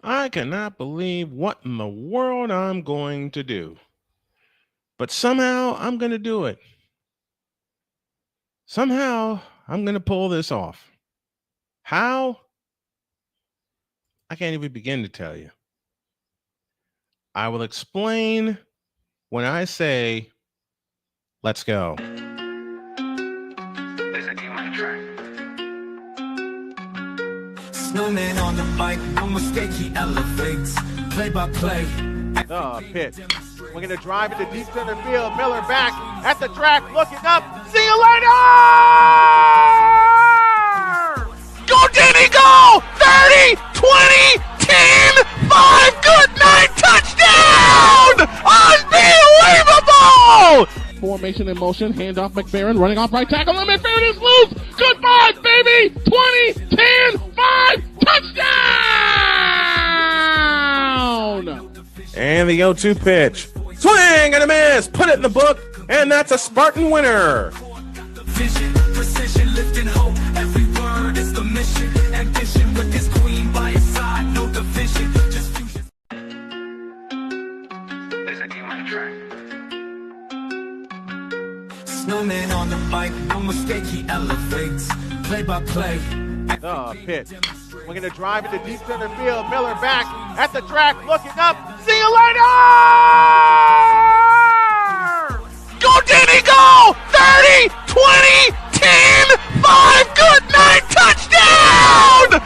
I cannot believe what in the world I'm going to do. But somehow I'm going to do it. Somehow I'm going to pull this off. How? I can't even begin to tell you. I will explain when I say, let's go. Snowman on the mic, no mistake, he elevates. Play by play. The pitch. We're going to drive into deep center field. Miller back at the track, looking up. See you later! Go, Danny, go! 30, 20, 10, 5, good night, touchdown! Unbelievable! Formation in motion, handoff McFerrin, running off right tackle, and McFerrin is loose! Goodbye, baby! 20, 10, 5, touchdown! And the 0-2 pitch. Swing and a miss. Put it in the book, and that's a Spartan winner. Vision, precision, lifting hope. Every word is the mission. Ambition with his queen by his side. No division, just fusion. There's a game on the track. Snowman on the mic, no mistake, he elevates. Play by play. The pitch. We're going to drive into deep center field. Miller back at the track, looking up. See you later! Go, Danny, go! 30, 20, 10, 5, good night, touchdown!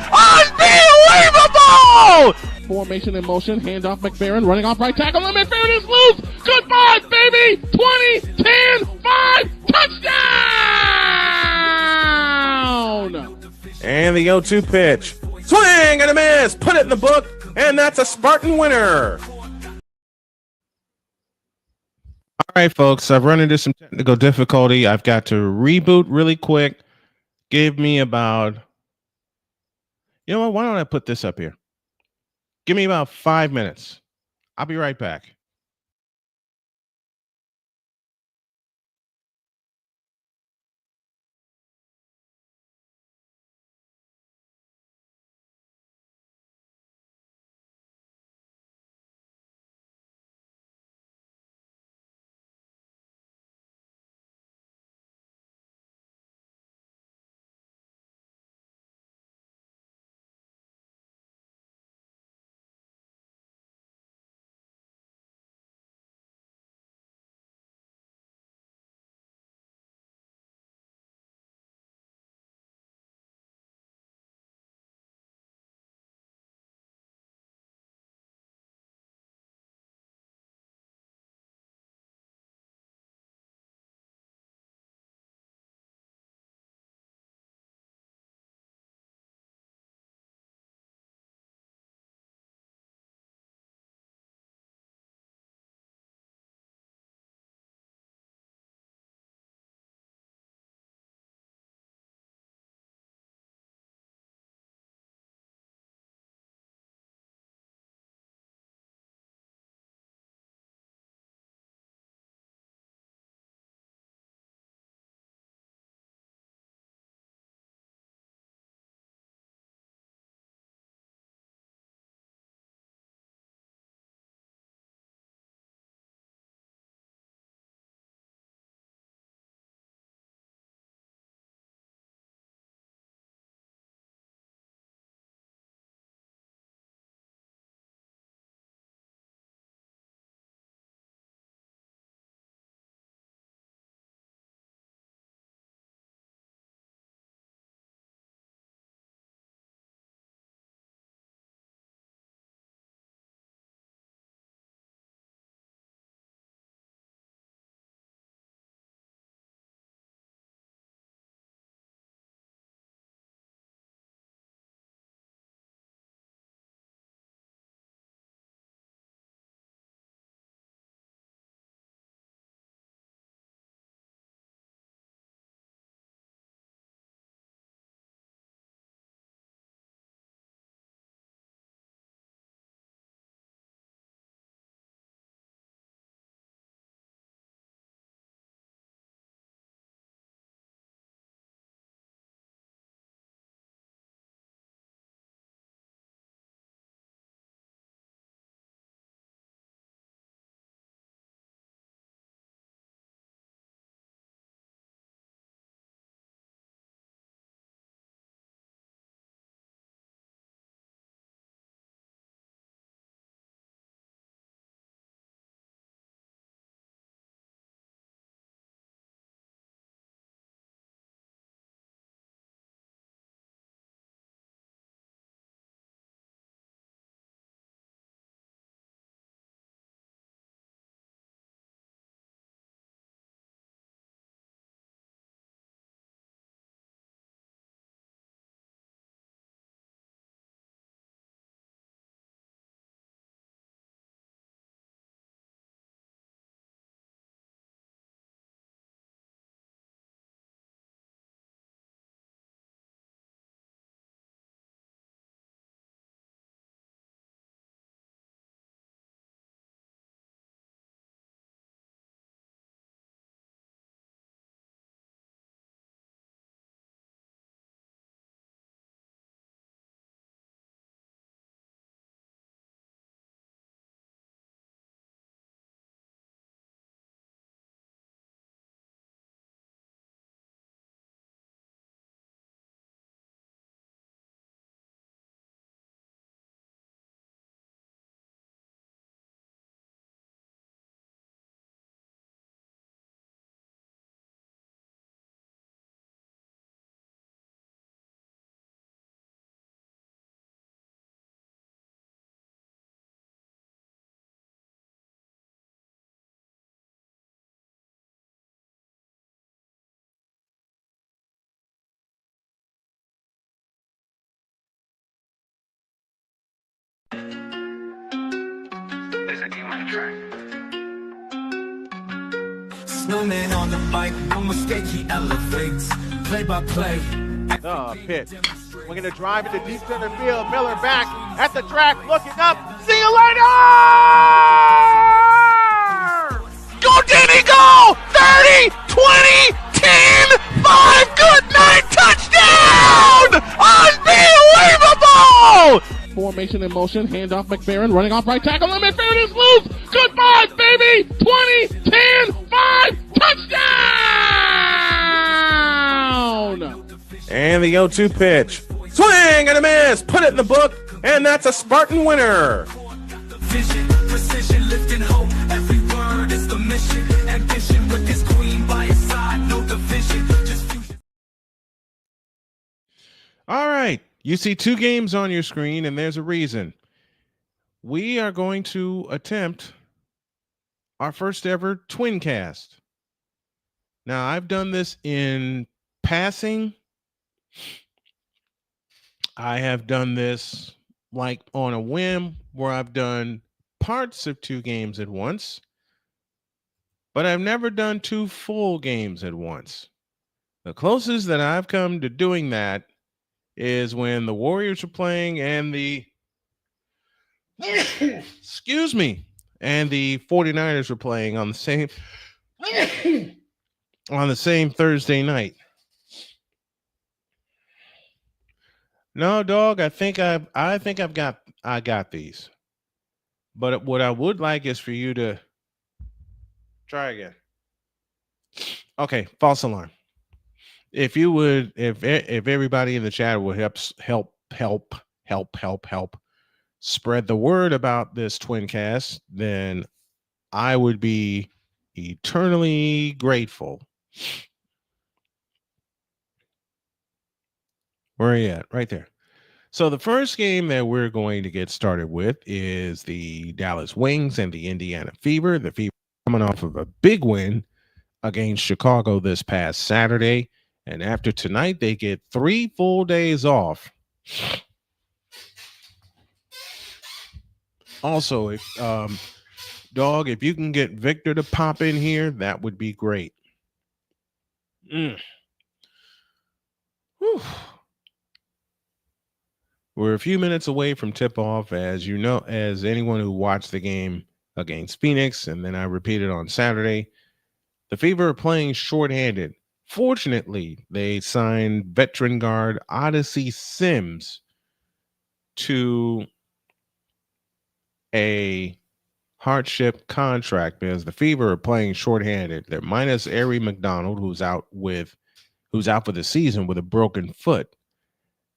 Unbelievable! Formation in motion, handoff McFerrin, running off right tackle, and McFerrin is loose! Goodbye, baby! 20, 10, 5, touchdown! And the 0-2 pitch. Swing and a miss. Put it in the book, and that's a Spartan winner. All right, folks, I've run into some technical difficulty. I've got to reboot really quick. Give me about, you know what? Why don't I put this up here? Give me about 5 minutes. I'll be right back. Snowman on the mic, no mistake, he elevates. Play by play. The pitch. We're going to drive into deep center field. Miller back at the track, looking up. See you later! Go, Danny, go! 30, 20, 10, 5, good night, touchdown! Unbelievable! Formation in motion, handoff McFerrin, running off right tackle, and McFerrin is loose! Goodbye, baby! 20, 10, 5, touchdown! And the 0-2 pitch. Swing and a miss. Put it in the book, and that's a Spartan winner. Vision, precision, lifting hope. Every word is the mission. Ambition with this queen by his side. No division, just fusion. All right. You see 2 games on your screen, and there's a reason. We are going to attempt our first ever TwinCast. Now, I've done this in passing. I have done this like on a whim where I've done parts of 2 games at once, but I've never done 2 full games at once. The closest that I've come to doing that is when the Warriors were playing and the excuse me, and the 49ers were playing on the same Thursday night. No, dog, I think I've got these. But what I would like is for you to try again. Okay, false alarm. If you would, if everybody in the chat would help spread the word about this TwinCast, then I would be eternally grateful. Where are you at? Right there. So the first game that we're going to get started with is the Dallas Wings and the Indiana Fever. The Fever coming off of a big win against Chicago this past Saturday. And after tonight, they get 3 full days off. Also, if dog, if you can get Victor to pop in here, that would be great. Whew. We're a few minutes away from tip-off, as you know, as anyone who watched the game against Phoenix, and then I repeated on Saturday, the Fever are playing shorthanded. Fortunately, they signed veteran guard Odyssey Sims to a hardship contract because the Fever are playing shorthanded. They're minus Ari McDonald, who's out for the season with a broken foot.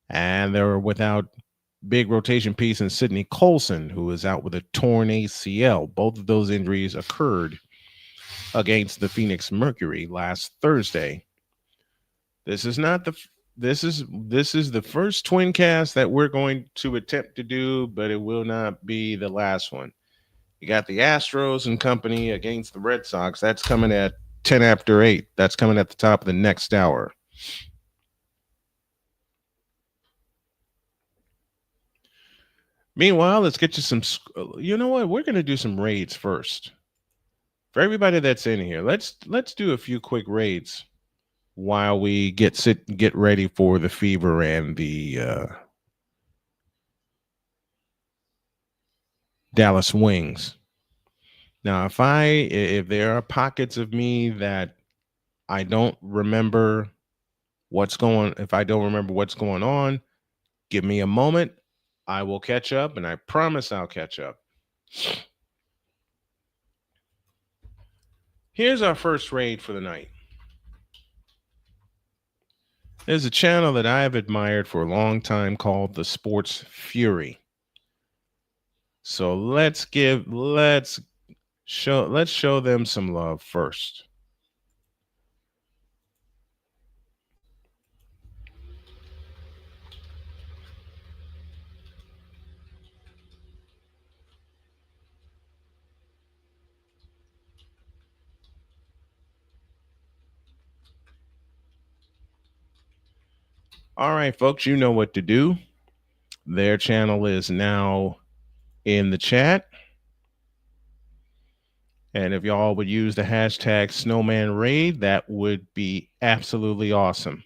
And they're without big rotation piece in Sidney Colson, who is out with a torn ACL. Both of those injuries occurred against the Phoenix Mercury last Thursday. This is the first TwinCast that we're going to attempt to do, but it will not be the last one. You got the Astros and company against the Red Sox. That's coming at 10 after 8. That's coming at the top of the next hour. Meanwhile, let's get you some. You know what? We're going to do some raids first. For everybody that's in here, let's do a few quick raids while we get ready for the Fever and the Dallas Wings. Now, if there are pockets of me that I don't remember if I don't remember what's going on, give me a moment. I will catch up, and I promise I'll catch up. Here's our first raid for the night. There's a channel that I have admired for a long time called The Sports Fury. So let's show them some love first. All right, folks, you know what to do. Their channel is now in the chat. And if y'all would use the hashtag Snowman Raid, that would be absolutely awesome.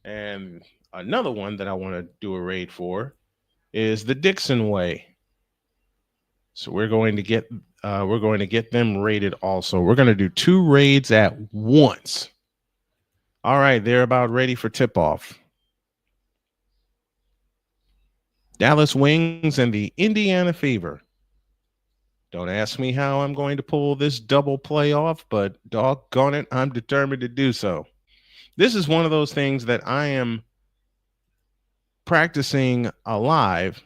And another one that I want to do a raid for is the Dixon Way. So we're going to get them rated also. We're going to do 2 raids at once. All right, they're about ready for tip-off. Dallas Wings and the Indiana Fever. Don't ask me how I'm going to pull this double playoff, but doggone it, I'm determined to do so. This is one of those things that I am practicing alive.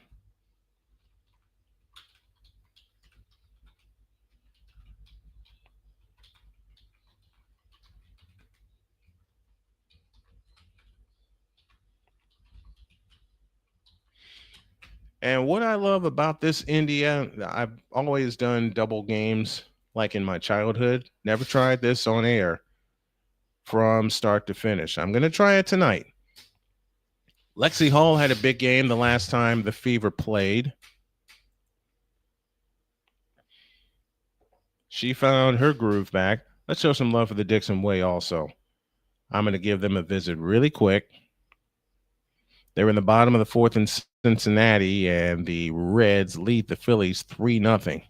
And what I love about this Indiana, I've always done double games like in my childhood. Never tried this on air from start to finish. I'm going to try it tonight. Lexi Hall had a big game the last time the Fever played. She found her groove back. Let's show some love for the Dixon Way also. I'm going to give them a visit really quick. They're in the bottom of the 4th in Cincinnati, and the Reds lead the Phillies 3-0.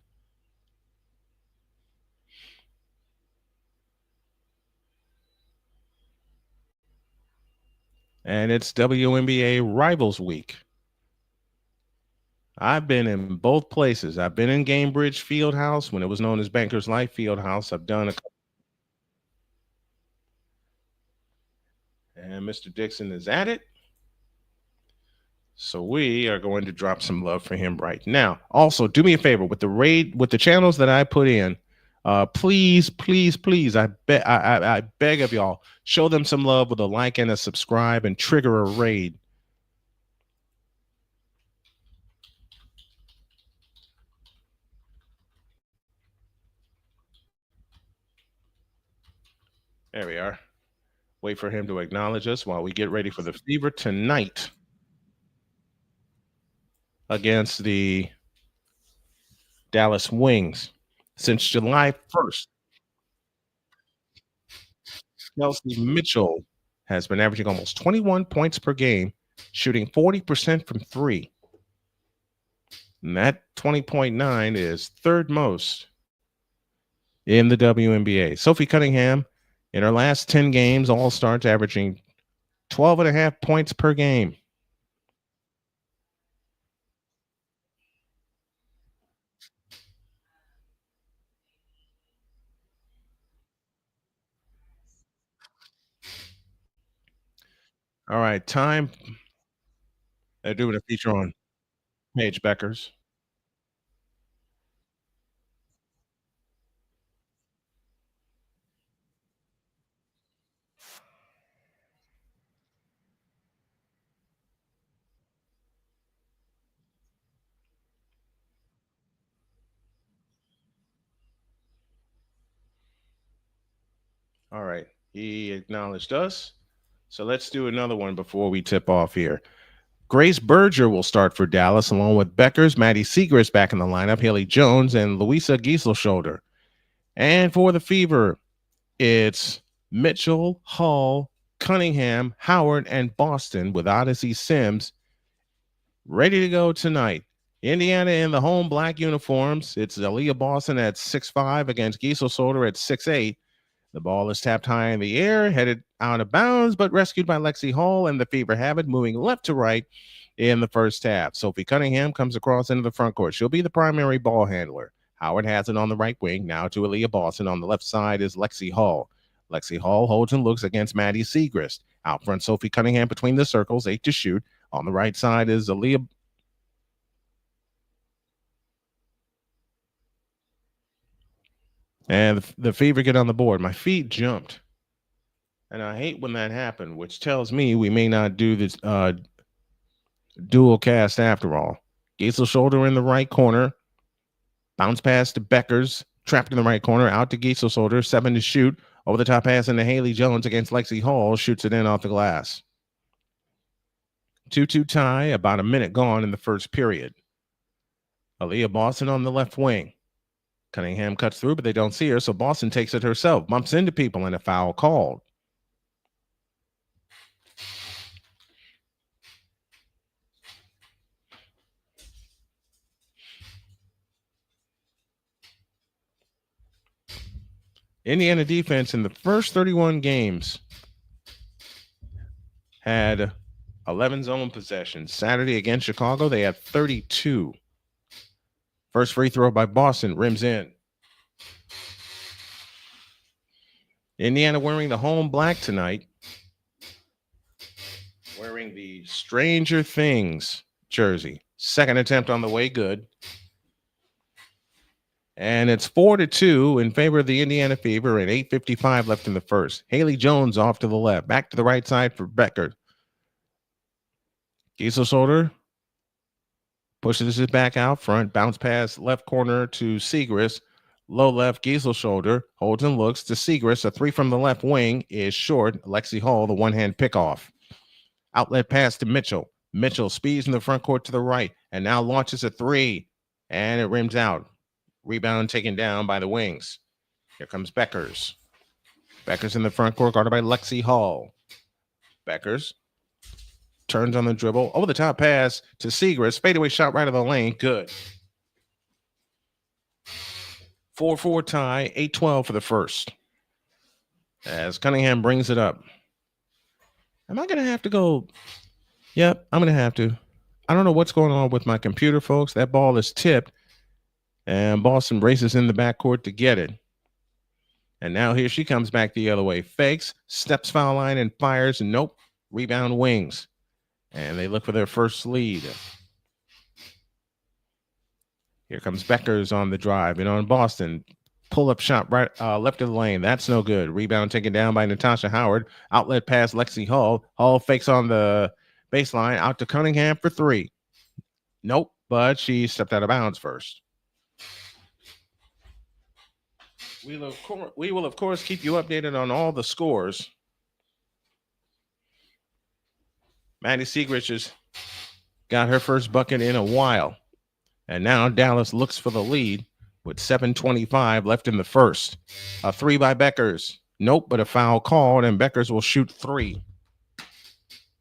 And it's WNBA Rivals Week. I've been in both places. I've been in Gamebridge Fieldhouse when it was known as Bankers Life Fieldhouse. I've done a couple. And Mr. Dixon is at it. So we are going to drop some love for him right now. Also, do me a favor with the raid, with the channels that I put in. Please, I beg of y'all, show them some love with a like and a subscribe and trigger a raid. There we are. Wait for him to acknowledge us while we get ready for the Fever tonight against the Dallas Wings. Since July 1st, Kelsey Mitchell has been averaging almost 21 points per game, shooting 40% from 3. And that 20.9 is 3rd most in the WNBA. Sophie Cunningham, in her last 10 games, all starts averaging 12.5 points per game. All right, time. They're doing a feature on Paige Beckers. All right, he acknowledged us. So let's do another one before we tip off here. Grace Berger will start for Dallas, along with Beckers, Maddie Segrist back in the lineup, Haley Jones, and Louisa Gieselshoulder. And for the Fever, it's Mitchell, Hall, Cunningham, Howard, and Boston with Odyssey Sims ready to go tonight. Indiana in the home black uniforms. It's Aaliyah Boston at 6'5" against Gieselshoulder at 6'8". The ball is tapped high in the air, headed out of bounds, but rescued by Lexi Hall, and the Fever have it, moving left to right in the first half. Sophie Cunningham comes across into the front court. She'll be the primary ball handler. Howard has it on the right wing. Now to Aaliyah Boston. On the left side is Lexi Hall. Lexi Hall holds and looks against Maddie Segrist. Out front, Sophie Cunningham between the circles, 8 to shoot. On the right side is Aaliyah. And the Fever get on the board. My feet jumped. And I hate when that happened, which tells me we may not do this dual cast after all. Gieselshoulder in the right corner. Bounce pass to Beckers. Trapped in the right corner. Out to Gieselshoulder. 7 to shoot. Over the top pass into Haley Jones against Lexi Hall. Shoots it in off the glass. 2-2 tie. About a minute gone in the first period. Aaliyah Boston on the left wing. Cunningham cuts through, but they don't see her, so Boston takes it herself, bumps into people, and a foul called. Indiana defense in the first 31 games had 11 zone possessions. Saturday against Chicago, they had 32. First free throw by Boston, rims in. Indiana wearing the home black tonight. Wearing the Stranger Things jersey. Second attempt on the way, good. And it's 4-2 in favor of the Indiana Fever and 8:55 left in the first. Haley Jones off to the left. Back to the right side for Becker. Gieselsolder pushes it back out front. Bounce pass left corner to Segrist. Low left Gieselsolder holds and looks to Segrist. A three from the left wing is short. Lexi Hall, the one-hand pickoff. Outlet pass to Mitchell. Mitchell speeds in the front court to the right and now launches a three. And it rims out. Rebound taken down by the wings. Here comes Beckers. Beckers in the front court, guarded by Lexi Hall. Beckers turns on the dribble. Over the top pass to Segrist. Fadeaway shot right of the lane. Good. 4-4 tie. 8-12 for the first. As Cunningham brings it up. Am I going to have to go? Yep, I'm going to have to. I don't know what's going on with my computer, folks. That ball is tipped. And Boston races in the backcourt to get it. And now here she comes back the other way. Fakes, steps foul line, and fires. Nope. Rebound wings. And they look for their first lead. Here comes Beckers on the drive. And on Boston, pull-up shot right left of the lane. That's no good. Rebound taken down by Natasha Howard. Outlet pass Lexi Hall. Hall fakes on the baseline. Out to Cunningham for three. Nope. But she stepped out of bounds first. We will, of course, keep you updated on all the scores. Maddie Segrist has got her first bucket in a while. And now Dallas looks for the lead with 7:25 left in the first. A three by Beckers. Nope, but a foul called, and Beckers will shoot three.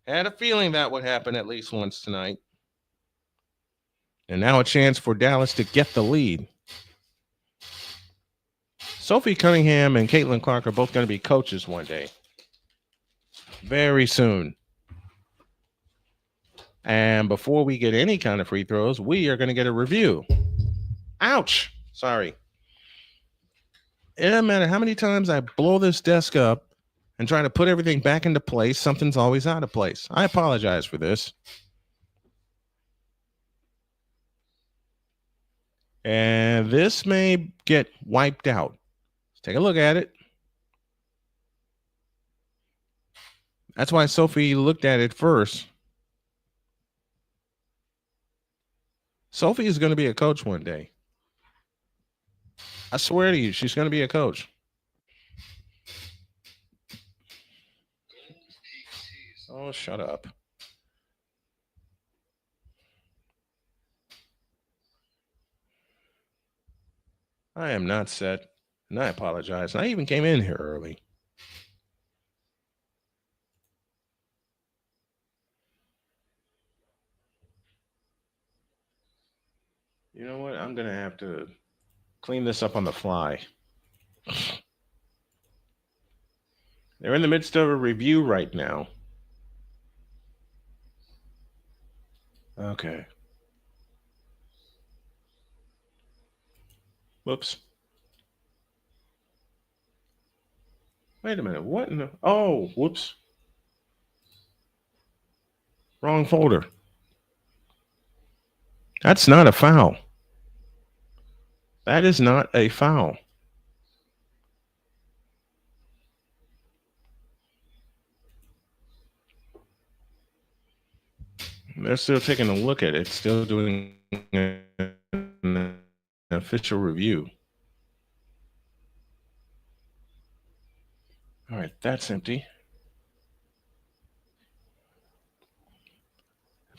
Had a feeling that would happen at least once tonight. And now a chance for Dallas to get the lead. Sophie Cunningham and Caitlin Clark are both going to be coaches one day. Very soon. And before we get any kind of free throws, we are going to get a review. Ouch. Sorry. It doesn't matter how many times I blow this desk up and try to put everything back into place, something's always out of place. I apologize for this. And this may get wiped out. Take a look at it. That's why Sophie looked at it first. Sophie is going to be a coach one day. I swear to you, she's going to be a coach. Oh, shut up. I am not set. And I apologize. I even came in here early. You know what? I'm going to have to clean this up on the fly. They're in the midst of a review right now. Okay. Whoops. Wait a minute. What in the... Oh, whoops. Wrong folder. That's not a foul. That is not a foul. They're still taking a look at it, still doing an official review. All right, that's empty.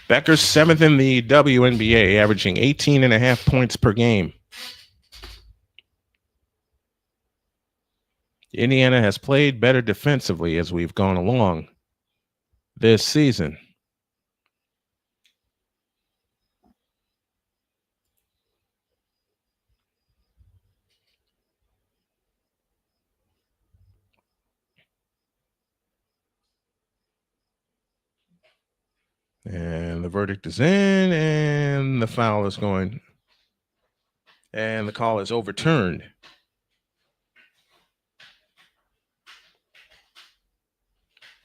Becker's seventh in the WNBA, averaging 18.5 points per game. Indiana has played better defensively as we've gone along this season. And the verdict is in, and the foul is going, and the call is overturned.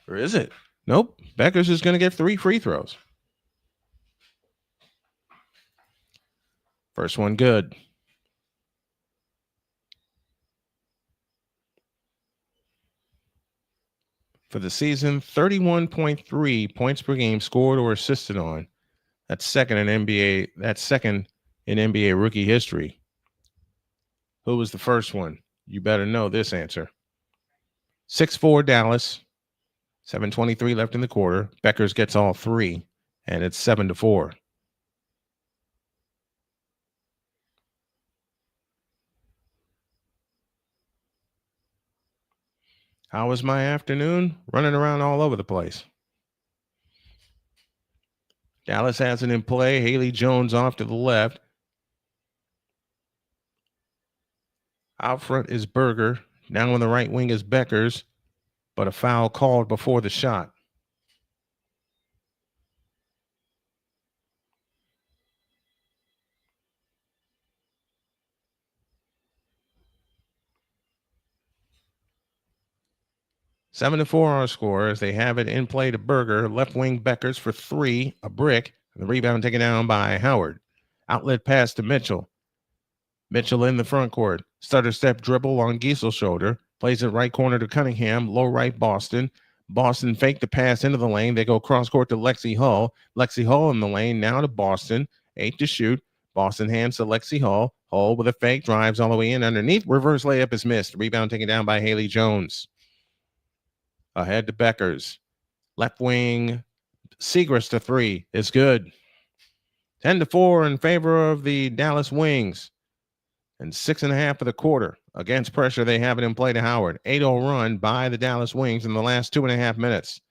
Or is it? Nope. Beckers is going to get 3 free throws. First one good. For the season, 31.3 points per game scored or assisted on. That's second in NBA. That's second in NBA rookie history. Who was the first one? You better know this answer. 6-4 Dallas. 7:23 left in the quarter. Beckers gets all 3, and it's 7-4. How was my afternoon? Running around all over the place. Dallas has it in play. Haley Jones off to the left. Out front is Berger. Down on the right wing is Beckers, but a foul called before the shot. Seven to 4 our score as they have it in play to Berger. Left wing Beckers for 3, a brick. The rebound taken down by Howard. Outlet pass to Mitchell. Mitchell in the front court. Stutter step dribble on Giesel's shoulder. Plays it right corner to Cunningham. Low right Boston. Boston faked the pass into the lane. They go cross court to Lexi Hull. Lexi Hull in the lane now to Boston. 8 to shoot. Boston hands to Lexi Hull. Hull with a fake drives all the way in underneath. Reverse layup is missed. Rebound taken down by Haley Jones. Ahead to Beckers. Left wing Segrist to 3 is good. 10-4 in favor of the Dallas Wings. And 6.5 for the quarter. Against pressure, they have it in play to Howard. 8-0 run by the Dallas Wings in the last 2.5 minutes.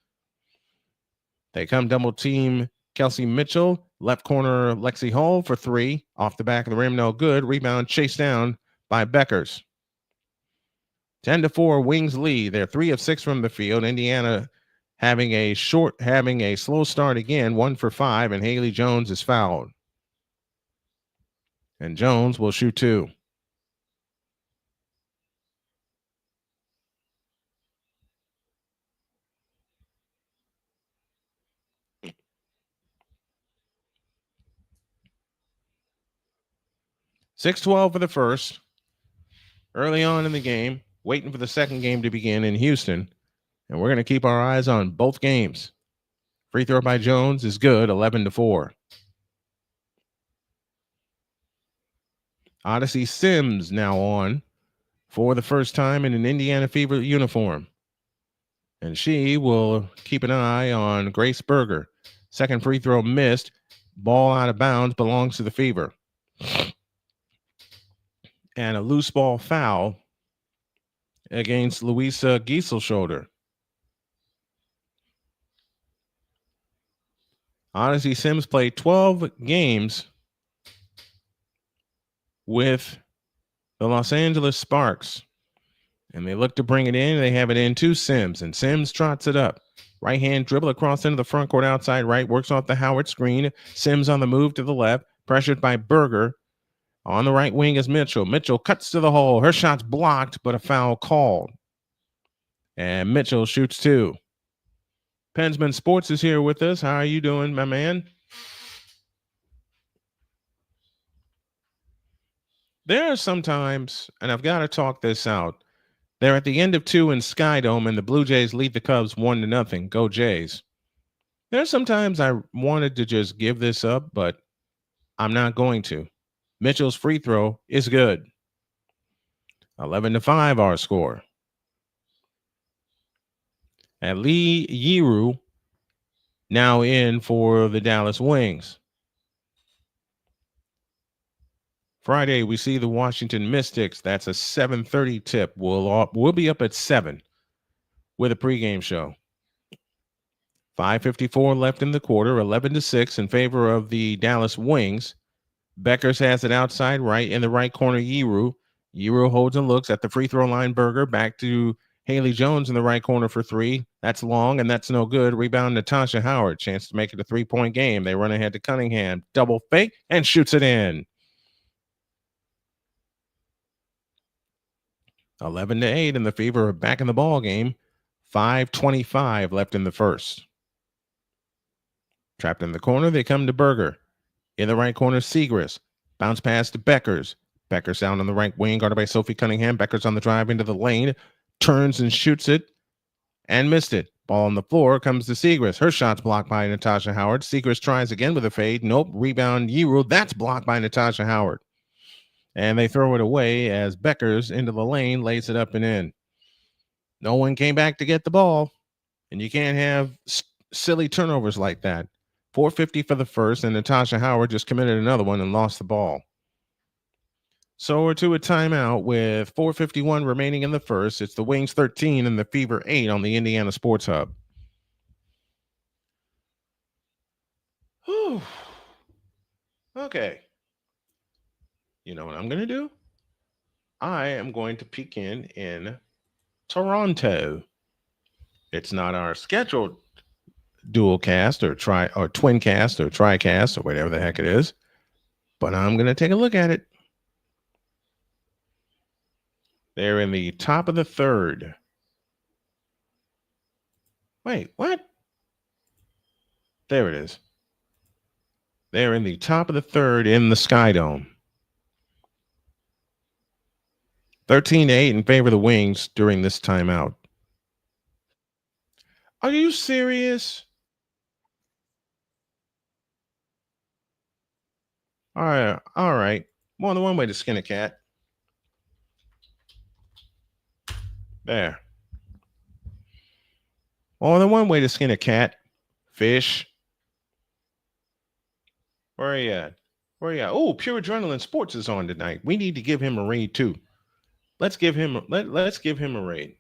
They come double team Kelsey Mitchell. Left corner Lexi Hull for 3. Off the back of the rim, no good. Rebound chased down by Beckers. 10-4 Wings lead. They're 3 of 6 from the field. Indiana having a slow start again, 1 for 5, and Haley Jones is fouled. And Jones will shoot 2. .612 for the first. Early on in the game, waiting for the second game to begin in Houston. And we're going to keep our eyes on both games. Free throw by Jones is good, 11-4. Odyssey Sims now on for the first time in an Indiana Fever uniform. And she will keep an eye on Grace Berger. Second free throw missed. Ball out of bounds, belongs to the Fever. And a loose ball foul against Louisa Giesel's shoulder. Odyssey Sims played 12 games with the Los Angeles Sparks. And they look to bring it in. They have it in to Sims. And Sims trots it up. Right hand dribble across into the front court outside right. Works off the Howard screen. Sims on the move to the left. Pressured by Berger. On the right wing is Mitchell. Mitchell cuts to the hole. Her shot's blocked, but a foul called. And Mitchell shoots 2. Pensman Sports is here with us. How are you doing, my man? There are sometimes, and I've got to talk this out, they're at the end of 2 in Skydome, and the Blue Jays lead the Cubs 1-0. Go Jays. There's sometimes I wanted to just give this up, but I'm not going to. Mitchell's free throw is good. 11-5 our score. And Lee Yiru now in for the Dallas Wings. Friday, we see the Washington Mystics. That's a 7:30 tip. We'll be up at 7 with a pregame show. 5:54 left in the quarter, 11-6 in favor of the Dallas Wings. Beckers has it outside right in the right corner. Yeru holds and looks at the free throw line. Berger back to Haley Jones in the right corner for 3. That's long, and that's no good. Rebound, Natasha Howard. Chance to make it a 3-point game. They run ahead to Cunningham. Double fake and shoots it in. 11-8 in the Fever are back in the ball game. 5:25 left in the first. Trapped in the corner, they come to Berger. In the right corner, Segrist. Bounce pass to Beckers. Beckers down on the right wing, guarded by Sophie Cunningham. Beckers on the drive into the lane. Turns and shoots it. And missed it. Ball on the floor comes to Segrist. Her shot's blocked by Natasha Howard. Segrist tries again with a fade. Nope. Rebound, Yeru. That's blocked by Natasha Howard. And they throw it away as Beckers into the lane lays it up and in. No one came back to get the ball. And you can't have silly turnovers like that. 4:50 for the first, and Natasha Howard just committed another one and lost the ball. So we're to a timeout with 4:51 remaining in the first. It's the Wings 13 and the Fever 8 on the Indiana Sports Hub. Whew. Okay. You know what I'm going to do? I am going to peek in Toronto. It's not our scheduled dual cast or TwinCast or TriCast or whatever the heck it is, but I'm going to take a look at it. They're in the top of the third. Wait, what? There it is. They're in the top of the third in the Sky Dome. 13-8 in favor of the Wings during this timeout. Are you serious? All right. More than one way to skin a cat. There. More than one way to skin a cat. Fish. Where are you at? Oh, Pure Adrenaline Sports is on tonight. We need to give him a raid too. Let's give him a raid,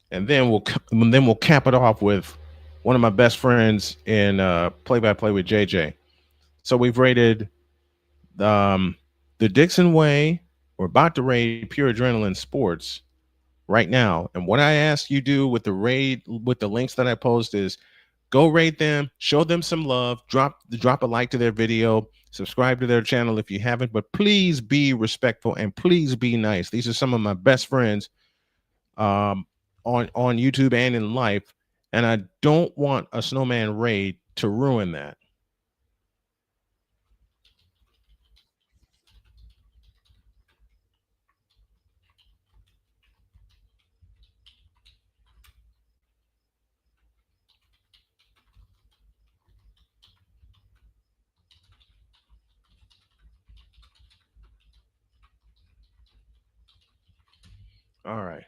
and then we'll cap it off with one of my best friends in play-by-play with JJ. So we've rated the Dixon Way. We're about to raid Pure Adrenaline Sports right now, and what I ask you do with the raid with the links that I post is go rate them, show them some love, drop a like to their video. Subscribe to their channel if you haven't, but please be respectful and please be nice. These are some of my best friends on YouTube and in life, and I don't want a Snowman raid to ruin that. All right.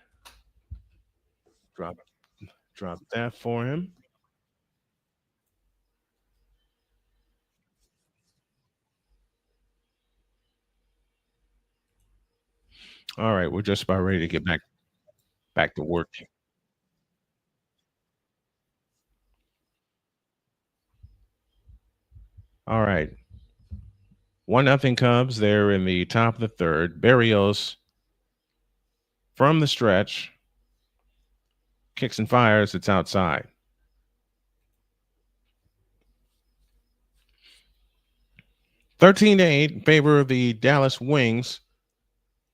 Drop that for him. All right, we're just about ready to get back to work. All right. 1-0 Cubs. They're in the top of the third. Berrios from the stretch. Kicks and fires. It's outside. (13-8) in favor of the Dallas Wings.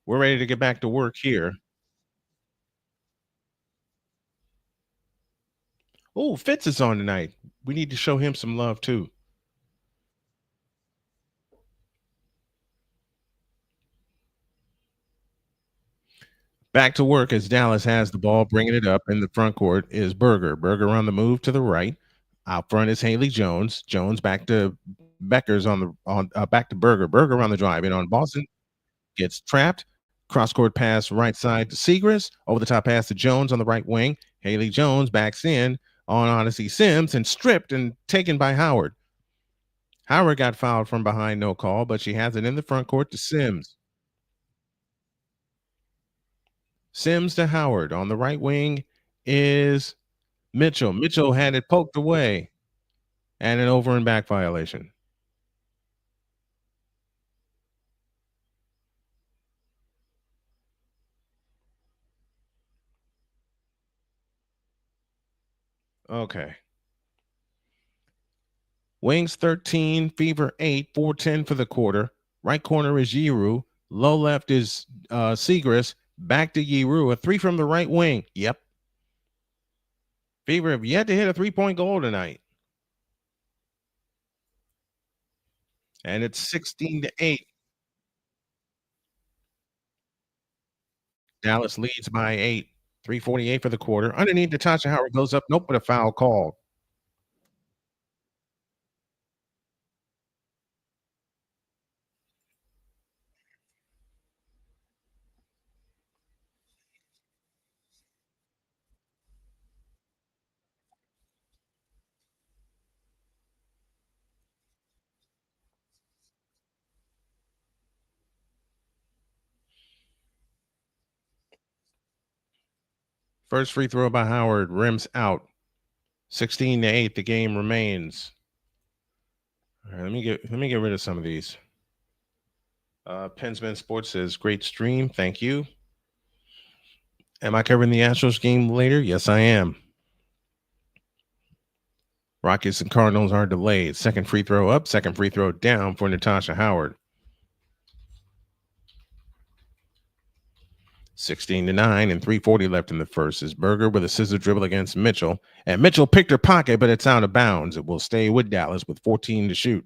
We're ready to get back to work here. Oh, Fitz is on tonight. We need to show him some love too. Back to work as Dallas has the ball, bringing it up in the front court is Berger. Berger on the move to the right. Out front is Haley Jones. Jones back to Beckers back to Berger. Berger on the drive in on Boston. Gets trapped. Cross court pass right side to Segrist. Over the top pass to Jones on the right wing. Haley Jones backs in on Odyssey Sims and stripped and taken by Howard. Howard got fouled from behind, no call, but she has it in the front court to Sims. Sims to Howard. On the right wing is Mitchell. Mitchell had it poked away and an over and back violation. Okay. Wings 13, Fever 8, 4:10 for the quarter. Right corner is Yiru. Low left is Segrist. Back to Yiru. A three from the right wing. Yep. Fever have yet to hit a 3-point goal tonight. And it's 16-8. Dallas leads by 8. 3:48 for the quarter. Underneath, Natasha Howard goes up. Nope, but a foul call. First free throw by Howard. Rims out. 16-8. The game remains. All right, let me get rid of some of these. Pensman Sports says, great stream. Thank you. Am I covering the Astros game later? Yes, I am. Rockets and Cardinals are delayed. Second free throw up, second free throw down for Natasha Howard. 16-9 and 3:40 left in the first is Berger with a scissor dribble against Mitchell. And Mitchell picked her pocket, but it's out of bounds. It will stay with Dallas with 14 to shoot.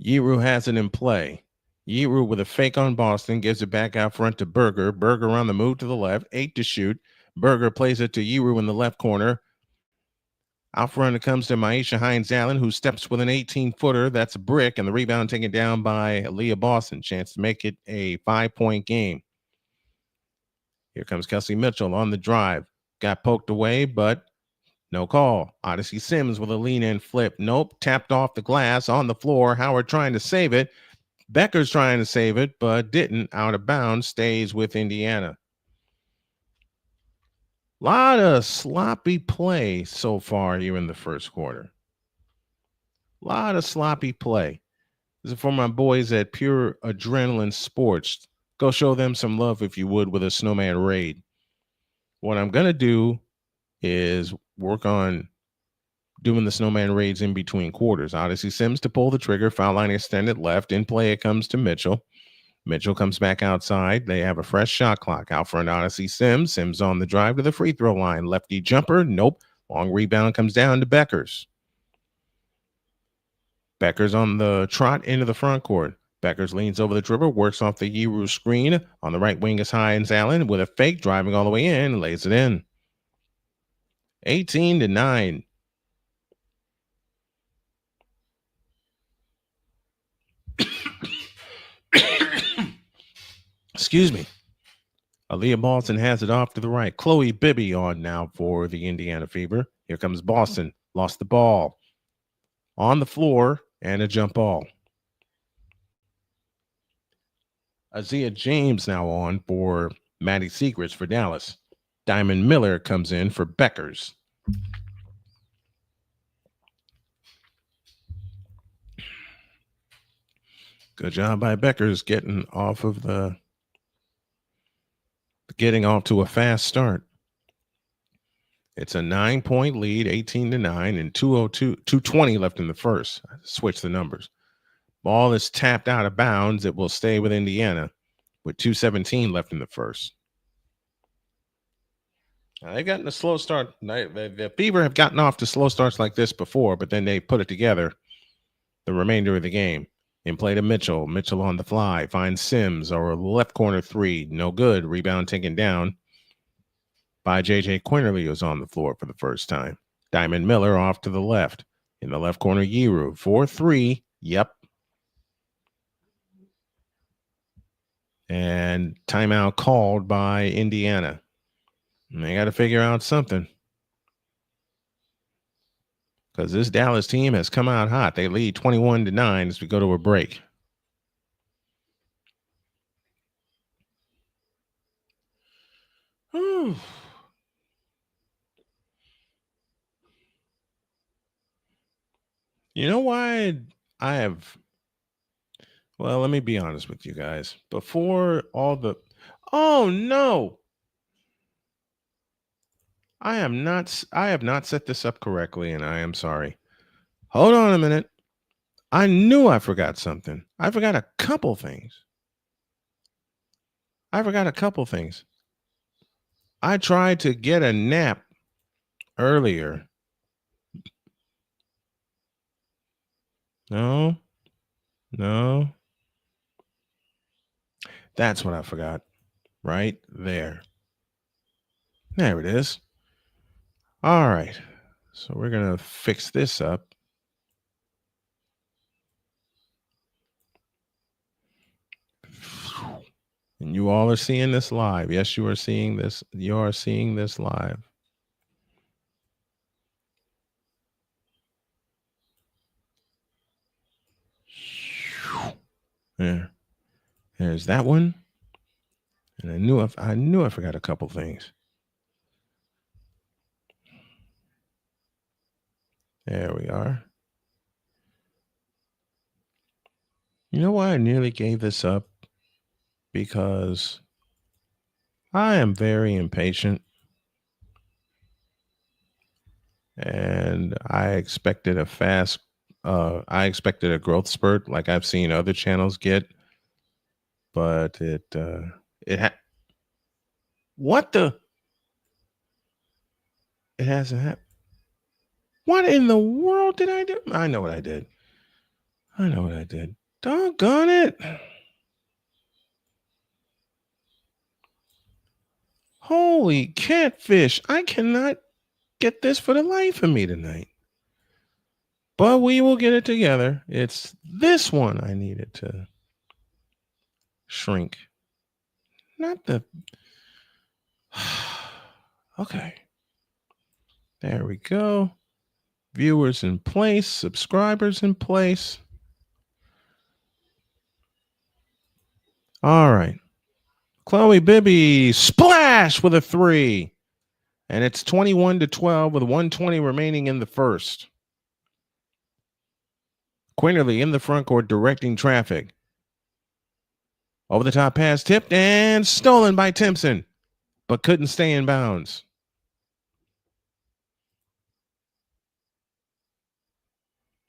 Yiru has it in play. Yiru with a fake on Boston gives it back out front to Berger. Berger on the move to the left, 8 to shoot. Berger plays it to Yiru in the left corner. Out front it comes to Maisha Hines-Allen, who steps with an 18-footer. That's a brick, and the rebound taken down by Leah Boston. Chance to make it a 5-point game. Here comes Kelsey Mitchell on the drive. Got poked away, but no call. Odyssey Sims with a lean-in flip. Nope, tapped off the glass on the floor. Howard trying to save it. Becker's trying to save it, but didn't. Out of bounds, stays with Indiana. A lot of sloppy play so far here in the first quarter. A lot of sloppy play. This is for my boys at Pure Adrenaline Sports. Go show them some love, if you would, with a Snowman raid. What I'm going to do is work on doing the Snowman raids in between quarters. Odyssey Sims to pull the trigger. Foul line extended left. In play, it comes to Mitchell. Mitchell comes back outside. They have a fresh shot clock. Out front, Odyssey Sims. Sims on the drive to the free throw line. Lefty jumper. Nope. Long rebound comes down to Beckers. Beckers on the trot into the front court. Beckers leans over the dribble, works off the Yiru screen. On the right wing is Hines-Allen with a fake, driving all the way in, and lays it in. 18-9. Excuse me. Aaliyah Boston has it off to the right. Chloe Bibby on now for the Indiana Fever. Here comes Boston. Lost the ball. On the floor and a jump ball. Isaiah James now on for Maddie Segrist for Dallas. Diamond Miller comes in for Beckers. Good job by Beckers getting off to a fast start. It's a 9-point lead, 18-9, and 2:20 left in the first. Switch the numbers. Ball is tapped out of bounds. It will stay with Indiana with 2:17 left in the first. Now, they've gotten a slow start. The Fever have gotten off to slow starts like this before, but then they put it together the remainder of the game. In play to Mitchell. Mitchell on the fly. Finds Sims or left corner three. No good. Rebound taken down by J.J. Quinterly, who's on the floor for the first time. Diamond Miller off to the left. In the left corner, Yiru. 4-3. Yep. and timeout called by Indiana. And they got to figure out something, because this Dallas team has come out hot. They lead 21-9 as we go to a break. Whew. You know why I have... Well, let me be honest with you guys. Before all the... Oh, no! I have not set this up correctly, and I am sorry. Hold on a minute. I knew I forgot something. I forgot a couple things. I tried to get a nap earlier. No. That's what I forgot. Right there. There it is. All right. So we're going to fix this up. And you all are seeing this live. Yes, you are seeing this. You are seeing this live. There. There's that one. And I knew I forgot a couple things. There we are. You know why I nearly gave this up? Because I am very impatient. And I expected a growth spurt like I've seen other channels get. But what the? It hasn't happened. What in the world did I do? I know what I did. Doggone it. Holy catfish. I cannot get this for the life of me tonight. But we will get it together. It's this one I needed to shrink. Not the... Okay. There we go. Viewers in place. Subscribers in place. All right. Chloe Bibby splash with a 3. And it's 21-12 with 1:20 remaining in the first. Quinterly in the front court directing traffic. Over the top pass tipped and stolen by Timpson, but couldn't stay in bounds.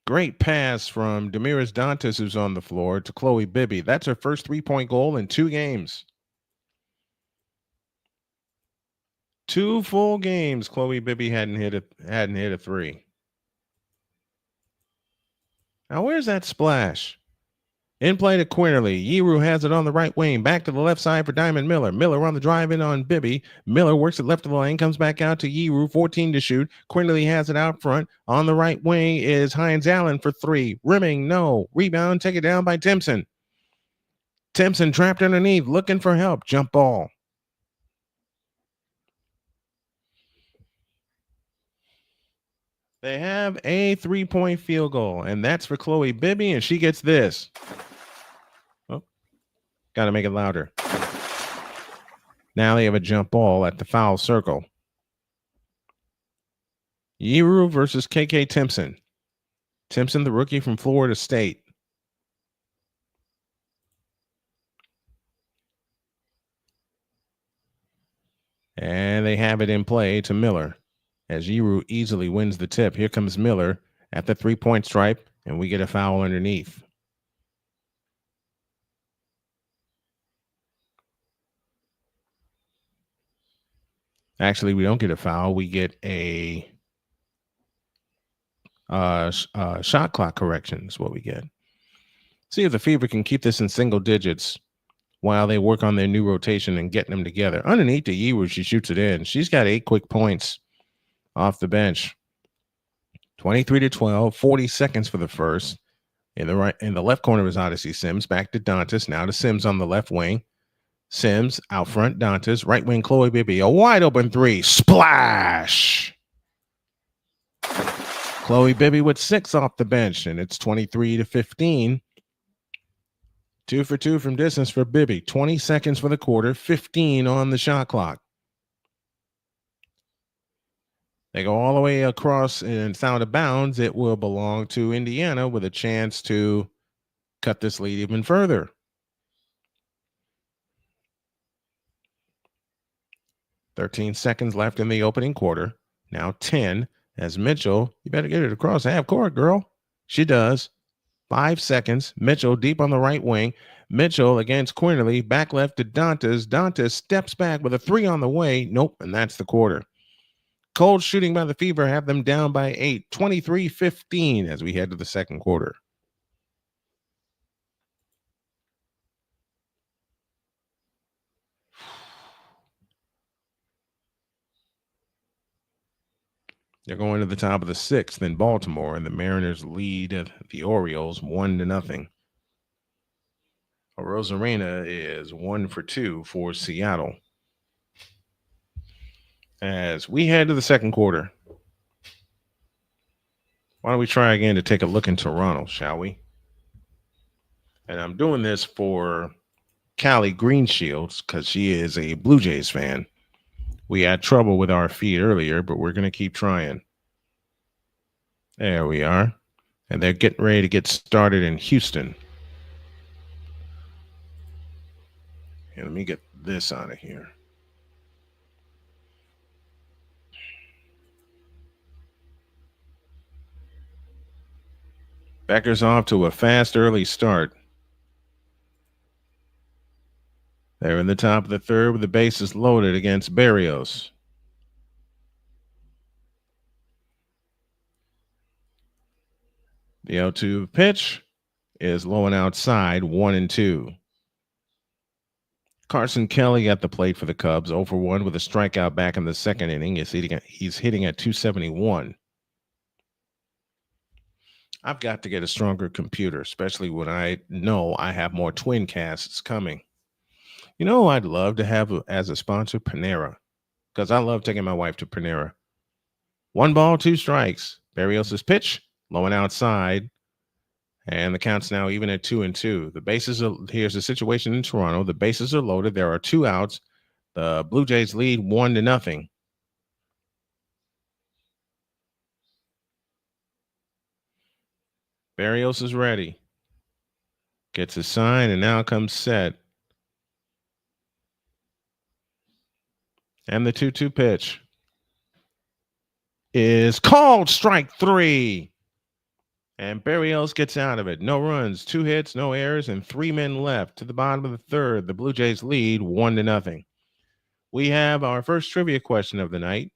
Great pass from Damiris Dantas, who's on the floor, to Chloe Bibby. That's her first 3-point goal in 2 games. 2 full games, Chloe Bibby hadn't hit a 3. Now, where's that splash? In play to Quinterly. Yeru has it on the right wing. Back to the left side for Diamond Miller. Miller on the drive in on Bibby. Miller works it left of the lane. Comes back out to Yeru. 14 to shoot. Quinterly has it out front. On the right wing is Hines Allen for 3. Rimming, no. Rebound, take it down by Timpson. Timpson trapped underneath. Looking for help. Jump ball. They have a 3-point field goal, and that's for Chloe Bibby, and she gets this. Oh, got to make it louder. Now they have a jump ball at the foul circle. Yeru versus KK Timpson. Timpson, the rookie from Florida State. And they have it in play to Miller, as Yeru easily wins the tip. Here comes Miller at the 3-point stripe, and we get a foul underneath. Actually, we don't get a foul. We get a shot clock correction is what we get. See if the Fever can keep this in single digits while they work on their new rotation and getting them together. Underneath to Yeru, she shoots it in. She's got 8 quick points off the bench. 23-12, 40 seconds for the first. In the left corner is Odyssey Sims. Back to Dantas. Now to Sims on the left wing. Sims out front, Dantas, right wing, Chloe Bibby, a wide open three, splash. Chloe Bibby with 6 off the bench, and it's 23-15. 2 for 2 from distance for Bibby. 20 seconds for the quarter, 15 on the shot clock. They go all the way across and out of bounds. It will belong to Indiana with a chance to cut this lead even further. 13 seconds left in the opening quarter. Now 10 as Mitchell, you better get it across half court, girl. She does. 5 seconds. Mitchell deep on the right wing. Mitchell against Quinterly. Back left to Dantas. Dantas steps back with a 3 on the way. Nope, and that's the quarter. Cold shooting by the Fever have them down by 8. 23-15 as we head to the second quarter. They're going to the top of the 6th in Baltimore, and the Mariners lead the Orioles 1-0. Rosarena is 1 for 2 for Seattle. As we head to the second quarter, why don't we try again to take a look in Toronto, shall we? And I'm doing this for Callie Greenshields because she is a Blue Jays fan. We had trouble with our feed earlier, but we're going to keep trying. There we are. And they're getting ready to get started in Houston. And let me get this out of here. Becker's off to a fast early start. They're in the top of the third with the bases loaded against Berrios. The 0-2 pitch is low and outside, 1-2. Carson Kelly at the plate for the Cubs, 0 for 1 with a strikeout back in the second inning. He's hitting at 271. I've got to get a stronger computer, especially when I know I have more TwinCasts coming. You know, I'd love to have as a sponsor Panera, because I love taking my wife to Panera. 1 ball, 2 strikes. Berrios' pitch, low and outside. And the count's now even at 2-2. The bases are, here's the situation in Toronto. The bases are loaded. There are 2 outs. The Blue Jays lead 1-0. Berrios is ready. Gets a sign, and now comes set. And the 2-2 pitch is called strike 3. And Berrios gets out of it. No runs, 2 hits, no errors, and 3 men left. To the bottom of the third, the Blue Jays lead 1-0. We have our first trivia question of the night.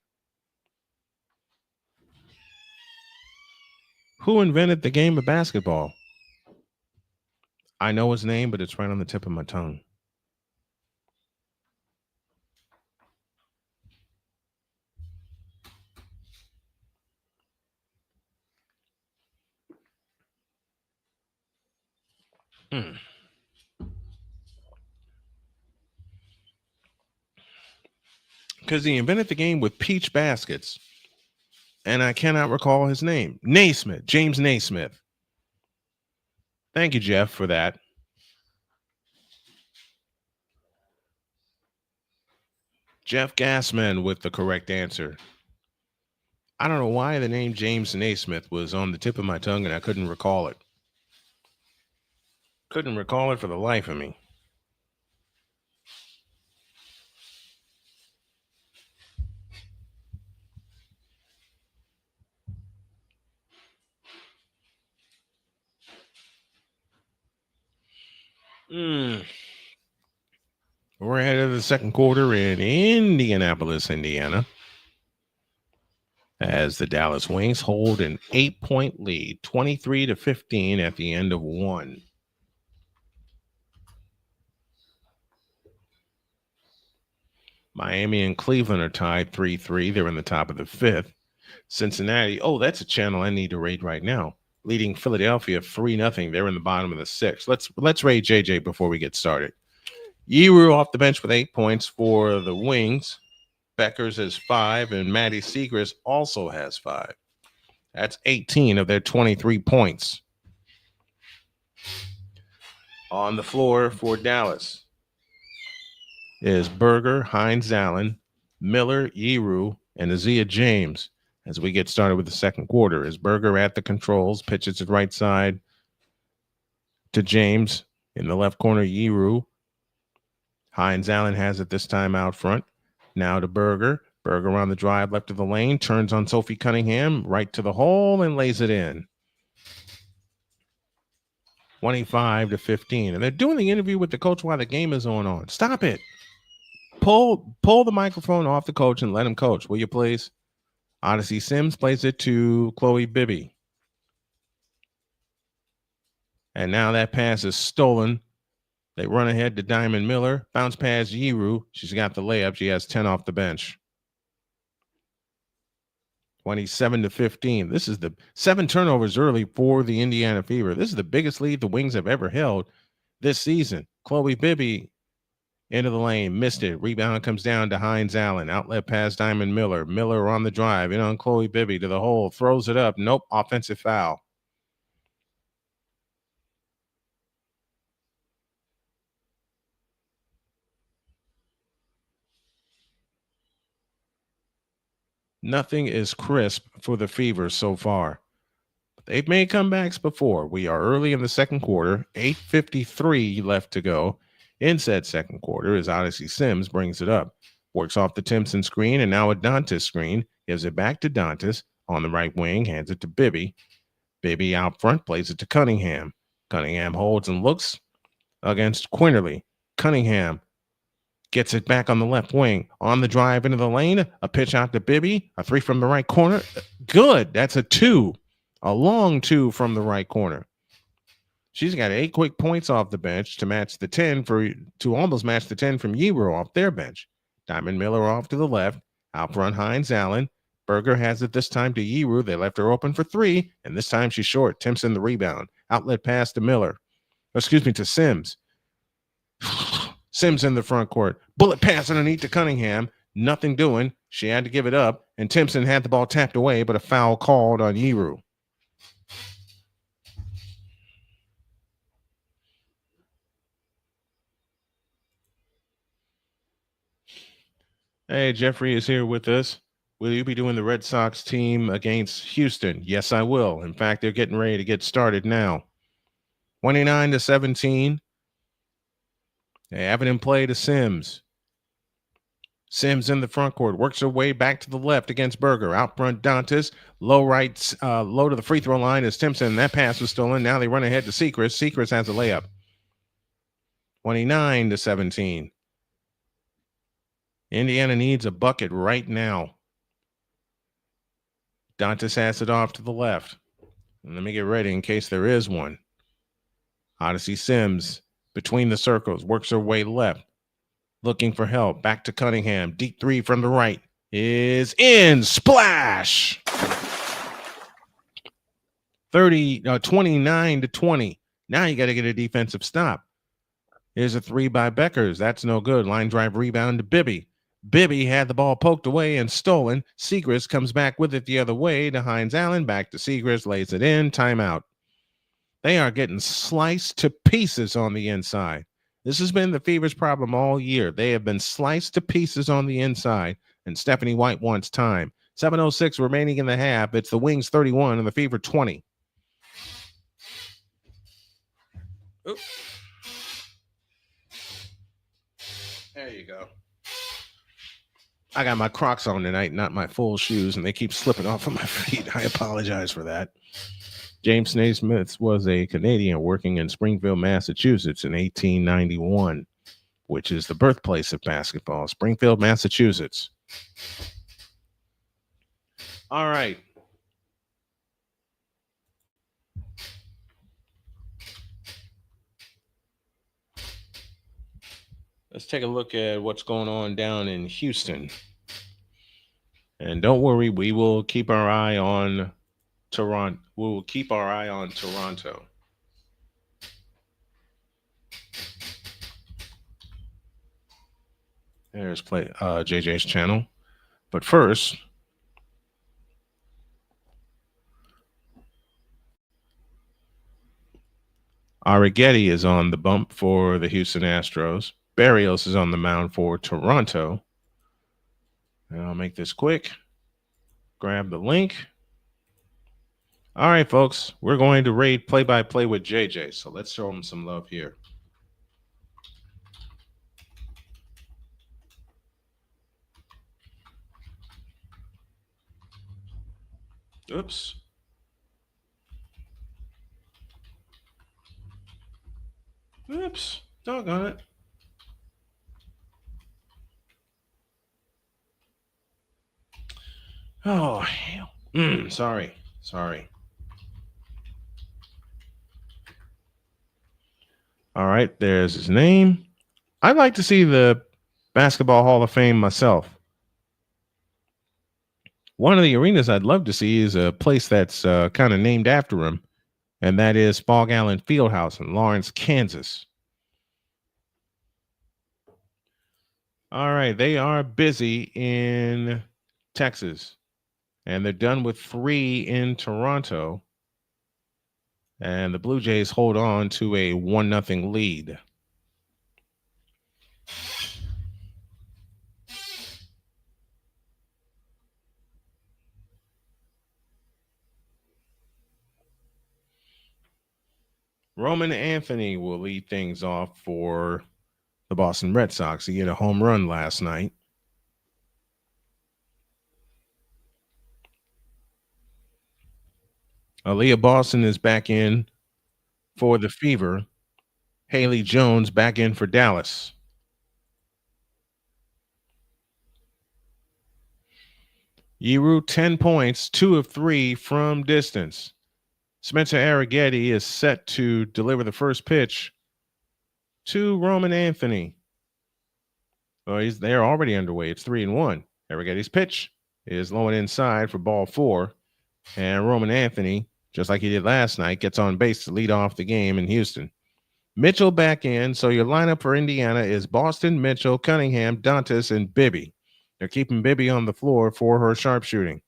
Who invented the game of basketball? I know his name, but it's right on the tip of my tongue. Because he invented the game with peach baskets. And I cannot recall his name. Naismith, James Naismith. Thank you, Jeff, for that. Jeff Gassman with the correct answer. I don't know why the name James Naismith was on the tip of my tongue and I couldn't recall it. Couldn't recall it for the life of me. We're ahead of the second quarter in Indianapolis, Indiana, as the Dallas Wings hold an 8-point lead, 23-15 at the end of 1. Miami and Cleveland are tied 3-3. They're in the top of the 5th. Cincinnati, oh, that's a channel I need to raid right now. Leading Philadelphia 3-0. They're in the bottom of the 6th. Let's raid JJ before we get started. Yeru off the bench with 8 points for the Wings. Beckers has 5, and Maddie Segrist also has 5. That's 18 of their 23 points. On the floor for Dallas is Berger, Hines Allen, Miller, Yeru, and Azia James. As we get started with the second quarter, is Berger at the controls, pitches to the right side to James. In the left corner, Yeru. Hines Allen has it this time out front. Now to Berger. Berger on the drive left of the lane, turns on Sophie Cunningham, right to the hole, and lays it in. 25-15. And they're doing the interview with the coach while the game is on. Stop it. Pull the microphone off the coach and let him coach, will you please? Odyssey Sims plays it to Chloe Bibby. And now that pass is stolen. They run ahead to Diamond Miller. Bounce past Yeru. She's got the layup. She has 10 off the bench. 27-15. This is the 7 turnovers early for the Indiana Fever. This is the biggest lead the Wings have ever held this season. Chloe Bibby into the lane, missed it. Rebound comes down to Hines Allen. Outlet pass Diamond Miller. Miller on the drive, in on Chloe Bibby to the hole. Throws it up. Nope. Offensive foul. Nothing is crisp for the Fever so far. They've made comebacks before. We are early in the second quarter. 8:53 left to go. In said second quarter, as Odyssey Sims brings it up. Works off the Timpson screen and now a Dantas screen. Gives it back to Dantas on the right wing. Hands it to Bibby. Bibby out front plays it to Cunningham. Cunningham holds and looks against Quinterly. Cunningham gets it back on the left wing. On the drive into the lane. A pitch out to Bibby. A 3 from the right corner. Good. That's a 2. A long 2 from the right corner. She's got 8 quick points off the bench to match the 10 to almost match the 10 from Yeru off their bench. Diamond Miller off to the left. Out front, Hines Allen. Berger has it this time to Yeru. They left her open for 3, and this time she's short. Timpson the rebound. Outlet pass to Miller. To Sims. Sims in the front court. Bullet pass underneath to Cunningham. Nothing doing. She had to give it up, and Timpson had the ball tapped away, but a foul called on Yeru. Hey, Jeffrey is here with us. Will you be doing the Red Sox team against Houston? Yes, I will. In fact, they're getting ready to get started now. 29-17. They have it in play to Sims. Sims in the front court. Works her way back to the left against Berger. Out front, Dantas. Low to the free throw line is Timpson. That pass was stolen. Now they run ahead to Segrist. Segrist has a layup. 29-17. Indiana needs a bucket right now. Dantas has it off to the left. And let me get ready in case there is one. Odyssey Sims between the circles. Works her way left. Looking for help. Back to Cunningham. Deep 3 from the right. Is in. Splash! 29-20. Now you got to get a defensive stop. Here's a 3 by Beckers. That's no good. Line drive rebound to Bibby. Bibby had the ball poked away and stolen. Segrist comes back with it the other way to Hines Allen. Back to Segrist. Lays it in. Timeout. They are getting sliced to pieces on the inside. This has been the Fever's problem all year. They have been sliced to pieces on the inside, and Stephanie White wants time. 7:06 remaining in the half. It's the Wings 31 and the Fever 20. Oop. There you go. I got my Crocs on tonight, not my full shoes, and they keep slipping off of my feet. I apologize for that. James Naismith was a Canadian working in Springfield, Massachusetts in 1891, which is the birthplace of basketball. Springfield, Massachusetts. All right. Let's take a look at what's going on down in Houston. And don't worry, we will keep our eye on Toronto. We will keep our eye on Toronto. There's JJ's channel. But first, Arrighetti is on the bump for the Houston Astros. Barrios is on the mound for Toronto. And I'll make this quick. Grab the link. All right, folks, we're going to raid play-by-play with JJ. So let's show him some love here. Oops. Oops. Doggone it. Oh, hell. Sorry. All right, there's his name. I'd like to see the Basketball Hall of Fame myself. One of the arenas I'd love to see is a place that's kind of named after him, and that is Fog Allen Fieldhouse in Lawrence, Kansas. All right, they are busy in Texas, and they're done with 3 in Toronto. And the Blue Jays hold on to a 1-0 lead. Roman Anthony will lead things off for the Boston Red Sox. He hit a home run last night. Aaliyah Boston is back in for the Fever. Haley Jones back in for Dallas. Giroux 10 points, 2 of 3 from distance. Spencer Arrighetti is set to deliver the first pitch to Roman Anthony. Well, they're already underway. It's 3-1. Arrighetti's pitch is low and inside for ball 4. And Roman Anthony, just like he did last night, gets on base to lead off the game in Houston. Mitchell back in. So your lineup for Indiana is Boston, Mitchell, Cunningham, Dantas, and Bibby. They're keeping Bibby on the floor for her sharpshooting.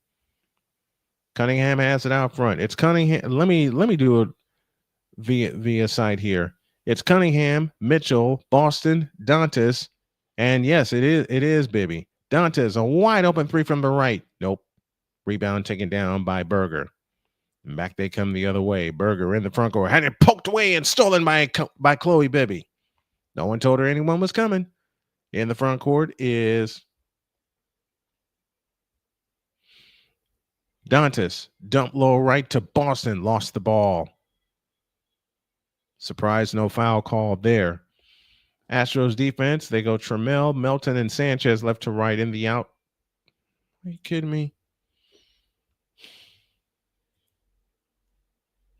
Cunningham has it out front. It's Cunningham. Let me do it via side here. It's Cunningham, Mitchell, Boston, Dantas, and yes, it is Bibby. Dantas, a wide open 3 from the right. Nope. Rebound taken down by Berger. And back they come the other way. Berger in the front court. Had it poked away and stolen by Chloe Bibby. No one told her anyone was coming. In the front court is Dantas. Dump low right to Boston. Lost the ball. Surprise, no foul called there. Astros defense, they go Trammell, Melton, and Sanchez left to right in the out. Are you kidding me?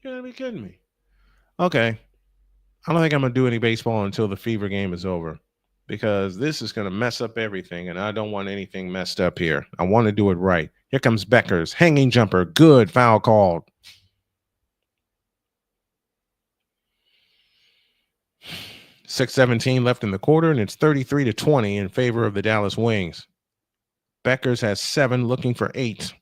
You gotta be kidding me. Okay. I don't think I'm going to do any baseball until the Fever game is over because this is going to mess up everything, and I don't want anything messed up here. I want to do it right. Here comes Beckers. Hanging jumper. Good. Foul called. .617 left in the quarter, and it's 33-20 in favor of the Dallas Wings. Beckers has 7, looking for 8.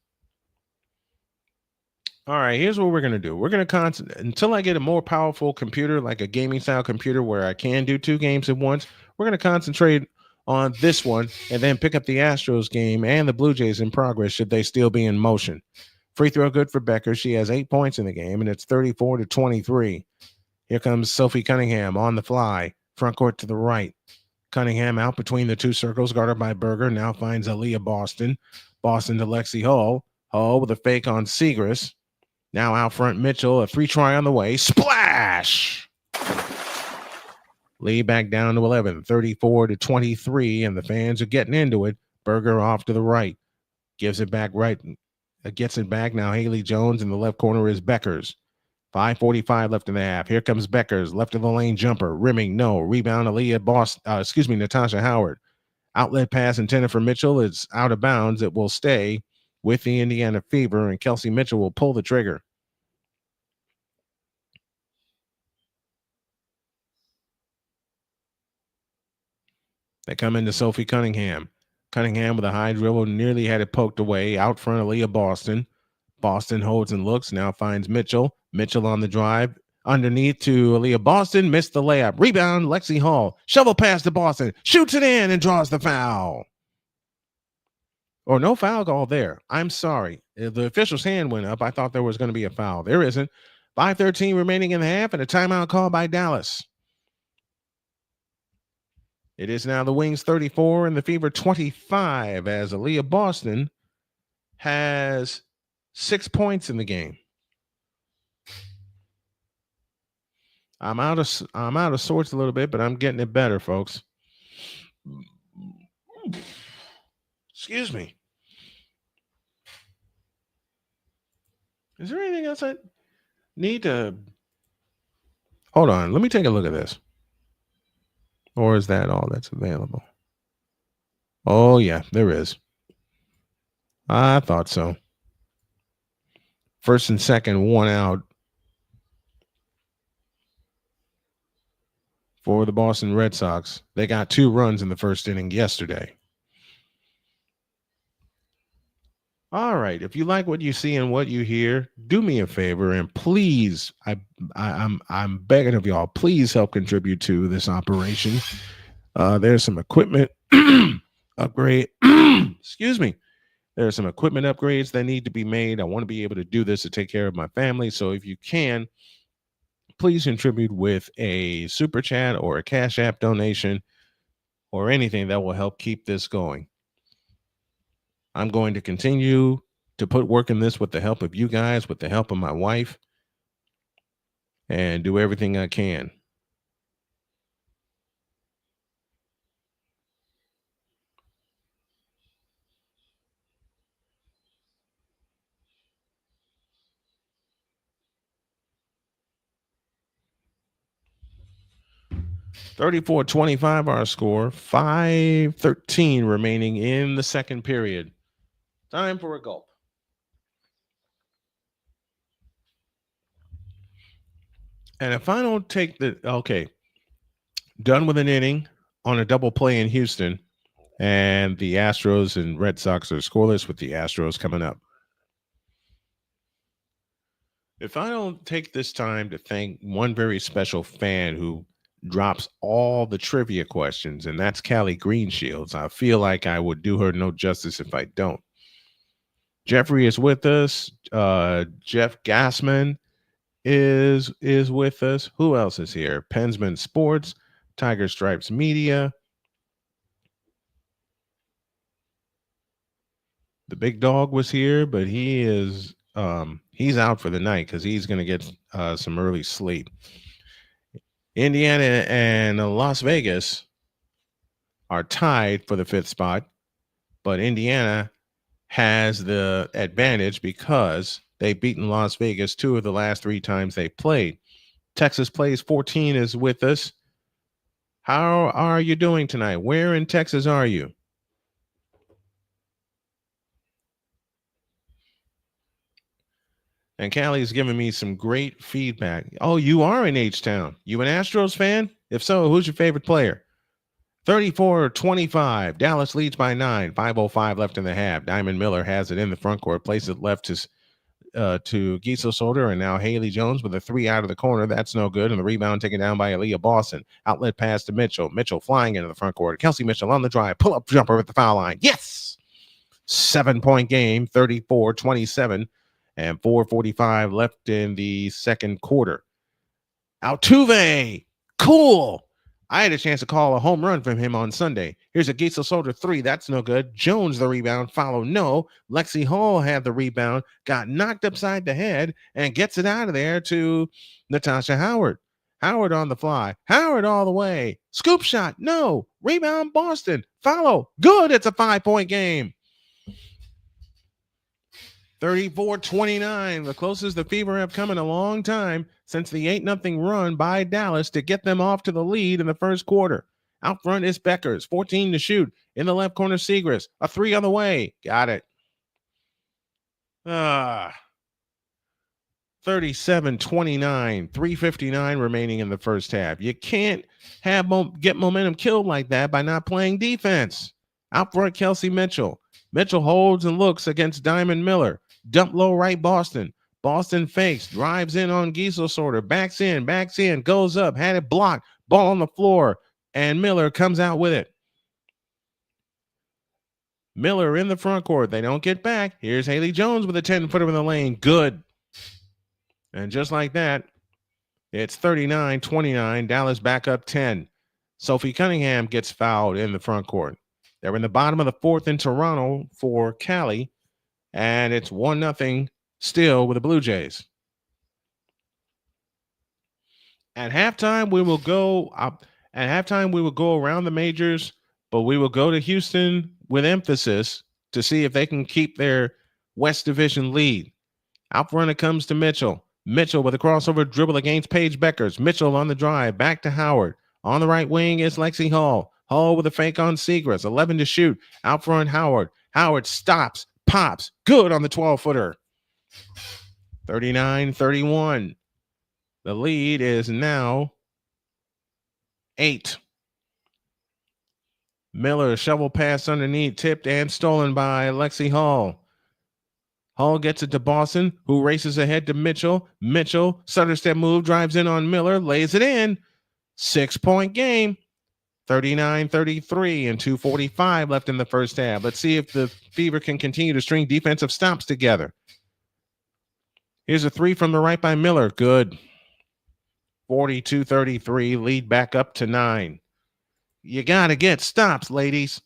All right, here's what we're going to do. We're going to concentrate until I get a more powerful computer, like a gaming style computer where I can do 2 games at once. We're going to concentrate on this one and then pick up the Astros game and the Blue Jays in progress should they still be in motion. Free throw good for Becker. She has 8 points in the game, and it's 34-23. Here comes Sophie Cunningham on the fly. Front court to the right. Cunningham out between the 2 circles, guarded by Berger. Now finds Aaliyah Boston. Boston to Lexi Hull. Hull with a fake on Segrist. Now out front, Mitchell. A 3-try on the way. Splash! Lead back down to 11. 34-23, and the fans are getting into it. Berger off to the right. Gives it back right. Gets it back. Now Haley Jones in the left corner is Beckers. 5:45 left in the half. Here comes Beckers. Left of the lane jumper. Rimming, no. Rebound, Natasha Howard. Outlet pass intended for Mitchell. It's out of bounds. It will stay with the Indiana Fever, and Kelsey Mitchell will pull the trigger. They come into Sophie Cunningham. Cunningham with a high dribble nearly had it poked away. Out front of Leah Boston. Boston holds and looks. Now finds Mitchell. Mitchell on the drive. Underneath to Aaliyah Boston. Missed the layup. Rebound, Lexi Hall. Shovel pass to Boston. Shoots it in and draws the foul. Or no foul call there. I'm sorry. The official's hand went up. I thought there was going to be a foul. There isn't. 5:13 remaining in the half and a timeout call by Dallas. It is now the Wings 34 and the Fever 25 as Aaliyah Boston has 6 points in the game. I'm out of sorts a little bit, but I'm getting it better, folks. Excuse me. Is there anything else I need to? Hold on. Let me take a look at this. Or is that all that's available? Oh, yeah, there is. I thought so. First and second, one out for the Boston Red Sox. They got 2 runs in the first inning yesterday. All right. If you like what you see and what you hear, do me a favor and please, I'm begging of y'all, please help contribute to this operation. There's some equipment upgrade. Excuse me. There are some equipment upgrades that need to be made. I want to be able to do this to take care of my family. So if you can, please contribute with a super chat or a Cash App donation or anything that will help keep this going. I'm going to continue to put work in this with the help of you guys, with the help of my wife, and do everything I can. (34-25) our score. 5:13 remaining in the second period. Time for a gulp. And if I don't take done with an inning on a double play in Houston, and the Astros and Red Sox are scoreless with the Astros coming up. If I don't take this time to thank one very special fan who drops all the trivia questions, and that's Callie Greenshields, I feel like I would do her no justice if I don't. Jeffrey is with us. Jeff Gassman is with us. Who else is here? Pensman Sports, Tiger Stripes Media. The big dog was here, but he is he's out for the night because he's going to get some early sleep. Indiana and Las Vegas are tied for the 5th spot, but Indiana has the advantage because they've beaten Las Vegas 2 of the last 3 times they played. Texas Plays 14 is with us. How are you doing tonight? Where in Texas are you? And Callie's giving me some great feedback. Oh, you are in H-Town. You an Astros fan? If so, who's your favorite player? 34-25. Dallas leads by 9. 5:05 left in the half. Diamond Miller has it in the front court. Plays it left to Gisela Solder, and now Haley Jones with a 3 out of the corner. That's no good. And the rebound taken down by Aaliyah Boston. Outlet pass to Mitchell. Mitchell flying into the front court. Kelsey Mitchell on the drive. Pull-up jumper at the foul line. Yes! 7-point game, 34-27. And 4:45 left in the second quarter. Altuve. Cool. I had a chance to call a home run from him on Sunday. Here's a Gisela Solder 3. That's no good. Jones the rebound. Follow no. Lexi Hall had the rebound. Got knocked upside the head and gets it out of there to Natasha Howard. Howard on the fly. Howard all the way. Scoop shot. No. Rebound Boston. Follow. Good. It's a 5-point game. 34-29, the closest the Fever have come in a long time since the 8-0 run by Dallas to get them off to the lead in the first quarter. Out front is Beckers, 14 to shoot. In the left corner, Segras, a 3 on the way. Got it. 37-29, 3:59 remaining in the first half. You can't get momentum killed like that by not playing defense. Out front, Kelsey Mitchell. Mitchell holds and looks against Diamond Miller. Dump low right Boston. Boston fakes, drives in on Gieselsorter, backs in, goes up, had it blocked, ball on the floor, and Miller comes out with it. Miller in the front court. They don't get back. Here's Haley Jones with a 10-footer in the lane. Good. And just like that, it's 39-29. Dallas back up 10. Sophie Cunningham gets fouled in the front court. They're in the bottom of the fourth in Toronto for Cali, and it's 1-0 still with the Blue Jays. At halftime, we will go up. At halftime, we will go around the majors, but we will go to Houston with emphasis to see if they can keep their West Division lead. Out front, it comes to Mitchell. Mitchell with a crossover dribble against Paige Beckers. Mitchell on the drive, back to Howard. On the right wing is Lexi Hall. Hall with a fake on Segrist. 11 to shoot. Out front, Howard. Howard stops, pops. Good on the 12-footer. 39-31. The lead is now 8. Miller shovel pass underneath, tipped and stolen by Lexi Hall. Hall gets it to Boston, who races ahead to Mitchell. Mitchell, stutter step move, drives in on Miller, lays it in. 6-point game. 39-33 and 2:45 left in the first half. Let's see if the Fever can continue to string defensive stops together. Here's a 3 from the right by Miller. Good. 42-33, lead back up to 9. You got to get stops, ladies.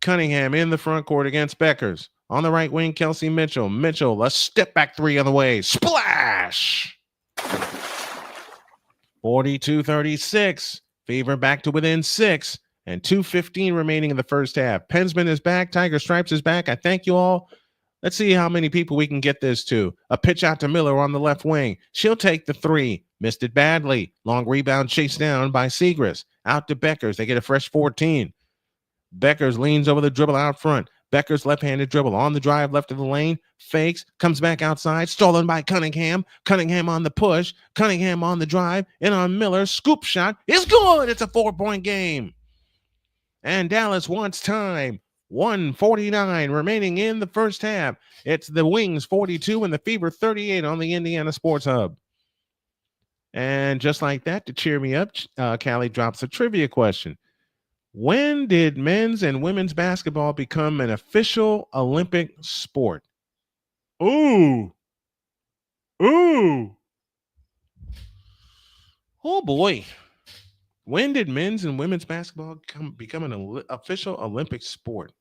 Cunningham in the front court against Beckers. On the right wing, Kelsey Mitchell. Mitchell, a step back 3 on the way. Splash! 42-36. Fever back to within 6. And 2:15 remaining in the first half. Pensman is back. Tiger Stripes is back. I thank you all. Let's see how many people we can get this to. A pitch out to Miller on the left wing. She'll take the 3. Missed it badly. Long rebound chased down by Segrist. Out to Beckers. They get a fresh 14. Beckers leans over the dribble out front. Beckers left-handed dribble on the drive left of the lane. Fakes. Comes back outside. Stolen by Cunningham. Cunningham on the push. Cunningham on the drive. In on Miller. Scoop shot. It's good. It's a 4-point game. And Dallas wants time. 1:49 remaining in the first half. It's the Wings 42 and the Fever 38 on the Indiana Sports Hub. And just like that, to cheer me up, Callie drops a trivia question. When did men's and women's basketball become an official Olympic sport? Ooh. Oh, boy. When did men's and women's basketball become an official Olympic sport?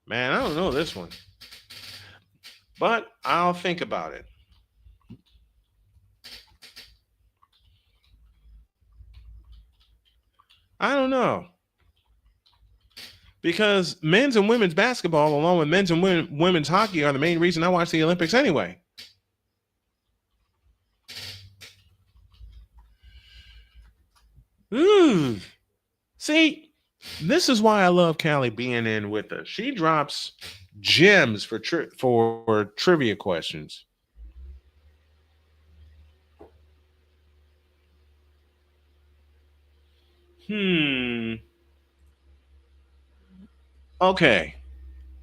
Man, I don't know this one. But I'll think about it. I don't know. Because men's and women's basketball, along with men's and women's hockey, are the main reason I watch the Olympics anyway. Ooh. See, this is why I love Callie being in with us. She drops gems for trivia questions. Okay.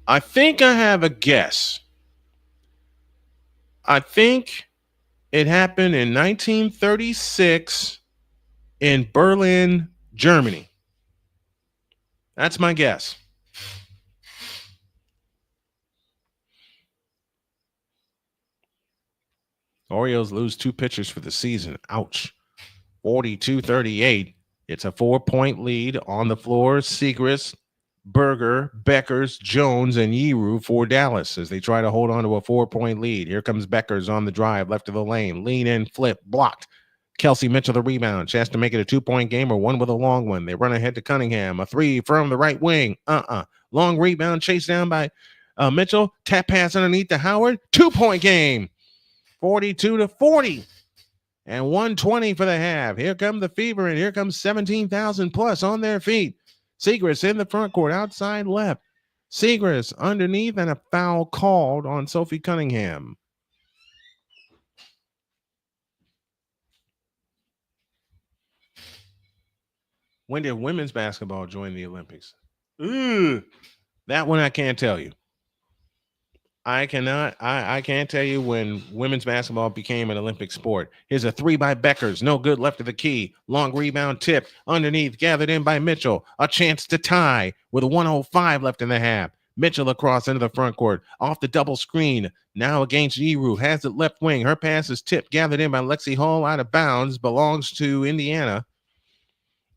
I think I have a guess. I think it happened in 1936 in Berlin, Germany. That's my guess. Orioles lose 2 pitchers for the season. Ouch. 42-38. It's a 4-point lead on the floor. Segrist, Berger, Beckers, Jones, and Yeru for Dallas as they try to hold on to a 4-point lead. Here comes Beckers on the drive, left of the lane. Lean in, flip, blocked. Kelsey Mitchell the rebound. She has to make it a 2-point game or one with a long one. They run ahead to Cunningham. A 3 from the right wing. Long rebound chased down by Mitchell. Tap pass underneath to Howard. 2-point game. 42-40. And 120 for the half. Here come the Fever, and here comes 17,000 plus on their feet. Segrist in the front court, outside left. Segrist underneath, and a foul called on Sophie Cunningham. When did women's basketball join the Olympics? Ooh, that one I can't tell you. I can't tell you when women's basketball became an Olympic sport. Here's a three by Beckers. No good, left of the key. Long rebound tip. Underneath, gathered in by Mitchell. A chance to tie with 1:05 left in the half. Mitchell across into the front court. Off the double screen. Now against Yeru. Has it left wing. Her pass is tipped. Gathered in by Lexi Hall. Out of bounds. Belongs to Indiana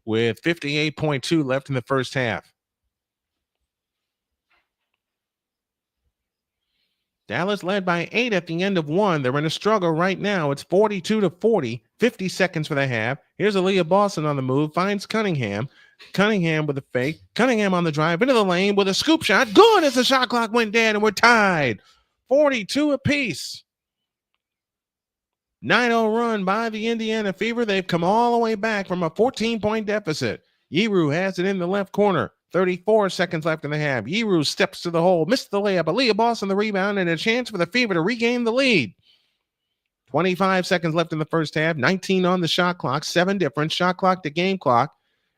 with 58.2 left in the first half. Dallas led by 8 at the end of 1. They're in a struggle right now. It's 42-40, 50 seconds for the half. Here's Aaliyah Boston on the move, finds Cunningham. Cunningham with a fake. Cunningham on the drive into the lane with a scoop shot. Good as the shot clock went dead, and we're tied. 42 apiece. 9-0 run by the Indiana Fever. They've come all the way back from a 14-point deficit. Yeru has it in the left corner. 34 seconds left in the half. Yeru steps to the hole, missed the layup. Aaliyah Boston the rebound, and a chance for the Fever to regain the lead. 25 seconds left in the first half. 19 on the shot clock. 7 different. Shot clock to game clock.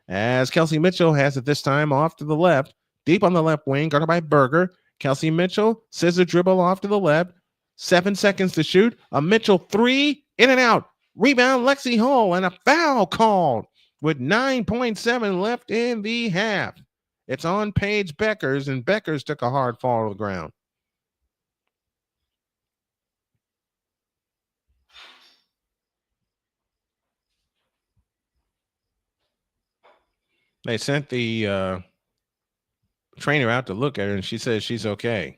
As Kelsey Mitchell has it this time off to the left. Deep on the left wing, guarded by Berger. Kelsey Mitchell, scissor dribble off to the left. 7 seconds to shoot. A Mitchell three, in and out. Rebound, Lexi Hall, and a foul called with 9.7 left in the half. It's on Paige Beckers, and Beckers took a hard fall to the ground. They sent the trainer out to look at her, and she says she's okay.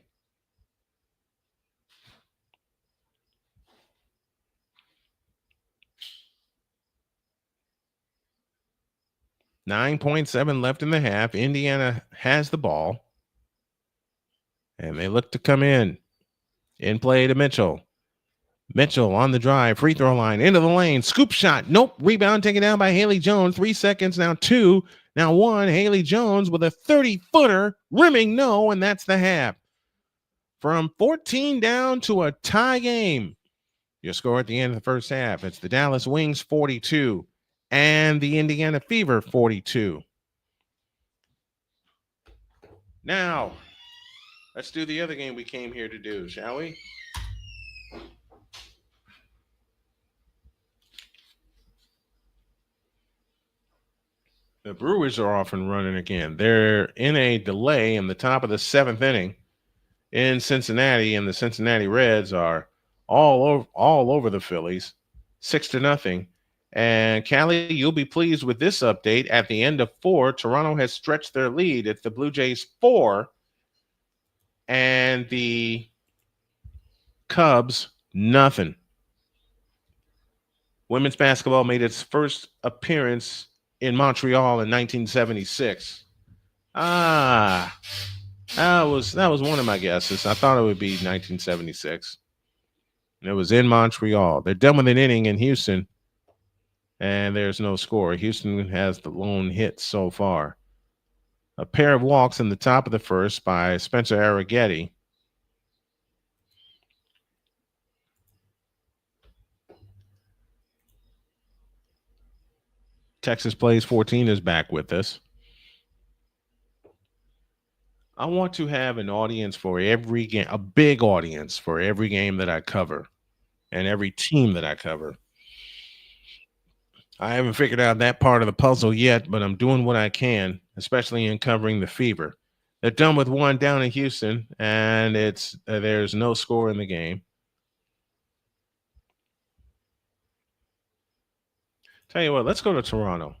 $9.7 left in the half. Indiana has the ball, and they look to come in. In play to Mitchell. Mitchell on the drive, free throw line, into the lane, scoop shot. Nope. Rebound taken down by Haley Jones. 3 seconds, now 2, now 1. Haley Jones with a 30-footer, rimming no, and that's the half. From 14 down to a tie game. Your score at the end of the first half. It's the Dallas Wings 42 and the Indiana Fever 42. Now, let's do the other game we came here to do, shall we? The Brewers are off and running again. They're in a delay in the top of the 7th inning in Cincinnati, and the Cincinnati Reds are all over the Phillies, 6-0. And Callie, you'll be pleased with this update. At the end of 4, Toronto has stretched their lead. It's the Blue Jays 4 and the Cubs nothing. Women's basketball made its first appearance in Montreal in 1976. That was one of my guesses. I thought it would be 1976. And it was in Montreal. They're done with an inning in Houston, and there's no score. Houston has the lone hit so far. A pair of walks in the top of the first by Spencer Arrighetti. Texas Plays 14 is back with us. I want to have an audience for every game, a big audience for every game that I cover and every team that I cover. I haven't figured out that part of the puzzle yet, but I'm doing what I can, especially in covering the Fever. They're done with one down in Houston, and there's no score in the game. Tell you what, let's go to Toronto.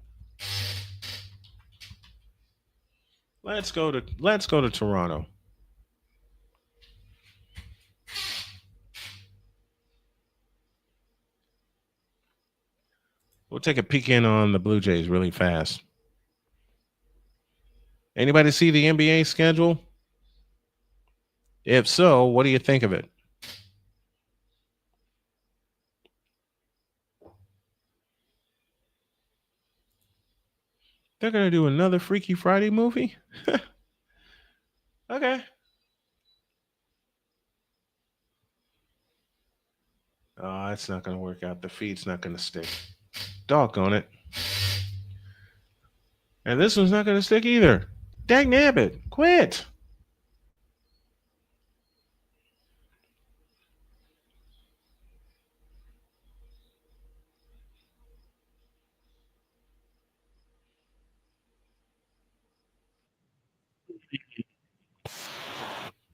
Let's go to Toronto. We'll take a peek in on the Blue Jays really fast. Anybody see the NBA schedule? If so, what do you think of it? They're going to do another Freaky Friday movie? Okay. Oh, it's not going to work out. The feed's not going to stick. Doggone it. And this one's not going to stick either. Dang nabbit, quit.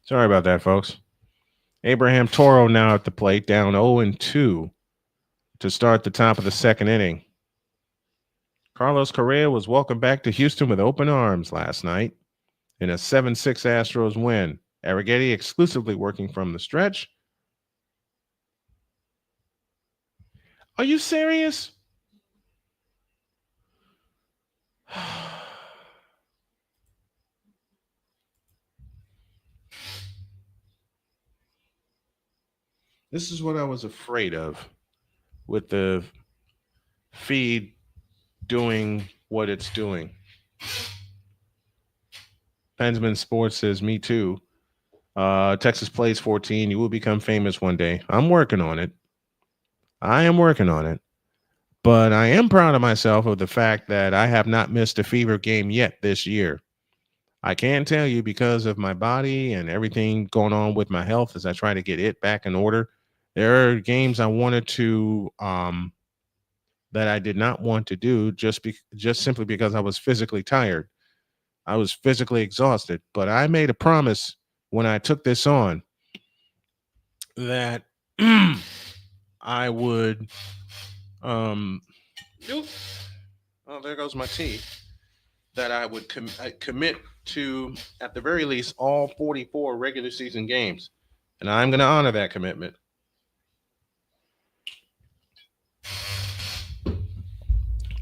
Sorry about that, folks. Abraham Toro now at the plate, down 0-2 to start the top of the second inning. Carlos Correa was welcomed back to Houston with open arms last night in a 7-6 Astros win. Arrighetti exclusively working from the stretch. Are you serious? This is what I was afraid of with the feed doing what it's doing. Pennsman Sports says, me too. Texas plays 14. You will become famous one day. I'm working on it. I am working on it. But I am proud of myself of the fact that I have not missed a Fever game yet this year. I can tell you, because of my body and everything going on with my health as I try to get it back in order, there are games I wanted to that I did not want to do just simply because I was physically tired. I was physically exhausted. But I made a promise when I took this on that I would oh, there goes my tea. That I would commit to, at the very least, all 44 regular season games. And I'm going to honor that commitment.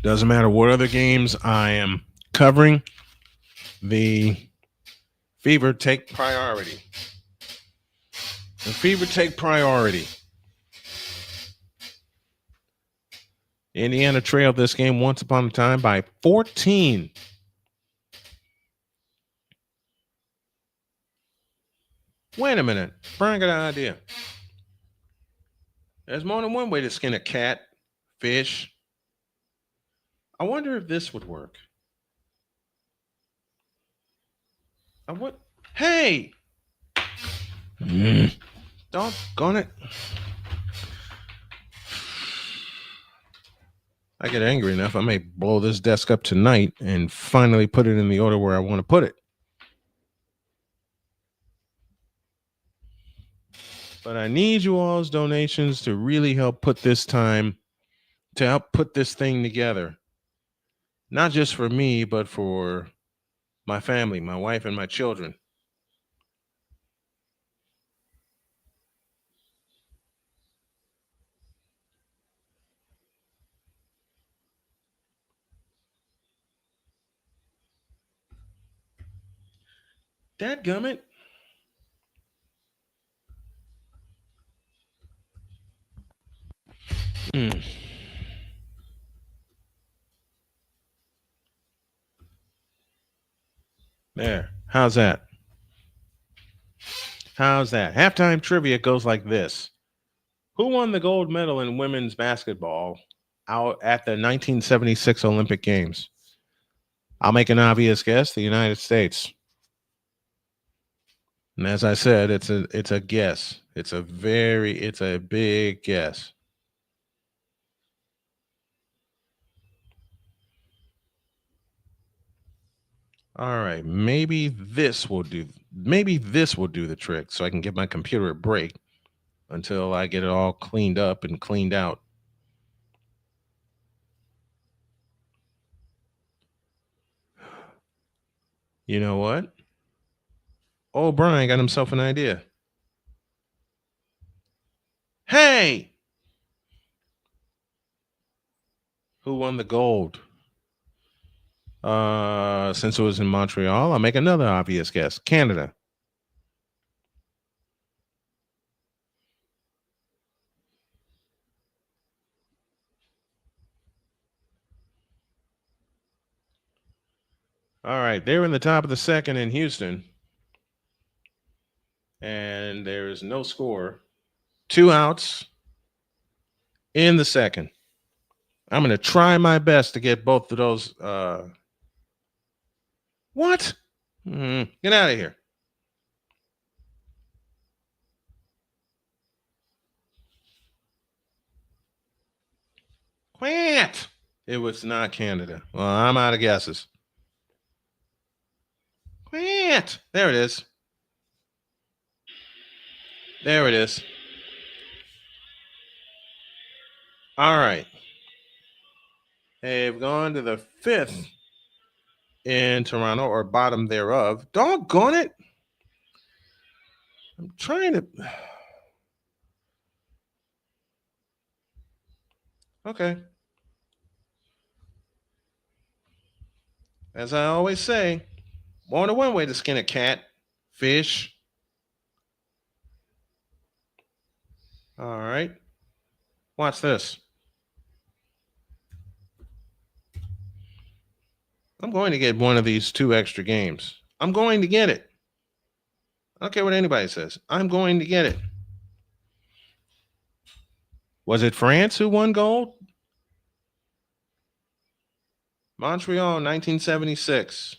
Doesn't matter what other games I am covering, the Fever take priority. The Fever take priority. Indiana trailed this game once upon a time by 14. Wait a minute. Brian got an idea. There's more than one way to skin a cat, fish. I wonder if this would work. Hey! Doggone it. I get angry enough, I may blow this desk up tonight and finally put it in the order where I want to put it. But I need you all's donations to really help put this thing together. Not just for me, but for my family, my wife, and my children. Dadgummit. There. How's that? Halftime trivia goes like this. Who won the gold medal in women's basketball out at the 1976 Olympic Games? I'll make an obvious guess, the United States. And as I said, it's a guess. It's a big guess. All right, maybe this will do the trick, so I can give my computer a break until I get it all cleaned up and cleaned out. You know what? Oh, Brian got himself an idea. Hey! Who won the gold? Since it was in Montreal, I'll make another obvious guess. Canada. All right, they're in the top of the second in Houston. And there's no score. 2 outs in the second. I'm going to try my best to get both of those What? Get out of here. Quit. It was not Canada. Well, I'm out of guesses. Quit. There it is. There it is. All right. They've gone to the 5th in Toronto, or bottom thereof. Doggone it. I'm trying to. Okay. As I always say, more than one way to skin a cat. Fish. All right. Watch this. I'm going to get one of these 2 extra games. I'm going to get it. I don't care what anybody says. I'm going to get it. Was it France who won gold? Montreal, 1976.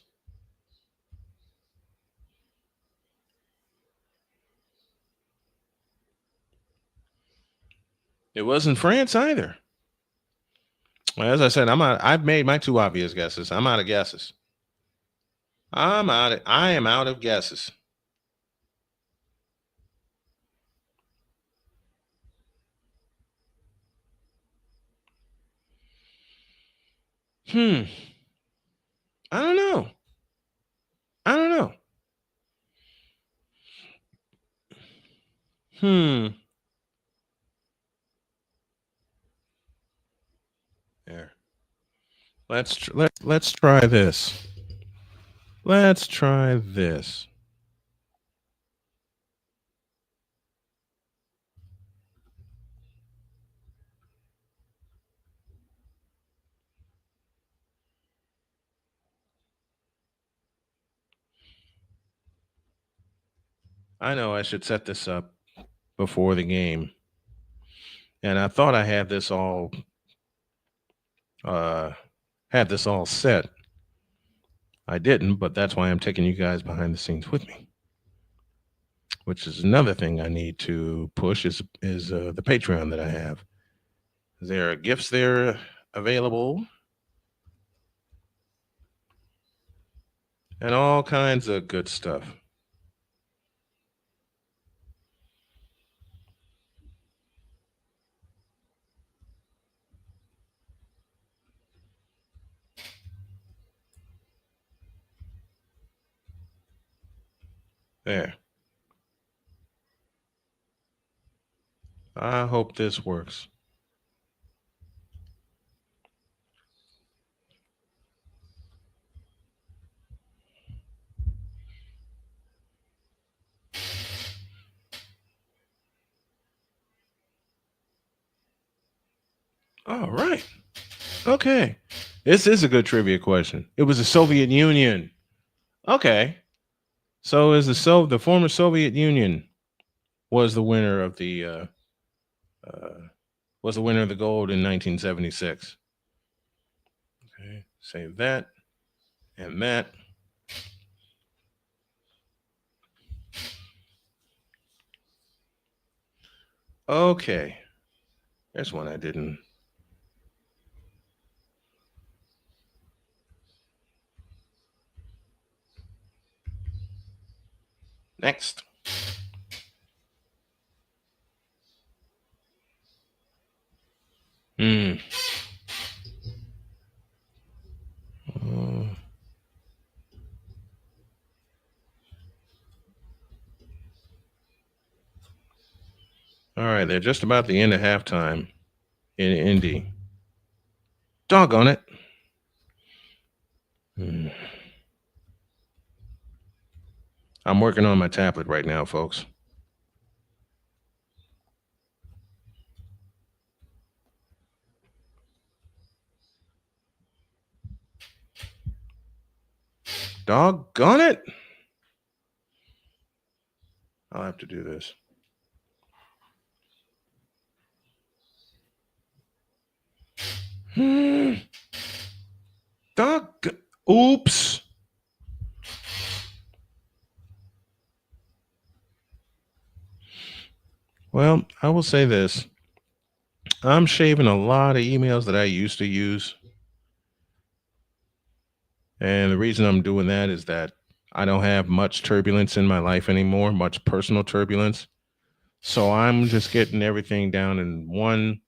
It wasn't France either. Well, as I said, I've made my 2 obvious guesses. I'm out of guesses. I am out of guesses. I don't know. There. Let's try this. Let's try this. I know I should set this up before the game. And I thought I had this all set. I didn't, but that's why I'm taking you guys behind the scenes with me. Which is another thing I need to push is the Patreon that I have. There are gifts there available and all kinds of good stuff. There. I hope this works. All right. Okay. This is a good trivia question. It was the Soviet Union. Okay. So is the former Soviet Union was the winner of the gold in 1976. Okay, save that and that. Okay. There's one I didn't. Next. All right, they're just about the end of halftime in Indy. Doggone it. I'm working on my tablet right now, folks. Doggone it. I'll have to do this. Oops. Well, I will say this. I'm shaving a lot of emails that I used to use. And the reason I'm doing that is that I don't have much turbulence in my life anymore, much personal turbulence. So I'm just getting everything down to one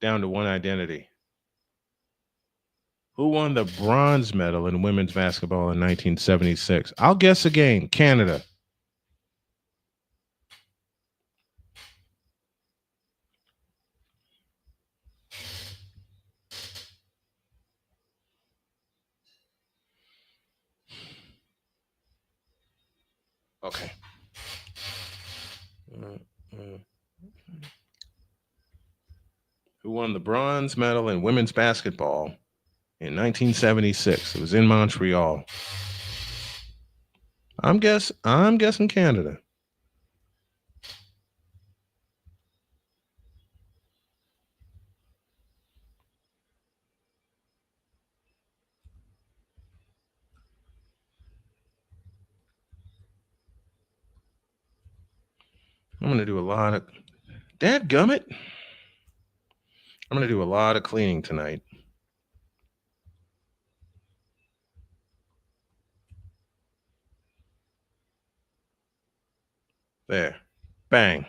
identity. Who won the bronze medal in women's basketball in 1976? I'll guess again, Canada. Okay. Who won the bronze medal in women's basketball in 1976? It was in Montreal. I'm guessing Canada. I'm going to do a lot of dadgummit. I'm going to do a lot of cleaning tonight. There. Bang.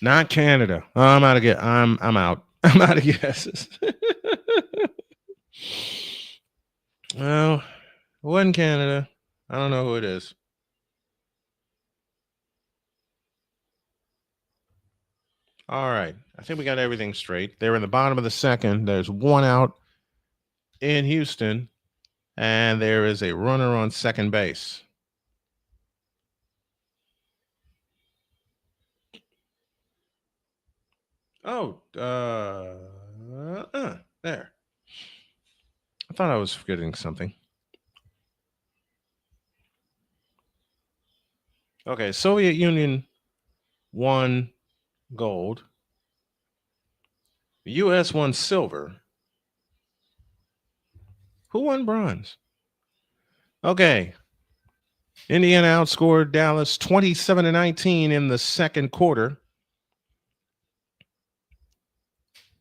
Not Canada. Oh, I'm out. I'm out of guesses. Well, it wasn't Canada. I don't know who it is. All right. I think we got everything straight. They're in the bottom of the second. There's one out in Houston, and there is a runner on second base. Oh, there. I thought I was forgetting something. Okay, Soviet Union won gold. The U.S. won silver. Who won bronze? Okay. Indiana outscored Dallas 27-19 in the second quarter.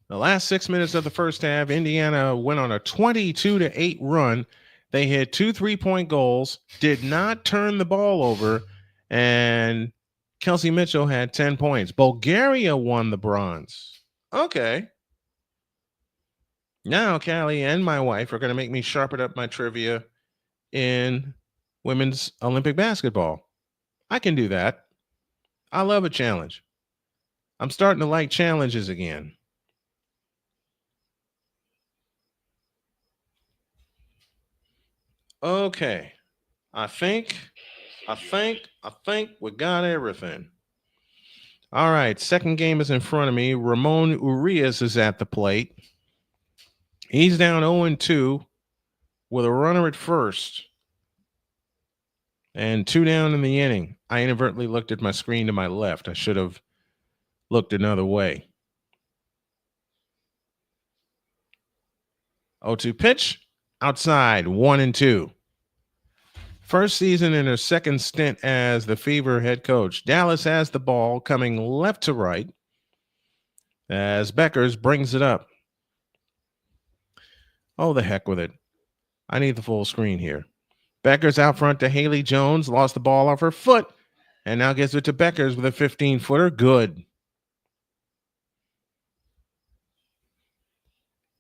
The last 6 minutes of the first half, Indiana went on a 22-8 run. They hit 2 3-point goals, did not turn the ball over, and Kelsey Mitchell had 10 points. Bulgaria won the bronze. Okay. Now, Callie and my wife are going to make me sharpen up my trivia in women's Olympic basketball. I can do that. I love a challenge. I'm starting to like challenges again. Okay. I think we got everything. All right. Second game is in front of me. Ramon Urias is at the plate. He's down 0-2 with a runner at first and 2 down in the inning. I inadvertently looked at my screen to my left. I should have looked another way. 0-2 pitch outside, 1-2. First season in her second stint as the Fever head coach. Dallas has the ball coming left to right as Beckers brings it up. Oh, the heck with it. I need the full screen here. Beckers out front to Haley Jones. Lost the ball off her foot and now gets it to Beckers with a 15-footer. Good.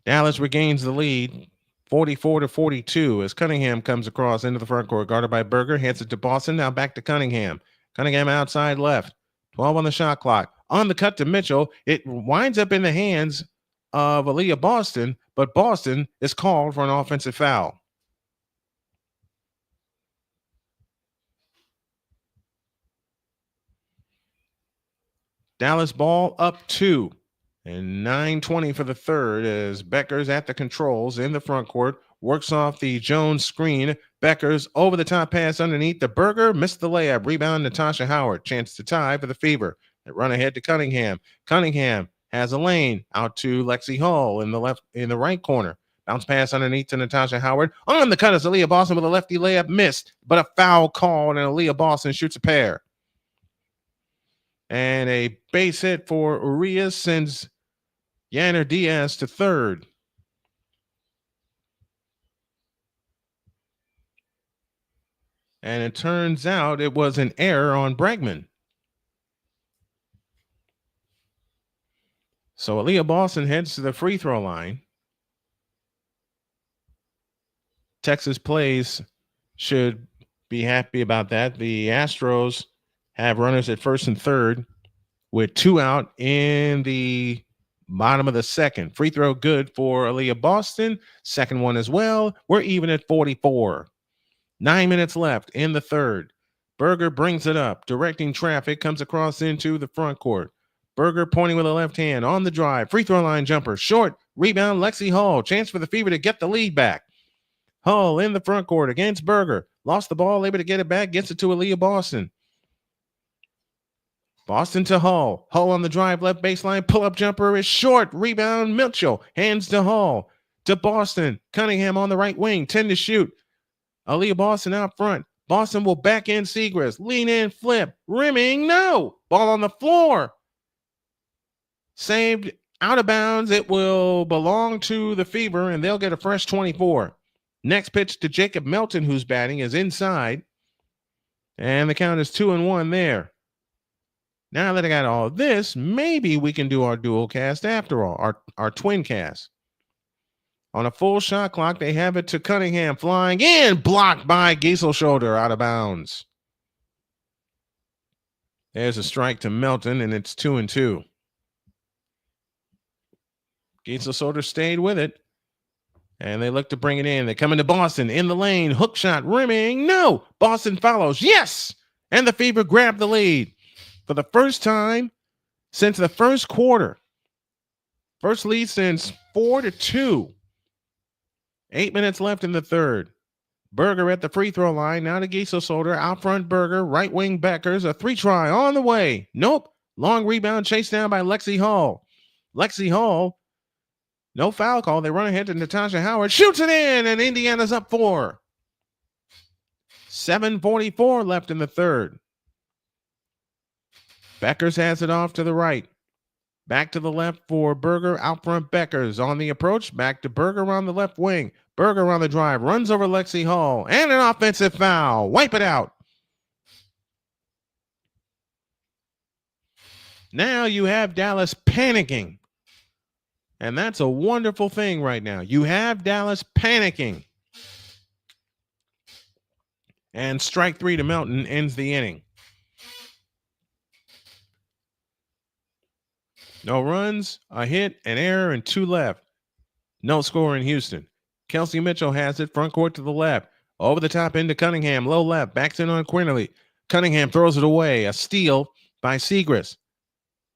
Dallas regains the lead. 44-42 as Cunningham comes across into the front court, guarded by Berger, hands it to Boston, now back to Cunningham. Cunningham outside left, 12 on the shot clock. On the cut to Mitchell, it winds up in the hands of Aaliyah Boston, but Boston is called for an offensive foul. Dallas ball up 2. And 9:20 for the third as Beckers at the controls in the front court. Works off the Jones screen. Beckers over the top pass underneath the Berger. Missed the layup. Rebound Natasha Howard. Chance to tie for the Fever. They run ahead to Cunningham. Cunningham has a lane out to Lexi Hall in the right corner. Bounce pass underneath to Natasha Howard. On the cut is Aaliyah Boston with a lefty layup. Missed, but a foul called and Aaliyah Boston shoots a pair. And a base hit for Urias sends Yanner Diaz to third. And it turns out it was an error on Bregman. So Aaliyah Boston heads to the free throw line. Texas plays should be happy about that. The Astros have runners at first and third with 2 out in the bottom of the second. Free throw good for Aaliyah Boston. Second one as well. We're even at 44. 9 minutes left in the third. Berger brings it up, directing traffic, comes across into the front court. Berger pointing with a left hand on the drive. Free throw line jumper. Short. Rebound, Lexi Hall. Chance for the Fever to get the lead back. Hull in the front court against Berger. Lost the ball, able to get it back. Gets it to Aaliyah Boston. Boston to Hull. Hull on the drive, left baseline. Pull-up jumper is short. Rebound, Mitchell. Hands to Hull. To Boston. Cunningham on the right wing. 10 to shoot. Aaliyah Boston out front. Boston will back in Segrist. Lean in, flip. Rimming, no. Ball on the floor. Saved out of bounds. It will belong to the Fever, and they'll get a fresh 24. Next pitch to Jacob Melton, who's batting, is inside. And the count is 2-1 there. Now that I got all this, maybe we can do our dual cast after all, our twin cast. On a full shot clock, they have it to Cunningham, flying in, blocked by Gieselschulder, out of bounds. There's a strike to Melton, and it's 2-2. Gieselschulder stayed with it. And they look to bring it in. They come into Boston in the lane. Hook shot, rimming. No. Boston follows. Yes. And the Fever grab the lead for the first time since the first quarter. First lead since 4-2. 8 minutes left in the third. Berger at the free throw line. Now to Gieselschulder. Out front Berger. Right wing Beckers. A 3-try on the way. Nope. Long rebound chased down by Lexi Hall. Lexi Hall. No foul call. They run ahead to Natasha Howard. Shoots it in, and Indiana's up 4. 7:44 left in the third. Beckers has it off to the right. Back to the left for Berger. Out front Beckers on the approach. Back to Berger on the left wing. Berger on the drive. Runs over Lexi Hall. And an offensive foul. Wipe it out. Now you have Dallas panicking. And that's a wonderful thing right now. You have Dallas panicking. And strike 3 to Melton ends the inning. No runs, a hit, an error, and 2 left. No score in Houston. Kelsey Mitchell has it front court to the left. Over the top into Cunningham. Low left. Backs in on Quinterly. Cunningham throws it away. A steal by Segrist.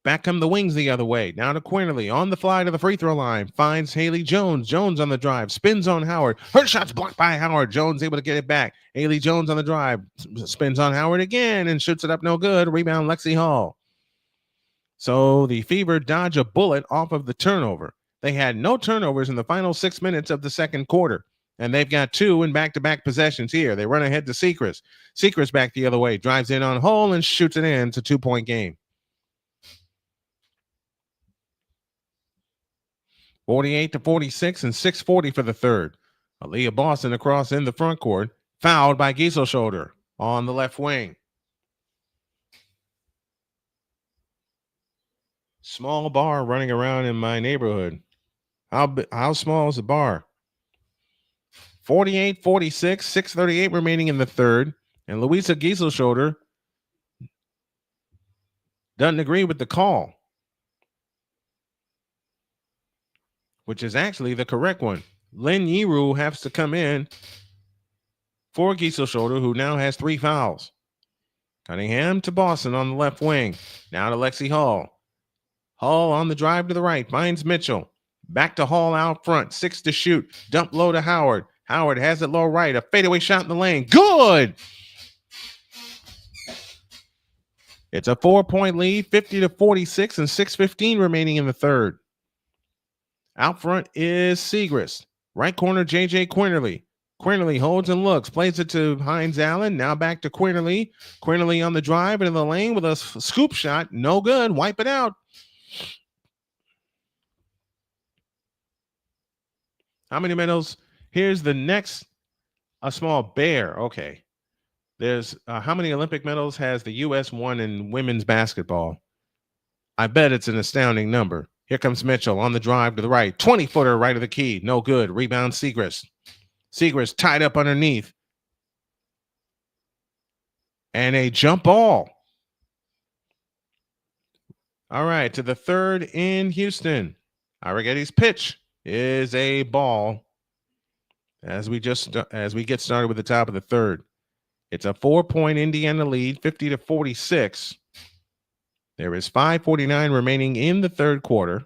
Back come the wings the other way. Now to Quinterly on the fly to the free throw line. Finds Haley Jones. Jones on the drive. Spins on Howard. Her shot's blocked by Howard. Jones able to get it back. Haley Jones on the drive. Spins on Howard again and shoots it up no good. Rebound Lexi Hall. So the Fever dodge a bullet off of the turnover. They had no turnovers in the final 6 minutes of the second quarter. And they've got 2 in back-to-back possessions here. They run ahead to Segrist. Segrist back the other way. Drives in on Hull and shoots it in. It's a 2-point game. 48-46 and 6:40 for the third. Aaliyah Boston across in the front court. Fouled by Gieselschulder on the left wing. Small bar running around in my neighborhood. How small is the bar? 48-46, 6:38 remaining in the third. And Louisa Gieselschulder doesn't agree with the call, which is actually the correct one. Lynn Yeru has to come in for Gieselschulder, who now has 3 fouls. Cunningham to Boston on the left wing. Now to Lexi Hall. Hall on the drive to the right. Finds Mitchell. Back to Hall out front. 6 to shoot. Dump low to Howard. Howard has it low right. A fadeaway shot in the lane. Good! It's a 4-point lead. 50-46 and 6:15 remaining in the third. Out front is Segrist. Right corner, J.J. Quinterly. Quinterly holds and looks, plays it to Hines Allen. Now back to Quinterly. Quinterly on the drive into the lane with a scoop shot. No good. Wipe it out. How many medals? Here's the next. A small bear. Okay. There's how many Olympic medals has the U.S. won in women's basketball? I bet it's an astounding number. Here comes Mitchell on the drive to the right. 20-footer right of the key. No good. Rebound Segrist. Segrist tied up underneath. And a jump ball. All right, to the third in Houston. Arrigetti's pitch is a ball. As we get started with the top of the third. It's a 4-point Indiana lead, 50-46. There is 5:49 remaining in the third quarter.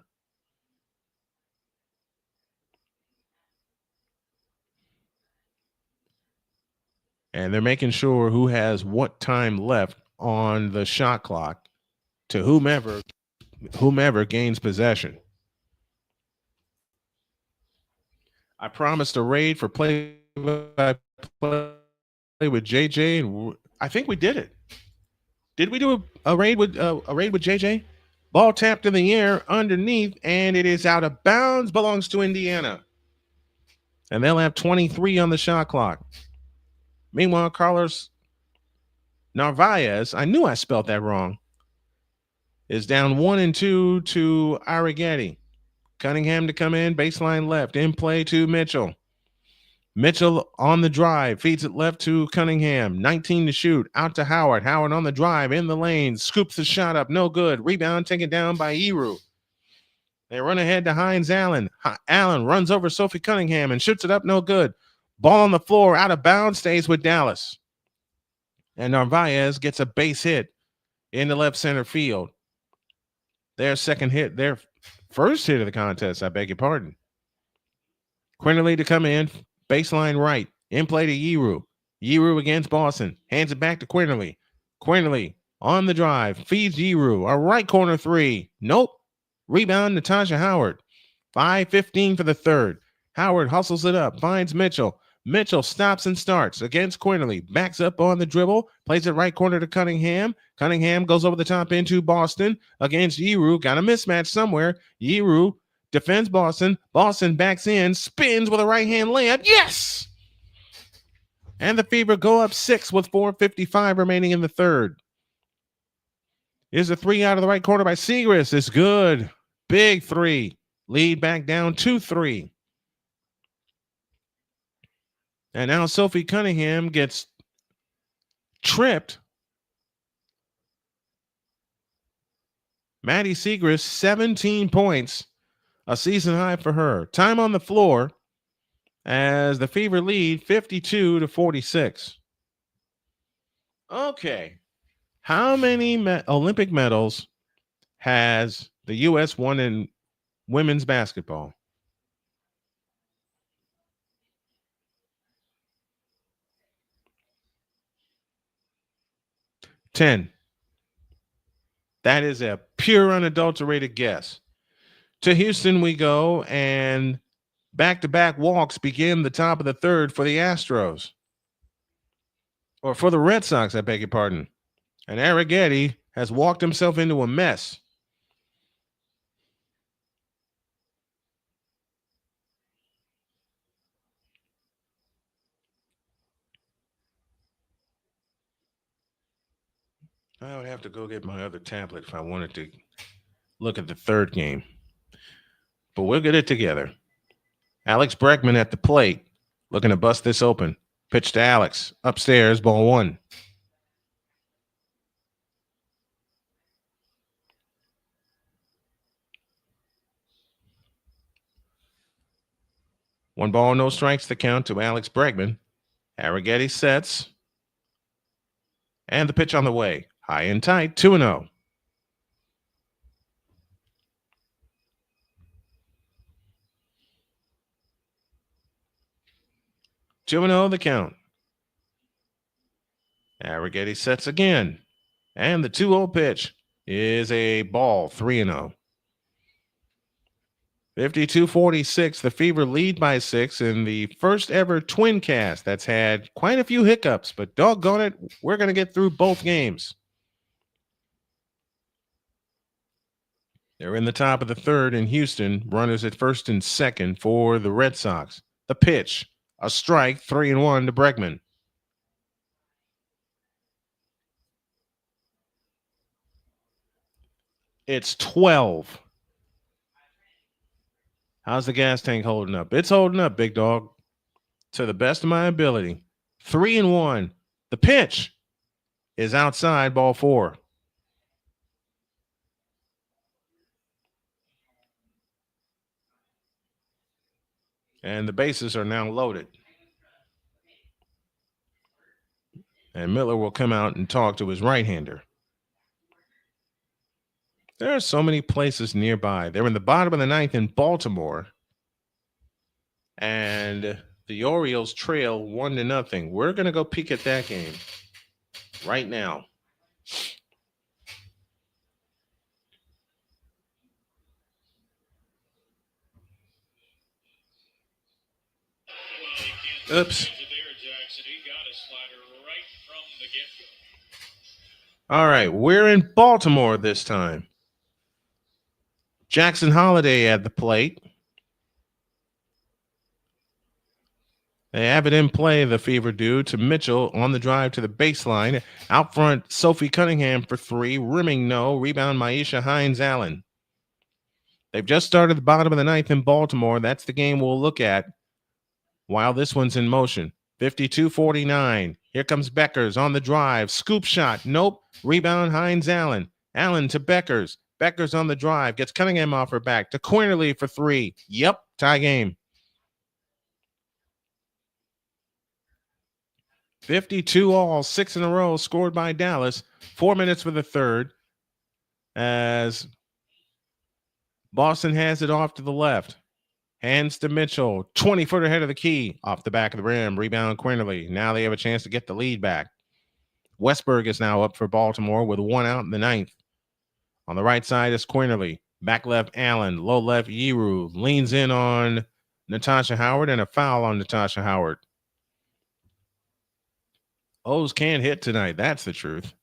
And they're making sure who has what time left on the shot clock to whomever gains possession. I promised a raid for play by play with JJ, and I think we did it. Did we do a raid with JJ? Ball tapped in the air underneath, and it is out of bounds. Belongs to Indiana, and they'll have 23 on the shot clock. Meanwhile, Carlos Narvaez, I knew I spelled that wrong, is down 1-2 to Arrigetti. Cunningham to come in, baseline left, in play to Mitchell. Mitchell on the drive, feeds it left to Cunningham. 19 to shoot, out to Howard. Howard on the drive, in the lane, scoops the shot up, no good. Rebound taken down by Eru. They run ahead to Hines Allen. Allen runs over Sophie Cunningham and shoots it up, no good. Ball on the floor, out of bounds, stays with Dallas. And Narvaez gets a base hit in the left center field. Their first hit of the contest, I beg your pardon. Quinterly to come in, baseline right, in play to Yeru. Yeru against Boston, hands it back to Quinterly. Quinterly on the drive, feeds Yeru, a right corner three. Nope. Rebound, Natasha Howard. 5:15 for the third. Howard hustles it up, finds Mitchell. Mitchell stops and starts against Quinterly, backs up on the dribble, plays it right corner to Cunningham. Cunningham goes over the top into Boston against Yeru. Got a mismatch somewhere. Yeru defends Boston. Boston backs in, spins with a right-hand layup. Yes! And the Fever go up 6 with 4:55 remaining in the third. Here's a three out of the right corner by Segrist. It's good. Big three. Lead back down 2-3. And now Sophie Cunningham gets tripped. Maddie Segrist, 17 points. A season high for her. Time on the floor as the Fever lead 52-46. Okay. How many Olympic medals has the U.S. won in women's basketball? 10. That is a pure unadulterated guess. To Houston we go, and back-to-back walks begin the top of the third for the Astros. Or for the Red Sox, I beg your pardon. And Arrigetti has walked himself into a mess. I would have to go get my other tablet if I wanted to look at the third game. But we'll get it together. Alex Bregman at the plate, looking to bust this open. Pitch to Alex. Upstairs, ball one. One ball, no strikes to count to Alex Bregman. Arrigetti sets. And the pitch on the way. High and tight, 2-0. The count. Arrigetti sets again. And the 2-0 pitch is a ball, 3-0. 52-46. The Fever lead by 6 in the first ever TwinCast that's had quite a few hiccups, but doggone it, we're going to get through both games. They're in the top of the third in Houston. Runners at first and second for the Red Sox. The pitch, a strike, 3-1 to Bregman. It's 12. How's the gas tank holding up? It's holding up, big dog, to the best of my ability. 3-1. The pitch is outside, ball 4. And the bases are now loaded. And Miller will come out and talk to his right-hander. There are so many places nearby. They're in the bottom of the ninth in Baltimore. And the Orioles trail 1-0. We're going to go peek at that game right now. Oops. All right, we're in Baltimore this time. Jackson Holiday at the plate. They have it in play, the Fever do, to Mitchell on the drive to the baseline. Out front, Sophie Cunningham for 3. Rimming no. Rebound, Maisha Hines-Allen. They've just started the bottom of the ninth in Baltimore. That's the game we'll look at while this one's in motion. 52-49. Here comes Beckers on the drive. Scoop shot. Nope. Rebound, Hines-Allen. Allen to Beckers. Beckers on the drive. Gets Cunningham off her back. To Quinterly for 3. Yep. Tie game. 52 all, 6 in a row scored by Dallas. 4 minutes for the third as Boston has it off to the left. Hands to Mitchell, 20-foot ahead of the key, off the back of the rim. Rebound Quinterly. Now they have a chance to get the lead back. Westberg is now up for Baltimore with 1 out in the ninth. On the right side is Quinterly. Back left, Allen. Low left, Yeru. Leans in on Natasha Howard and a foul on Natasha Howard. O's can't hit tonight. That's the truth.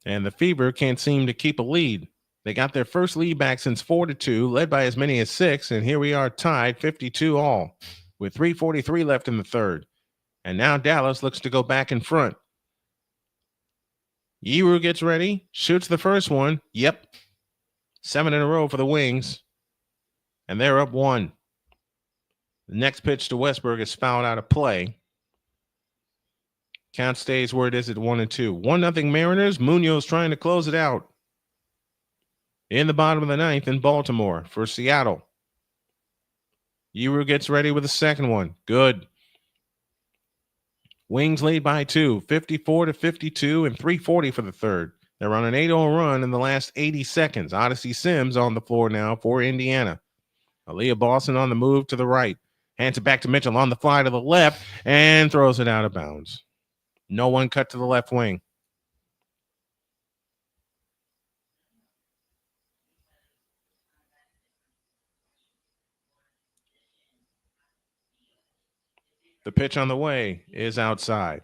And the Fever can't seem to keep a lead. They got their first lead back since 4-2, led by as many as 6, and here we are tied 52 all with 3:43 left in the third. And now Dallas looks to go back in front. Yeru gets ready, shoots the first one. Yep. 7 in a row for the Wings. And they're up 1. The next pitch to Westberg is fouled out of play. Count stays where it is at 1-2. 1-0 Mariners. Munoz trying to close it out. In the bottom of the ninth in Baltimore for Seattle. Yeru gets ready with the second one. Good. Wings lead by 2. 54-52 and 3:40 for the third. They're on an 8-0 run in the last 80 seconds. Odyssey Sims on the floor now for Indiana. Aaliyah Boston on the move to the right. Hands it back to Mitchell on the fly to the left and throws it out of bounds. No one cut to the left wing. The pitch on the way is outside.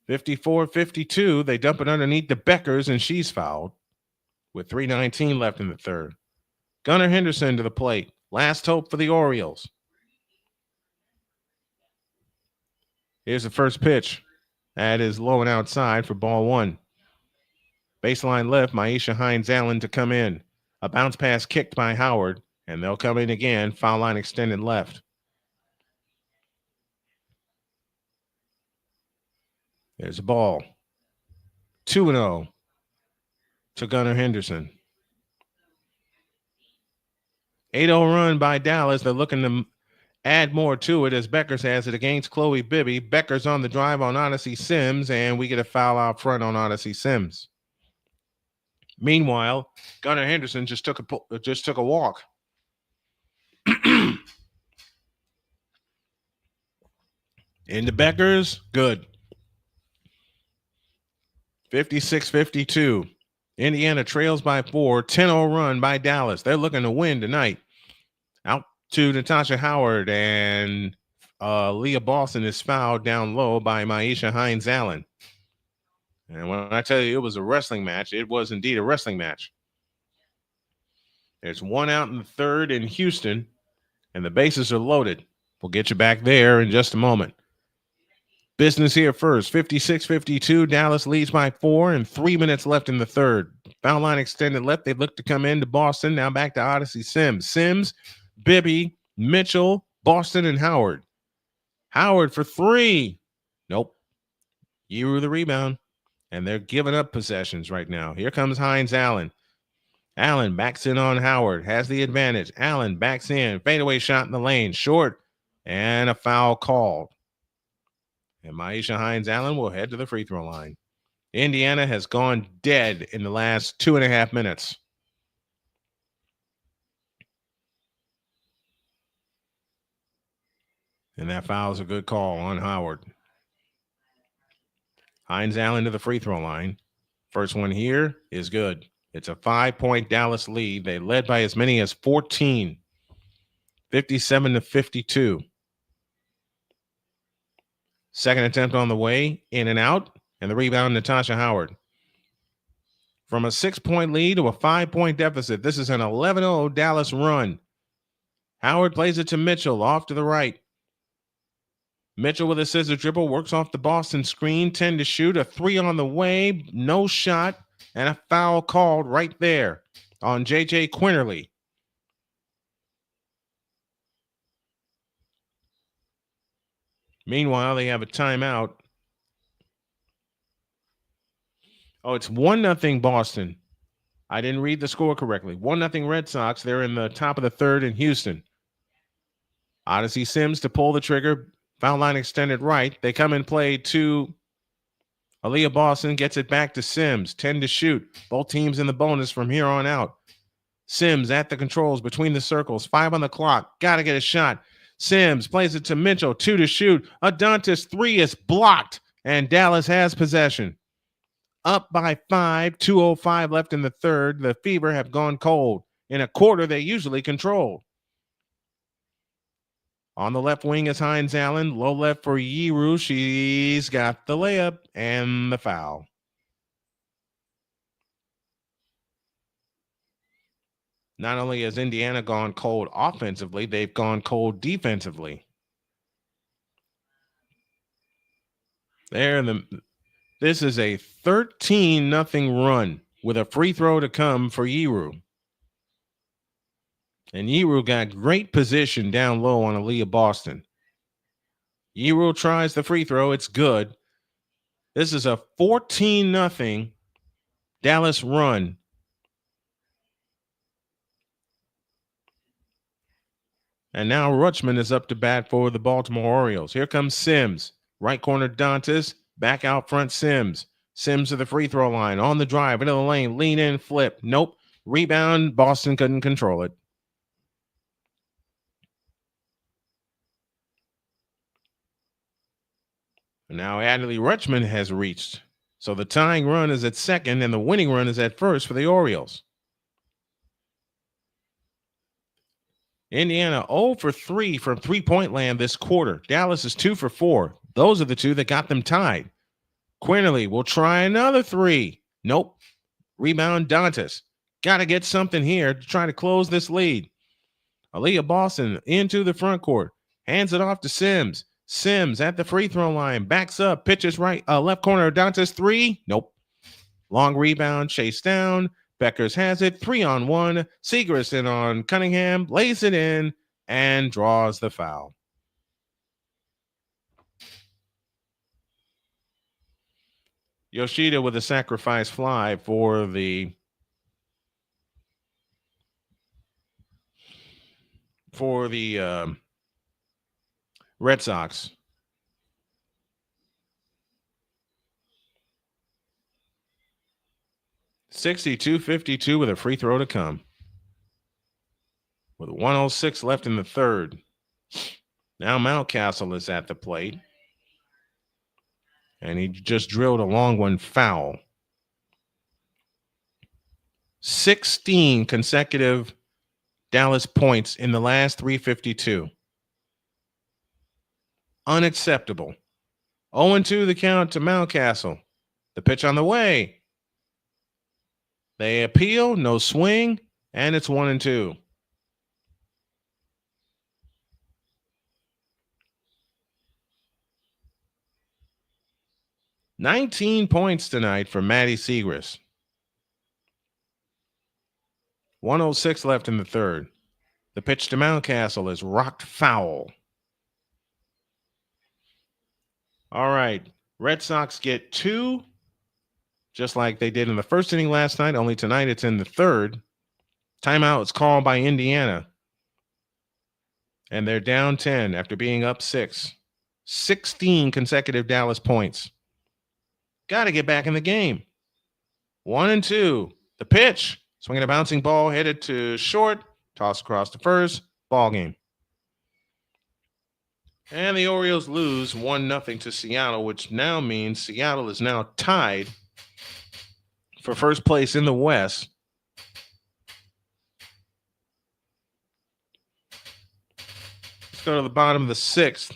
54-52. They dump it underneath the Beckers, and she's fouled with 3:19 left in the third. Gunnar Henderson to the plate. Last hope for the Orioles. Here's the first pitch. That is low and outside for ball 1. Baseline left, Maisha Hines-Allen to come in. A bounce pass kicked by Howard, and they'll come in again. Foul line extended left. There's a ball. 2-0 to Gunnar Henderson. 8-0 run by Dallas. They're looking to add more to it as Beckers has it against Chloe Bibby. Beckers on the drive on Odyssey Sims, and we get a foul out front on Odyssey Sims. Meanwhile, Gunnar Henderson just took a walk. Into Beckers, good. 56-52. Indiana trails by 4, 10-0 run by Dallas. They're looking to win tonight. Out to Natasha Howard, and Leah Boston is fouled down low by Maisha Hines-Allen. And when I tell you it was a wrestling match, it was indeed a wrestling match. There's one out in the third in Houston, and the bases are loaded. We'll get you back there in just a moment. Business here first. 56-52. Dallas leads by 4 and 3 minutes left in the third. Foul line extended left. They look to come into Boston. Now back to Odyssey Sims. Sims, Bibby, Mitchell, Boston, and Howard. Howard for 3. Nope. Yeru the rebound. And they're giving up possessions right now. Here comes Hines-Allen. Allen backs in on Howard. Has the advantage. Allen backs in. Fadeaway shot in the lane. Short. And a foul called. And Maisha Hines-Allen will head to the free throw line. Indiana has gone dead in the last 2.5 minutes. And that foul is a good call on Howard. Hines-Allen to the free throw line. First one here is good. It's a 5-point Dallas lead. They led by as many as 14. 57-52. Second attempt on the way, in and out, and the rebound, Natasha Howard. From a 6-point lead to a 5-point deficit, this is an 11-0 Dallas run. Howard plays it to Mitchell, off to the right. Mitchell with a scissor dribble, works off the Boston screen, 10 to shoot, a 3 on the way, no shot, and a foul called right there on J.J. Quinterly. Meanwhile, they have a timeout. Oh, it's 1-0 Boston. I didn't read the score correctly. 1-0 Red Sox. They're in the top of the third in Houston. Odyssey Sims to pull the trigger. Foul line extended right. They come and play to Aaliyah Boston. Gets it back to Sims. 10 to shoot. Both teams in the bonus from here on out. Sims at the controls between the circles. 5 on the clock. Got to get a shot. Sims plays it to Mitchell. 2 to shoot. Adontis 3 is blocked. And Dallas has possession. Up by 5. 2:05 left in the third. The Fever have gone cold. In a quarter they usually control. On the left wing is Hines-Allen. Low left for Yeru. She's got the layup and the foul. Not only has Indiana gone cold offensively, they've gone cold defensively. This is a 13-0 run with a free throw to come for Yeru. And Yeru got great position down low on Aaliyah Boston. Yeru tries the free throw. It's good. This is a 14-0 Dallas run. And now Rutschman is up to bat for the Baltimore Orioles. Here comes Sims. Right corner Dantas. Back out front Sims. Sims to the free throw line. On the drive into the lane. Lean in, flip. Nope. Rebound. Boston couldn't control it. And now Adley Rutschman has reached. So the tying run is at second and the winning run is at first for the Orioles. Indiana 0 for 3 from three-point land this quarter. Dallas is 2 for 4. Those are the two that got them tied. Quinterly will try another 3. Nope. Rebound Dantas. Got to get something here to try to close this lead. Aaliyah Boston into the front court. Hands it off to Sims. Sims at the free throw line. Backs up. Pitches right. Left corner. Dantas 3. Nope. Long rebound. Chase down. Beckers has it, 3-on-1. Segrist in on Cunningham, lays it in, and draws the foul. Yoshida with a sacrifice fly for the Red Sox. (62-52) with a free throw to come. With 1:06 left in the third. Now Mountcastle is at the plate. And he just drilled a long one foul. 16 consecutive Dallas points in the last 352. Unacceptable. 0-2 the count to Mountcastle. The pitch on the way. They appeal, no swing, and it's 1-2. $19 points tonight for Maddie Segrist. 1:06 left in the third. The pitch to Mountcastle is rocked foul. All right. Red Sox get 2, just like they did in the first inning last night, only tonight it's in the third. Timeout is called by Indiana. And they're down 10 after being up 6. 16 consecutive Dallas points. Got to get back in the game. 1-2. The pitch. Swinging a bouncing ball headed to short. Toss across to first. Ball game. And the Orioles lose 1-0 to Seattle, which now means Seattle is now tied for first place in the West. Let's go to the bottom of the 6th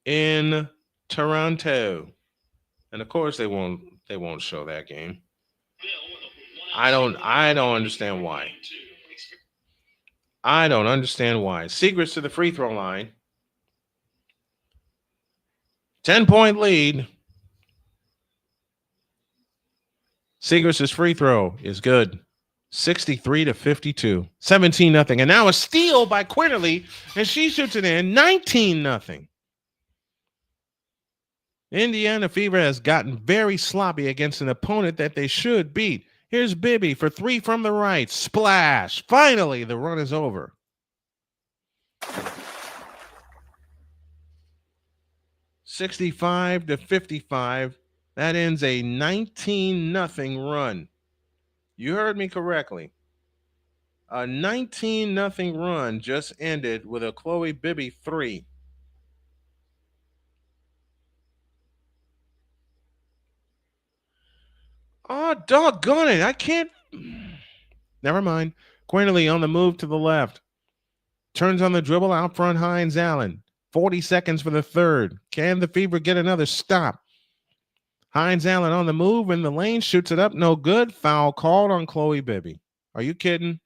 in Toronto. And of course they won't show that game. I don't understand why. I don't understand why. Segrist to the free throw line. 10-point lead. Segrist's free throw is good. 63-52. 17-0. And now a steal by Quinterly, and she shoots it in. 19-0. Indiana Fever has gotten very sloppy against an opponent that they should beat. Here's Bibby for 3 from the right. Splash. Finally, the run is over. $65-55. That ends a 19-0 run. You heard me correctly. A 19-0 run just ended with a Chloe Bibby 3. Oh, doggone it. I can't. Never mind. Quinterly on the move to the left. Turns on the dribble out front, Hines Allen. 40 seconds for the third. Can the Fever get another stop? Hines Allen on the move in the lane, shoots it up. No good. Foul called on Chloe Bibby. Are you kidding?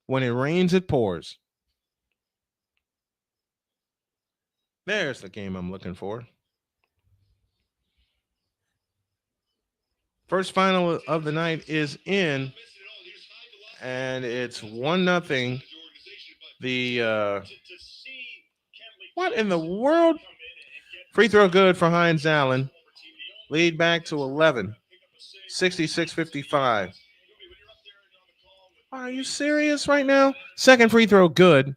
When it rains, it pours. There's the game I'm looking for. First final of the night is in, and it's 1-0. The what in the world? Free throw good for Hines Allen. Lead back to 11. 66-55. Are you serious right now? Second free throw good.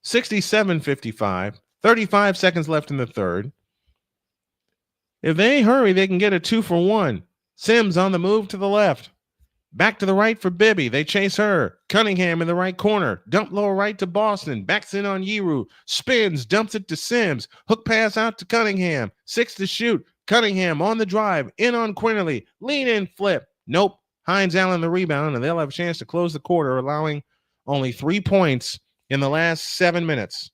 67-55. 35 seconds left in the third. If they hurry, they can get a 2-for-1. Sims on the move to the left. Back to the right for Bibby. They chase her. Cunningham in the right corner. Dump lower right to Boston. Backs in on Yeru. Spins. Dumps it to Sims. Hook pass out to Cunningham. 6 to shoot. Cunningham on the drive. In on Quinterly. Lean in flip. Nope. Hines Allen the rebound, and they'll have a chance to close the quarter, allowing only 3 points in the last 7 minutes.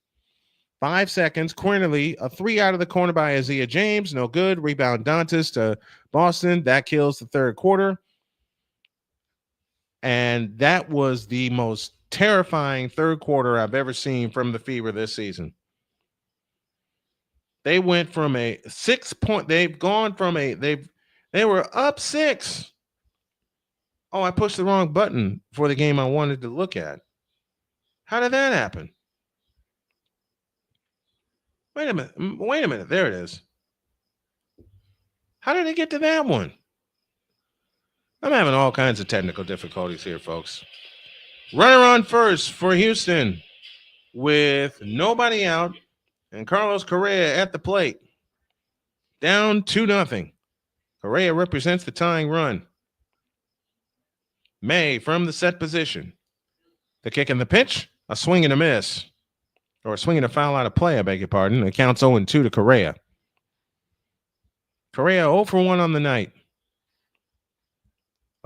5 seconds. Quinterly, a 3 out of the corner by Isaiah James. No good. Rebound Dantas to Boston. That kills the third quarter. And that was the most terrifying third quarter I've ever seen from the Fever this season. They went from a 6-point. They've gone from they were up 6. Oh, I pushed the wrong button for the game I wanted to look at. How did that happen? Wait a minute. There it is. How did it get to that one? I'm having all kinds of technical difficulties here, folks. Runner on first for Houston with nobody out and Carlos Correa at the plate. Down 2-0. Correa represents the tying run. May from the set position. The kick and the pitch, a swing and a miss. Or a swing and a foul out of play, I beg your pardon. It counts 0-2 to Correa. Correa 0-for-1 on the night.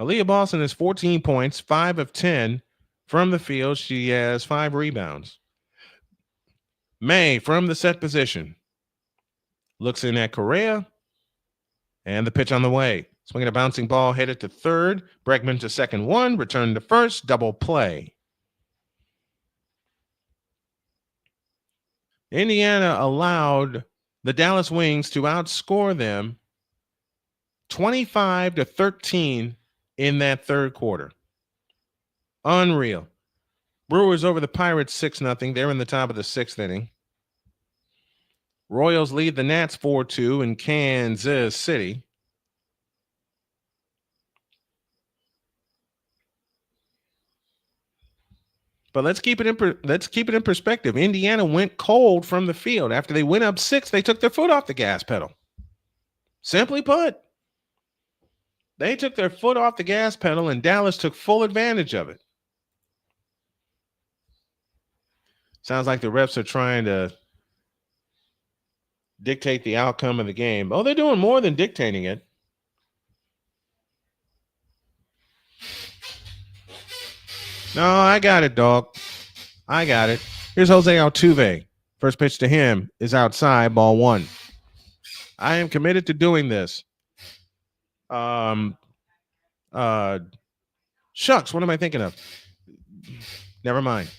Aaliyah Boston has 14 points, 5 of 10 from the field. She has 5 rebounds. May from the set position looks in at Correa, and the pitch on the way. Swinging a bouncing ball headed to third. Bregman to second one, return to first, double play. Indiana allowed the Dallas Wings to outscore them 25-13 in that third quarter. Unreal. Brewers over the Pirates 6-0. They're in the top of the sixth inning. Royals lead the Nats 4-2 in Kansas City. But let's keep it in perspective. Indiana went cold from the field. After they went up 6, they took their foot off the gas pedal. Simply put, they took their foot off the gas pedal, and Dallas took full advantage of it. Sounds like the refs are trying to dictate the outcome of the game. Oh, they're doing more than dictating it. No, I got it, dog. I got it. Here's Jose Altuve. First pitch to him is outside, ball 1. I am committed to doing this. Shucks, what am I thinking of? Never mind.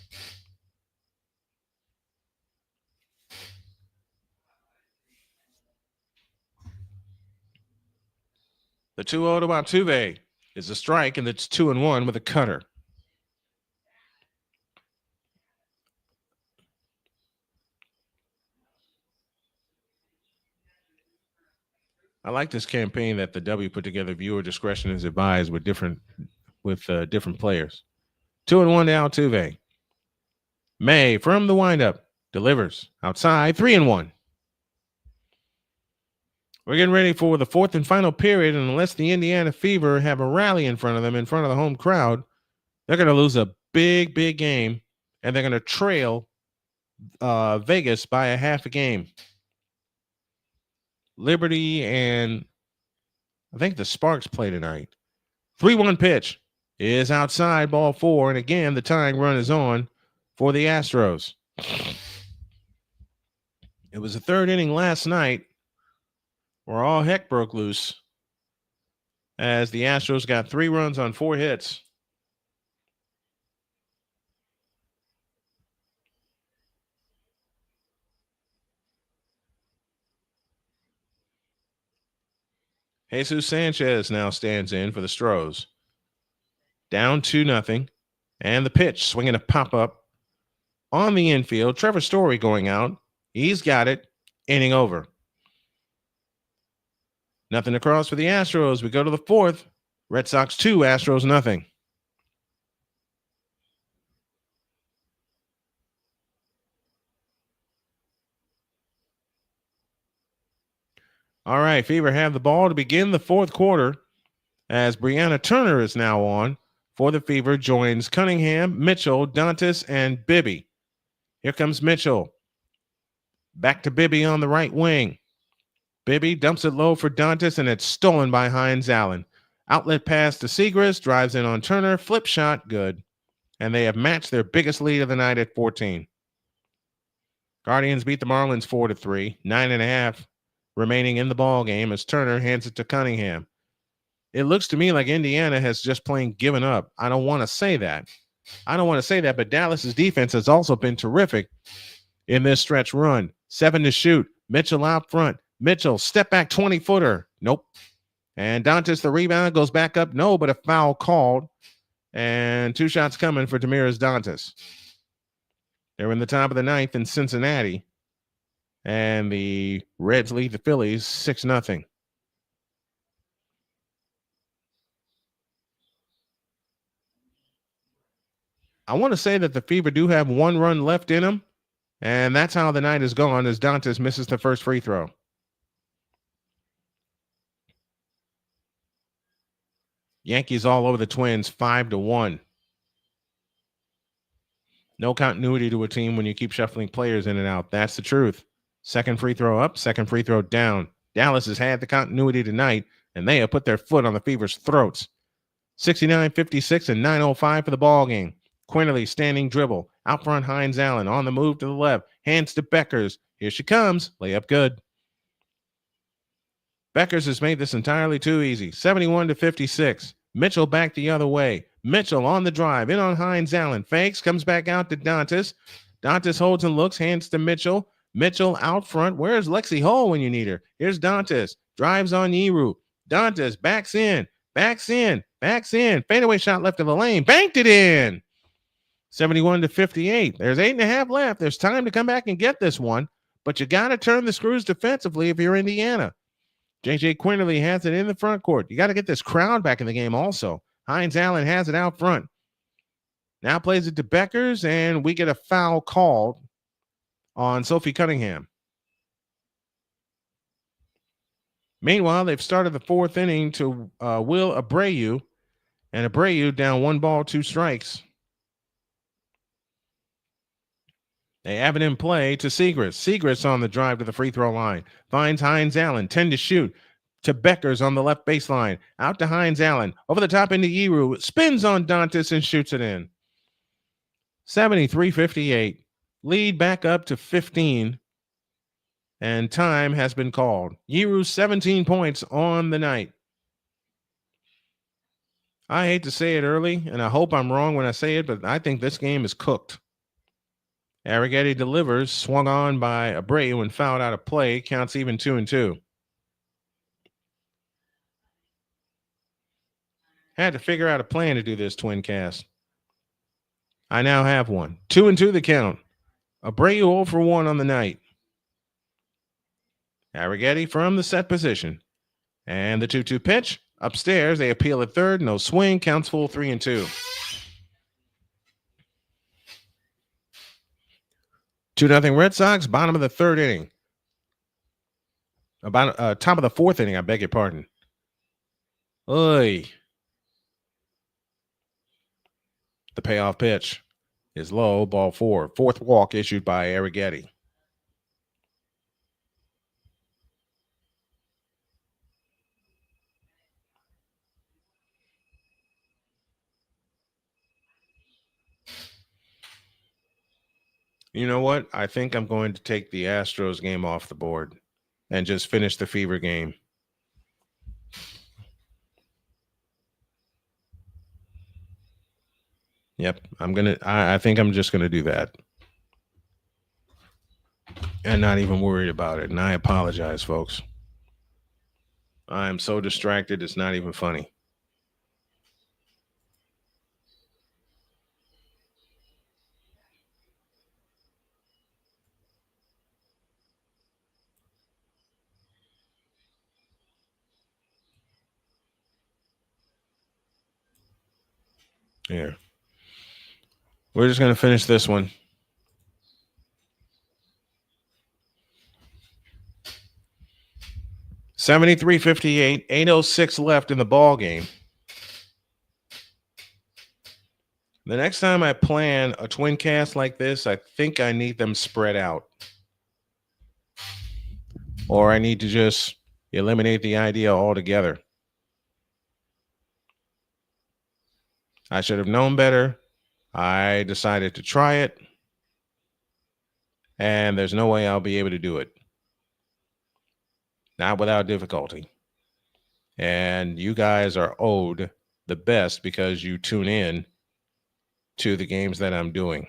The 2-0 to Altuve is a strike, and it's 2-1 with a cutter. I like this campaign that the W put together. Viewer discretion is advised with different players. 2-1 to Altuve. May from the windup delivers outside, 3-1. We're getting ready for the fourth and final period, and unless the Indiana Fever have a rally in front of them, in front of the home crowd, they're going to lose a big, big game, and they're going to trail Vegas by a half a game. Liberty and I think the Sparks play tonight. 3-1 pitch is outside, ball 4, and again, the tying run is on for the Astros. It was the third inning last night where all heck broke loose as the Astros got 3 runs on 4 hits. Jesus Sanchez now stands in for the Stros. Down 2-0. And the pitch, swinging a pop-up on the infield. Trevor Story going out. He's got it. Inning over. Nothing across for the Astros. We go to the fourth. Red Sox 2, Astros nothing. All right, Fever have the ball to begin the fourth quarter as Brianna Turner is now on for the Fever, joins Cunningham, Mitchell, Dantas, and Bibby. Here comes Mitchell. Back to Bibby on the right wing. Bibby dumps it low for Dantas, and it's stolen by Hines Allen. Outlet pass to Segras, drives in on Turner, flip shot, good. And they have matched their biggest lead of the night at 14. Guardians beat the Marlins 4-3, 9.5 remaining in the ball game as Turner hands it to Cunningham. It looks to me like Indiana has just plain given up. I don't want to say that, but Dallas's defense has also been terrific in this stretch run. 7 to shoot. Mitchell out front. Mitchell, step back 20-footer. Nope. And Dantas, the rebound, goes back up. No, but a foul called. And 2 shots coming for Damiris Dantas. They're in the top of the ninth in Cincinnati. And the Reds lead the Phillies 6-0. I want to say that the Fever do have 1 run left in them. And that's how the night is gone as Dantas misses the first free throw. Yankees all over the Twins 5-1. No continuity to a team when you keep shuffling players in and out. That's the truth. Second free throw up, second free throw down. Dallas has had the continuity tonight, and they have put their foot on the Fever's throats. 69-56 and 9:05 for the ball game. Quinterly standing dribble. Out front, Hines Allen on the move to the left. Hands to Beckers. Here she comes. Layup good. Beckers has made this entirely too easy. 71-56. Mitchell back the other way. Mitchell on the drive. In on Hines Allen. Fakes. Comes back out to Dantas. Dantas holds and looks. Hands to Mitchell. Mitchell out front. Where's Lexi Hall when you need her? Here's Dantas. Drives on Yeru. Dantas backs in. Backs in. Backs in. Fadeaway shot left of the lane. Banked it in. 71-58. There's 8.5 left. There's time to come back and get this one. But you got to turn the screws defensively if you're Indiana. J.J. Quinterly has it in the front court. You got to get this crowd back in the game also. Hines Allen has it out front. Now plays it to Beckers, and we get a foul called on Sophie Cunningham. Meanwhile, they've started the fourth inning to Will Abreu, and Abreu down 1 ball, 2 strikes. They have it in play to Segrist. Segrist on the drive to the free throw line. Finds Hines Allen. 10 to shoot. To Beckers on the left baseline. Out to Hines Allen. Over the top into Yeru. Spins on Dantas and shoots it in. 73-58. Lead back up to 15. And time has been called. Yeru 17 points on the night. I hate to say it early, and I hope I'm wrong when I say it, but I think this game is cooked. Arrighetti delivers, swung on by Abreu and fouled out of play. Counts even 2-2. Had to figure out a plan to do this, TwinCast. I now have one. 2-2 the count. Abreu 0 for 1 on the night. Arrighetti from the set position. And the 2-2 pitch. Upstairs, they appeal at third. No swing. Counts full 3-2. 2-0 Red Sox, bottom of the third inning. About top of the fourth inning, I beg your pardon. Oy. The payoff pitch is low, ball 4. Fourth walk issued by Arrighetti. You know what? I think I'm going to take the Astros game off the board and just finish the Fever game. Yep, I think I'm just gonna do that. And not even worried about it. And I apologize, folks. I am so distracted, it's not even funny. Here. We're just going to finish this one. $73-58, 8:06 left in the ball game. The next time I plan a TwinCast like this, I think I need them spread out. Or I need to just eliminate the idea altogether. I should have known better. I decided to try it. And there's no way I'll be able to do it. Not without difficulty. And you guys are owed the best because you tune in to the games that I'm doing.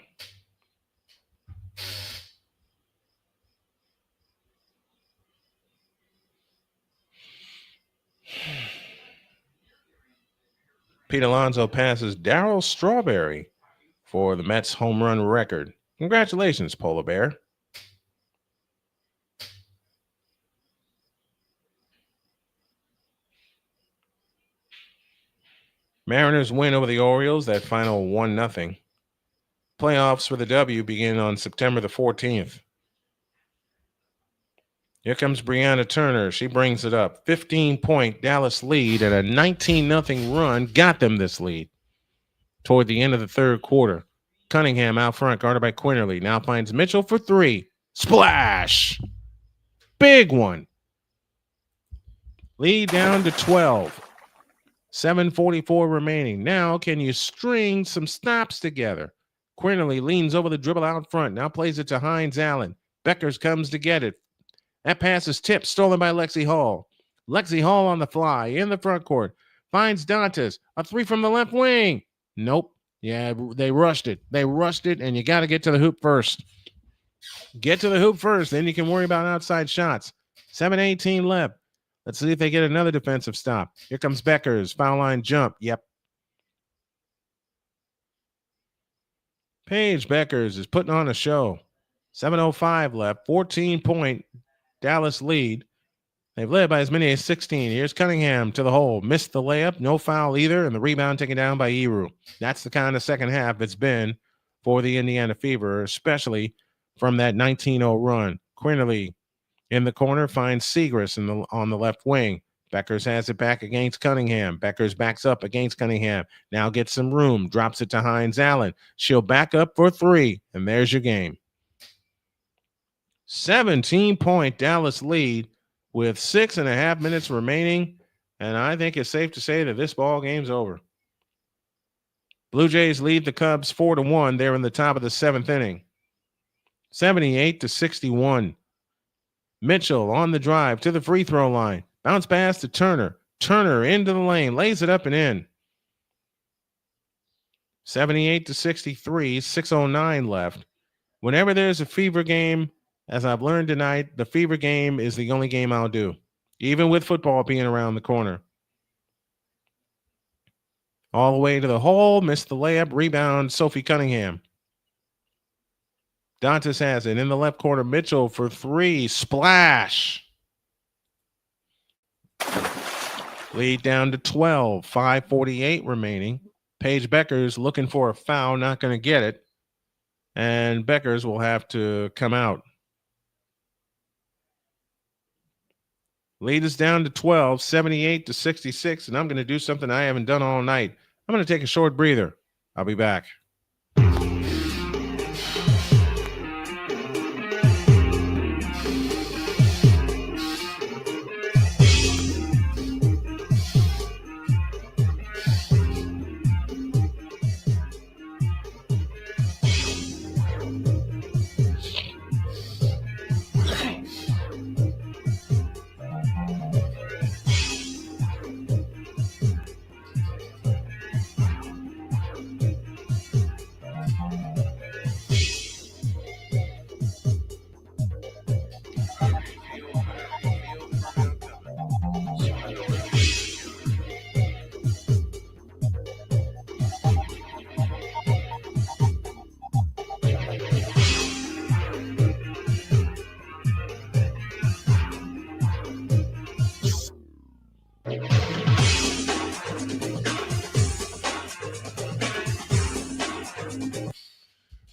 Pete Alonso passes Darryl Strawberry for the Mets home run record. Congratulations, Polar Bear. Mariners win over the Orioles, that final 1-0. Playoffs for the W begin on September the 14th. Here comes Brianna Turner. She brings it up. 15-point Dallas lead and a 19-0 run got them this lead. Toward the end of the third quarter, Cunningham out front, guarded by Quinterly. Now finds Mitchell for 3. Splash! Big one. Lead down to 12. 7:44 remaining. Now, can you string some stops together? Quinterly leans over the dribble out front. Now plays it to Hines Allen. Beckers comes to get it. That pass is tipped, stolen by Lexi Hall. Lexi Hall on the fly in the front court. Finds Dantas. A three from the left wing. Nope. Yeah, they rushed it. And you got to get to the hoop first. Get to the hoop first, then you can worry about outside shots. 7:18 left. Let's see if they get another defensive stop. Here comes Beckers. Foul line jump. Yep. Paige Beckers is putting on a show. 7:05 left. 14-point Dallas lead. They've led by as many as 16. Here's Cunningham to the hole. Missed the layup. No foul either. And the rebound taken down by Eru. That's the kind of second half it's been for the Indiana Fever, especially from that 19-0 run. Quinterly in the corner finds Segrist on the left wing. Beckers has it back against Cunningham. Beckers backs up against Cunningham. Now gets some room. Drops it to Hines Allen. She'll back up for three. And there's your game. 17-point Dallas lead with 6.5 minutes remaining. And I think it's safe to say that this ball game's over. Blue Jays lead the Cubs 4-1. They're in the top of the seventh inning. 78-61. Mitchell on the drive to the free throw line. Bounce pass to Turner. Turner into the lane. Lays it up and in. 78-63. 6:09 left. Whenever there's a Fever game, as I've learned tonight, the Fever game is the only game I'll do, even with football being around the corner. All the way to the hole. Missed the layup. Rebound, Sophie Cunningham. Dantas has it in the left corner. Mitchell for three. Splash. Lead down to 12. 5:48 remaining. Paige Beckers looking for a foul. Not going to get it. And Beckers will have to come out. Lead is down to 12. 78-66. And I'm going to do something I haven't done all night. I'm going to take a short breather. I'll be back.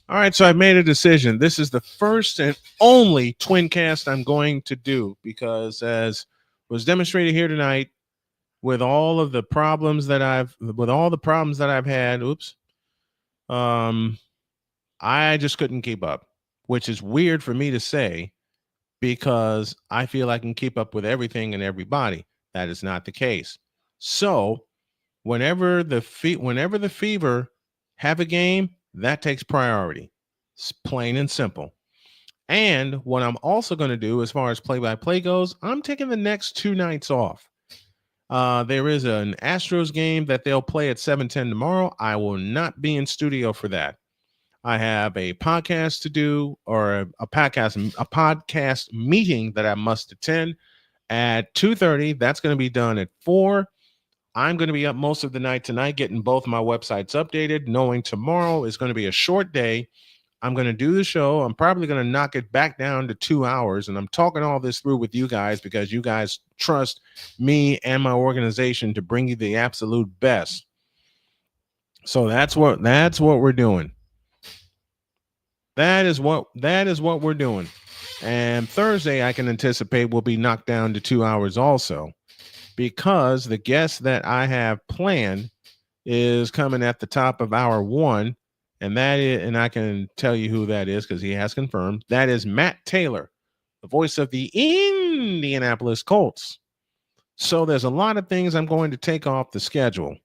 All right, so I've made a decision. This is the first and only TwinCast I'm going to do because, as was demonstrated here tonight, with all the problems that I've had, I just couldn't keep up, which is weird for me to say because I feel I can keep up with everything and everybody. That is not the case. So, whenever the Fever have a game, that takes priority. It's plain and simple. And what I'm also going to do as far as play-by-play goes, I'm taking the next 2 nights off. There is an Astros game that they'll play at 7:10 tomorrow. I will not be in studio for that. I have a podcast to do, or a podcast meeting that I must attend at 2:30. That's going to be done at 4. I'm going to be up most of the night tonight getting both my websites updated, knowing tomorrow is going to be a short day. I'm going to do the show. I'm probably going to knock it back down to 2 hours, and I'm talking all this through with you guys because you guys trust me and my organization to bring you the absolute best. So that's what we're doing. That is what we're doing. And Thursday, I can anticipate will be knocked down to 2 hours also, because the guest that I have planned is coming at the top of hour 1, and I can tell you who that is because he has confirmed. That is Matt Taylor, the voice of the Indianapolis Colts. So there's a lot of things I'm going to take off the schedule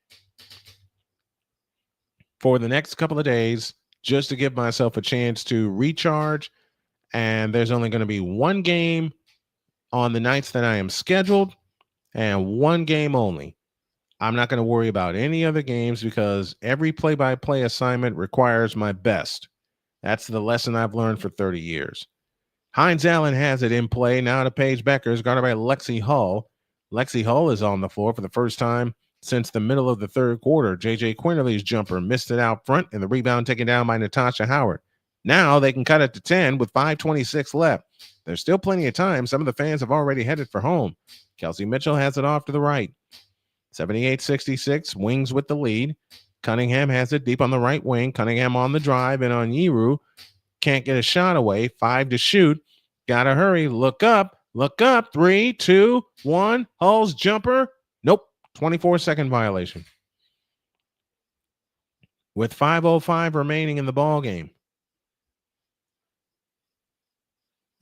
for the next couple of days just to give myself a chance to recharge. And there's only going to be one game on the nights that I am scheduled and one game only. I'm not going to worry about any other games because every play-by-play assignment requires my best. That's the lesson I've learned for 30 years. Hines Allen has it in play now to Paige Beckers, guarded by Lexi Hull. Lexi Hull is on the floor for the first time since the middle of the third quarter. J.J. Quinterly's jumper missed it out front, and the rebound taken down by Natasha Howard. Now they can cut it to 10 with 5:26 left. There's still plenty of time. Some of the fans have already headed for home. Kelsey Mitchell has it off to the right. 78-66, Wings with the lead. Cunningham has it deep on the right wing. Cunningham on the drive and on Yeru. Can't get a shot away. 5 to shoot. Gotta hurry. Look up. 3, 2, 1. Hull's jumper. Nope. 24-second violation. With 5:05 remaining in the ball game.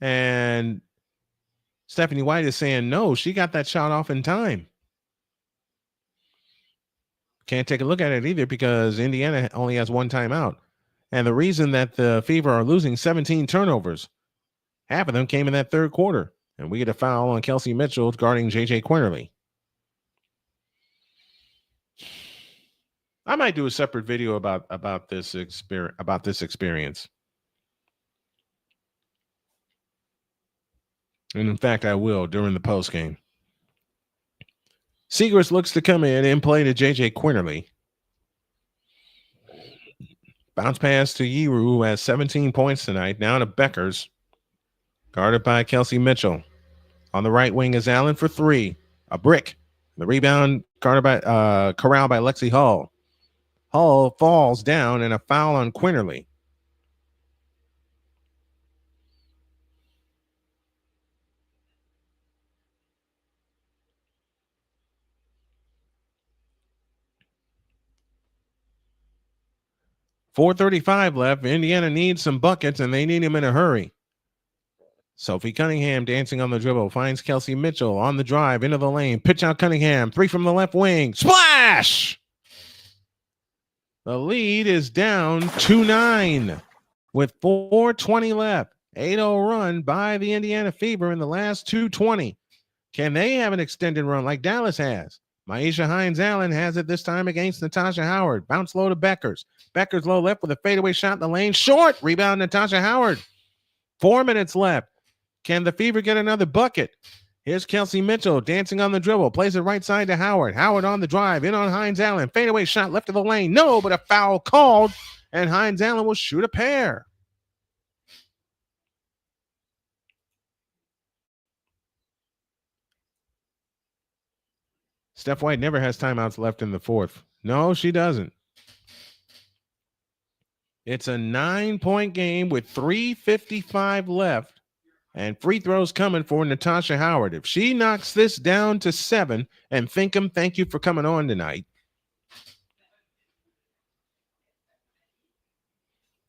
And Stephanie White is saying no, she got that shot off in time. Can't take a look at it either because Indiana only has one timeout. And the reason that the Fever are losing 17 turnovers, half of them came in that third quarter. And we get a foul on Kelsey Mitchell guarding J.J. Quinterly. I might do a separate video about this experience. And in fact, I will during the post game. Segrist looks to come in and play to J.J. Quinterly. Bounce pass to Yeru, who has 17 points tonight. Now to Beckers, guarded by Kelsey Mitchell. On the right wing is Allen for 3. A brick. The rebound guarded by corralled by Lexi Hull. Hull falls down and a foul on Quinterly. .435 left. Indiana needs some buckets, and they need him in a hurry. Sophie Cunningham dancing on the dribble. Finds Kelsey Mitchell on the drive into the lane. Pitch out Cunningham. 3 from the left wing. Splash! The lead is down 2-9 with 4:20 left. 8-0 run by the Indiana Fever in the last 2:20. Can they have an extended run like Dallas has? Maisha Hines Allen has it this time against Natasha Howard. Bounce low to Beckers. Beckers low left with a fadeaway shot in the lane. Short. Rebound Natasha Howard. 4 minutes left. Can the Fever get another bucket? Here's Kelsey Mitchell dancing on the dribble. Plays it right side to Howard. Howard on the drive. In on Hines Allen. Fadeaway shot left of the lane. No, but a foul called. And Hines Allen will shoot a pair. Steph White never has timeouts left in the fourth. No, she doesn't. It's a 9-point game with 3:55 left. And free throws coming for Natasha Howard. If she knocks this down to 7, and Thinkum, thank you for coming on tonight.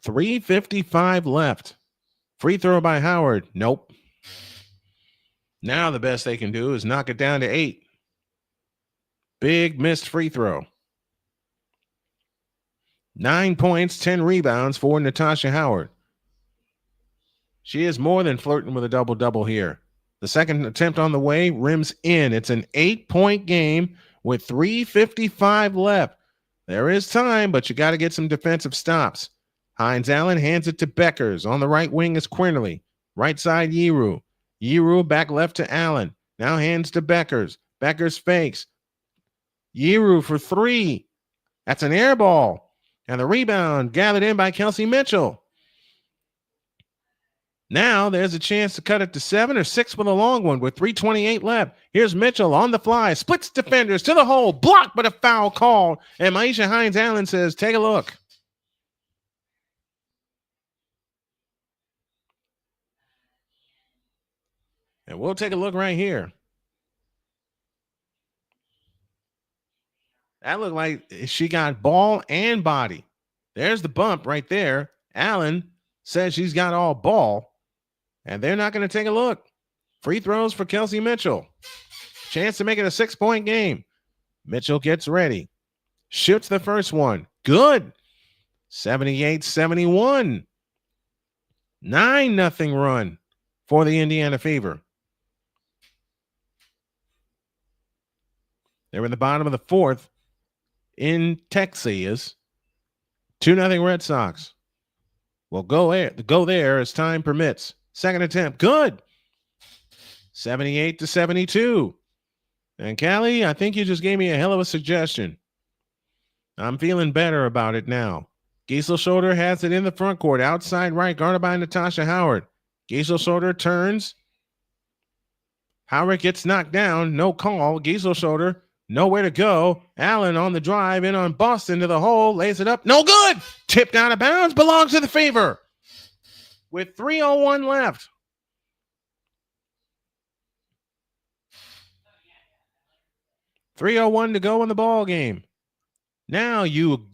3:55 left. Free throw by Howard. Nope. Now the best they can do is knock it down to 8. Big missed free throw. 9 points, 10 rebounds for Natasha Howard. She is more than flirting with a double-double here. The second attempt on the way rims in. It's an 8-point game with 3:55 left. There is time, but you got to get some defensive stops. Hines Allen hands it to Beckers. On the right wing is Quinterly. Right side, Yeru. Yeru back left to Allen. Now hands to Beckers. Beckers fakes. Yeru for 3. That's an air ball. And the rebound gathered in by Kelsey Mitchell. Now there's a chance to cut it to 7 or 6 with a long one with 3:28 left. Here's Mitchell on the fly. Splits defenders to the hole. Blocked, but a foul called. And Maisha Hines Allen says, take a look. And we'll take a look right here. That looked like she got ball and body. There's the bump right there. Allen says she's got all ball, and they're not going to take a look. Free throws for Kelsey Mitchell. Chance to make it a 6-point game. Mitchell gets ready. Shoots the first one. Good. 78-71. 9-0 run for the Indiana Fever. They're in the bottom of the fourth in Texas. 2-0 Red Sox. Well, go there as time permits. Second attempt. Good. 78-72. And Callie, I think you just gave me a hell of a suggestion. I'm feeling better about it now. Gieselschulder has it in the front court, outside right, guarded by Natasha Howard. Gieselschulder turns. Howard gets knocked down. No call. Gieselschulder, nowhere to go. Allen on the drive, in on Boston to the hole, lays it up. No good. Tipped out of bounds, belongs to the Fever. With 3:01 left. .301 to go in the ball game. Now you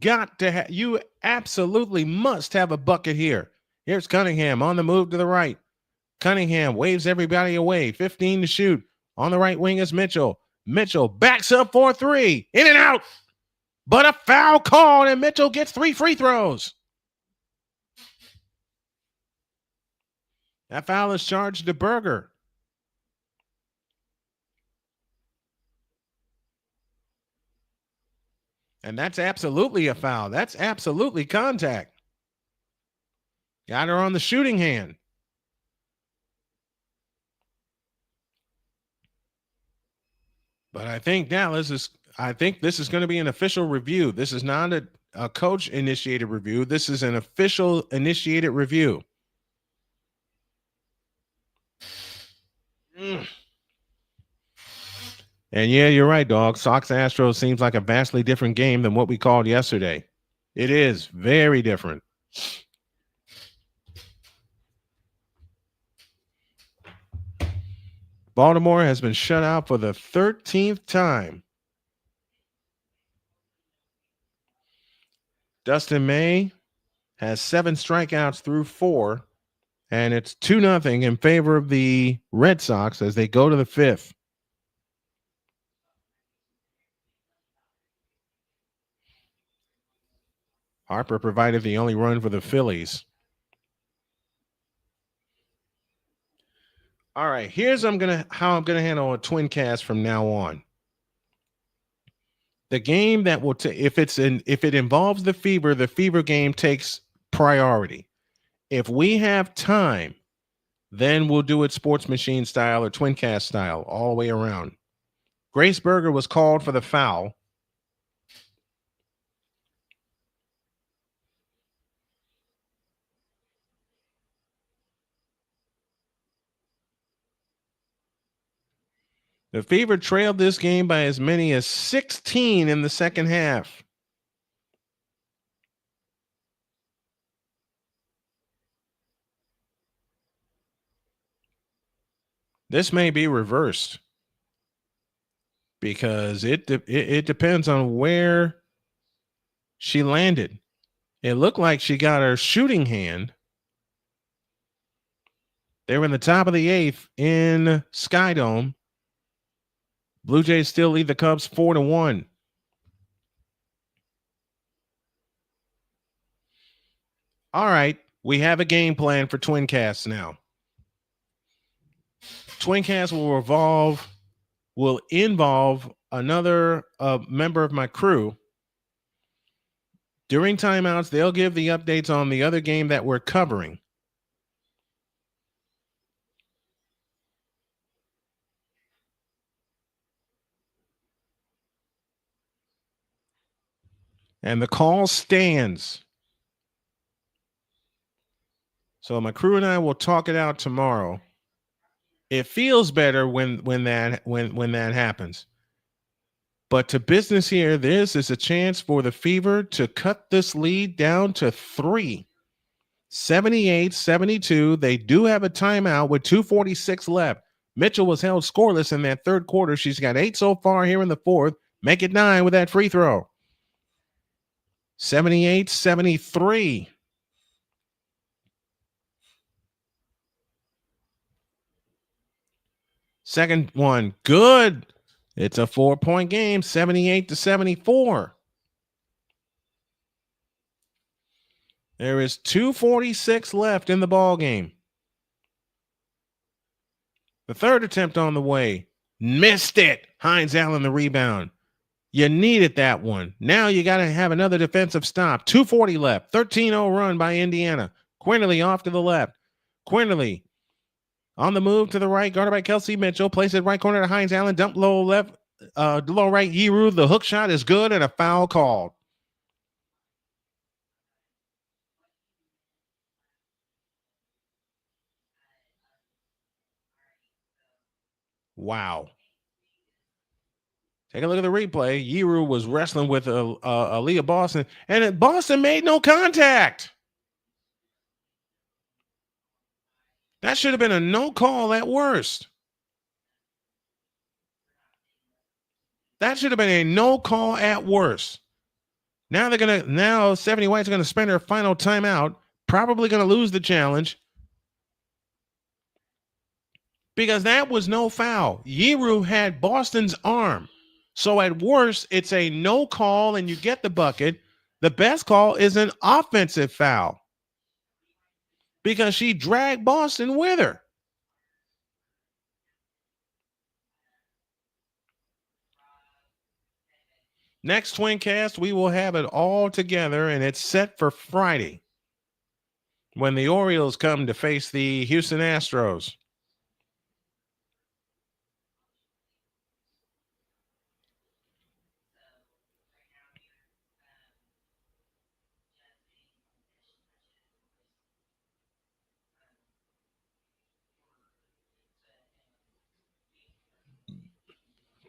absolutely must have a bucket here. Here's Cunningham on the move to the right. Cunningham waves everybody away. 15 to shoot. On the right wing is Mitchell. Mitchell backs up for 3. In and out. But a foul called, and Mitchell gets 3 free throws. That foul is charged to Berger. And that's absolutely a foul. That's absolutely contact. Got her on the shooting hand. But I think this is going to be an official review. This is not a coach-initiated review. This is an official initiated review. And yeah, you're right, dog. Sox Astros seems like a vastly different game than what we called yesterday. It is very different. Baltimore has been shut out for the 13th time. Dustin May has 7 strikeouts through 4, and it's 2-0 in favor of the Red Sox as they go to the 5th. Harper provided the only run for the Phillies. All right, here's how I'm gonna handle a TwinCast from now on. The game that will if it involves the Fever game takes priority. If we have time, then we'll do it Sports Machine style or TwinCast style all the way around. Grace Berger was called for the foul. The Fever trailed this game by as many as 16 in the second half. This may be reversed because it depends on where she landed. It looked like she got her shooting hand. They were in the top of the 8th in Skydome. Blue Jays still lead the Cubs 4-1. All right, we have a game plan for TwinCast now. TwinCast will involve another member of my crew. During timeouts, they'll give the updates on the other game that we're covering. And the call stands. So my crew and I will talk it out tomorrow. It feels better when that happens. But to business here, this is a chance for the Fever to cut this lead down to 3. 78-72. They do have a timeout with 2:46 left. Mitchell was held scoreless in that third quarter. She's got 8 so far here in the fourth. Make it 9 with that free throw. 78-73. Second one, good. It's a 4-point game, 78-74. There is 2:46 left in the ball game. The third attempt on the way. Missed it. Hines Allen the rebound. You needed that one. Now you got to have another defensive stop. 2:40 left. 13-0 run by Indiana. Quinterly off to the left. Quinterly on the move to the right, guarded by Kelsey Mitchell. Place it right corner to Hines Allen. Dump low left, low right. Yeru. The hook shot is good and a foul called. Wow. Take a look at the replay. Yeru was wrestling with Aaliyah Boston, and Boston made no contact. That should have been a no call at worst. That should have been a no call at worst. Now 70 White's gonna spend her final timeout, probably gonna lose the challenge. Because that was no foul. Yeru had Boston's arm. So at worst, it's a no call and you get the bucket. The best call is an offensive foul because she dragged Boston with her. Next TwinCast, we will have it all together, and it's set for Friday when the Orioles come to face the Houston Astros.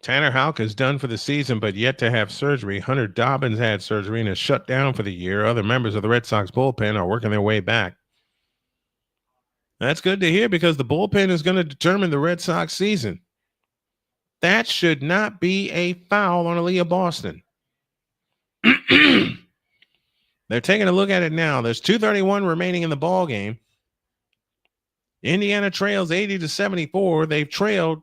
Tanner Houck is done for the season, but yet to have surgery. Hunter Dobbins had surgery and is shut down for the year. Other members of the Red Sox bullpen are working their way back. That's good to hear because the bullpen is going to determine the Red Sox season. That should not be a foul on Aaliyah Boston. They're taking a look at it now. There's 2:31 remaining in the ball game. Indiana trails 80-74. They've trailed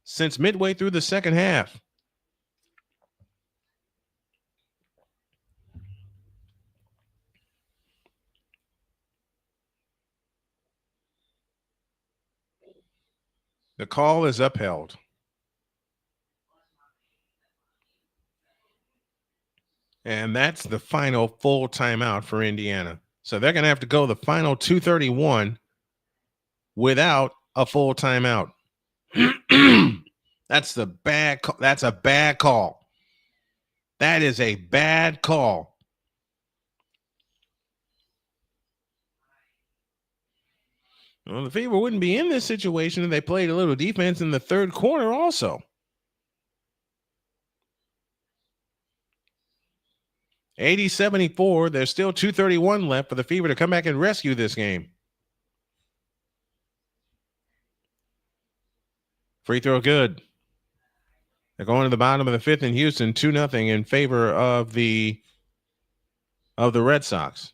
since midway through the second half. The call is upheld. And that's the final full timeout for Indiana. So they're going to have to go the final 2:31 without a full timeout. That's a bad call. That is a bad call. Well, the Fever wouldn't be in this situation if they played a little defense in the third quarter also. 80-74. There's still 2:31 left for the Fever to come back and rescue this game. Free throw good. They're going to the bottom of the fifth in Houston, 2-0 in favor of the Red Sox.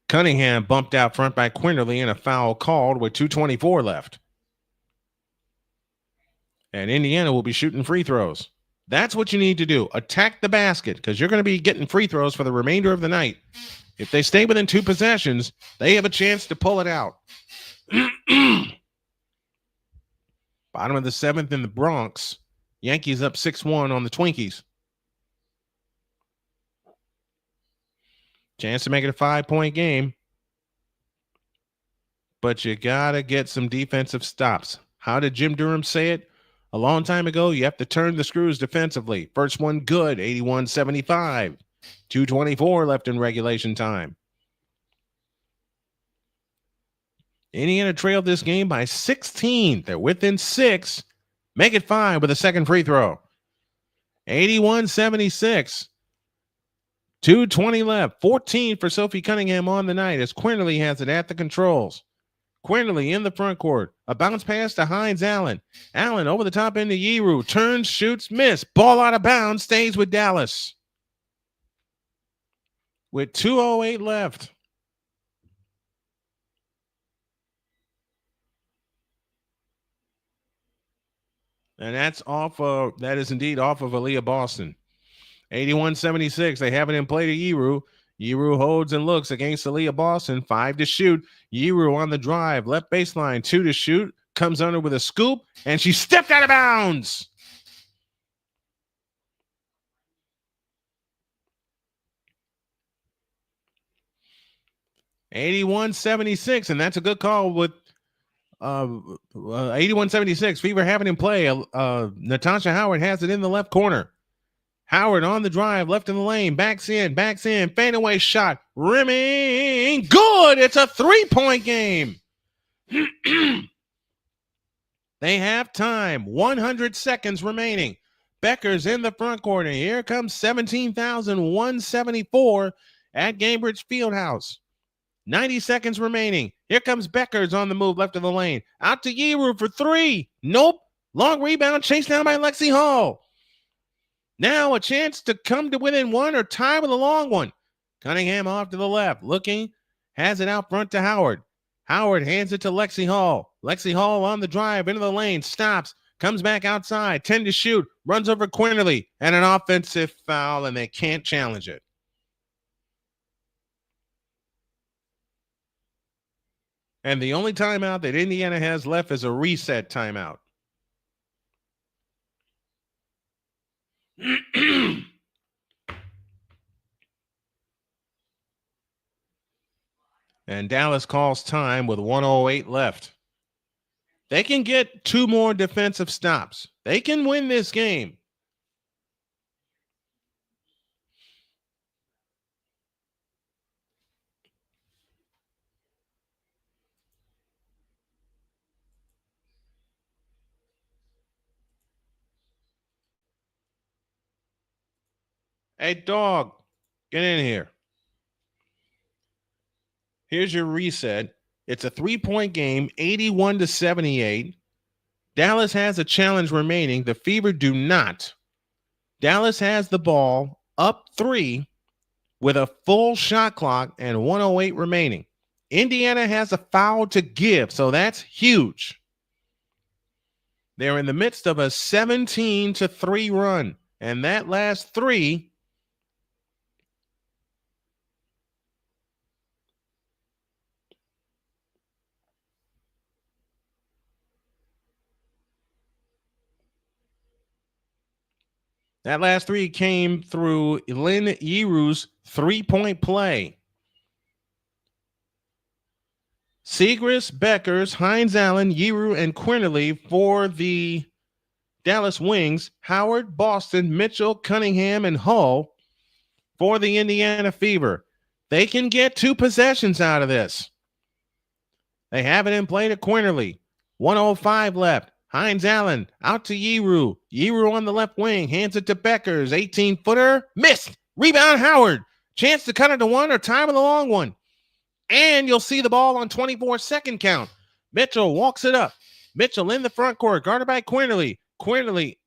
Cunningham bumped out front by Quinterly and a foul called with 2:24 left. And Indiana will be shooting free throws. That's what you need to do. Attack the basket because you're going to be getting free throws for the remainder of the night. If they stay within 2 possessions, they have a chance to pull it out. Bottom of the seventh in the Bronx. Yankees up 6-1 on the Twinkies. Chance to make it a 5-point game. But you got to get some defensive stops. How did Jim Durham say it? A long time ago, you have to turn the screws defensively. First one good, 81-75. 2:24 left in regulation time. Indiana trailed this game by 16. They're within 6. Make it 5 with a second free throw. 81-76. 2:20 left. 14 for Sophie Cunningham on the night as Quinterly has it at the controls. Quinterly in the front court. A bounce pass to Hines Allen. Allen over the top into Yeru. Turns, shoots, miss. Ball out of bounds. Stays with Dallas. With 2:08 left. And that is indeed off of Aaliyah Boston. 81-76. They have it in play to Yiru. Yiru holds and looks against Aaliyah Boston. 5 to shoot. Yiru on the drive. Left baseline. 2 to shoot. Comes under with a scoop. And she stepped out of bounds. $81-76. And that's a good call with 81-76. Fever having in play. Natasha Howard has it in the left corner. Howard on the drive, left in the lane, backs in, fadeaway shot, rimming, good. It's a 3-point game. They have time, 100 seconds remaining. Becker's in the front corner. Here comes 17,174 at Gainbridge Fieldhouse. 90 seconds remaining. Here comes Becker's on the move, left of the lane. Out to Yiru for 3. Nope. Long rebound, chased down by Lexi Hall. Now a chance to come to within 1 or tie with a long one. Cunningham off to the left, looking, has it out front to Howard. Howard hands it to Lexi Hall. Lexi Hall on the drive into the lane, stops, comes back outside, 10 to shoot, runs over Quinterly, and an offensive foul, and they can't challenge it. And the only timeout that Indiana has left is a reset timeout. And Dallas calls time with 1:08 left. They can get 2 more defensive stops. They can win this game. Hey, dog, get in here. Here's your reset. It's a 3-point game, 81-78. Dallas has a challenge remaining. The Fever do not. Dallas has the ball up 3 with a full shot clock and 1:08 remaining. Indiana has a foul to give, so that's huge. They're in the midst of a 17-3 run, and that last 3 came through Lynn Yiru's 3-point play. Segrist, Beckers, Hines Allen, Yiru, and Quinterly for the Dallas Wings. Howard, Boston, Mitchell, Cunningham, and Hull for the Indiana Fever. They can get 2 possessions out of this. They have it in play to Quinterly. 1:05 left. Hines Allen out to Yiru. Yiru on the left wing. Hands it to Beckers. 18-footer. Missed. Rebound Howard. Chance to cut it to 1 or tie with a long one. And you'll see the ball on 24-second count. Mitchell walks it up. Mitchell in the front court. Guarded by Quinterly. Quinterly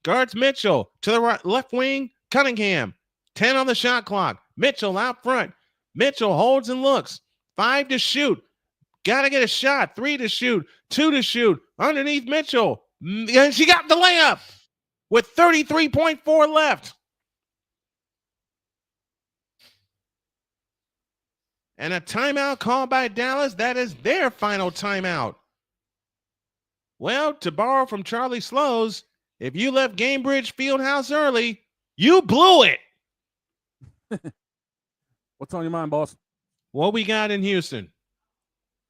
guards Mitchell. To the right, left wing. Cunningham. 10 on the shot clock. Mitchell out front. Mitchell holds and looks. 5 to shoot. Got to get a shot. 3 to shoot. 2 to shoot. Underneath Mitchell. And she got the layup with 33.4 left. And a timeout called by Dallas. That is their final timeout. Well, to borrow from Charlie Slows, if you left Gainbridge Fieldhouse early, you blew it. What's on your mind, boss? What we got in Houston?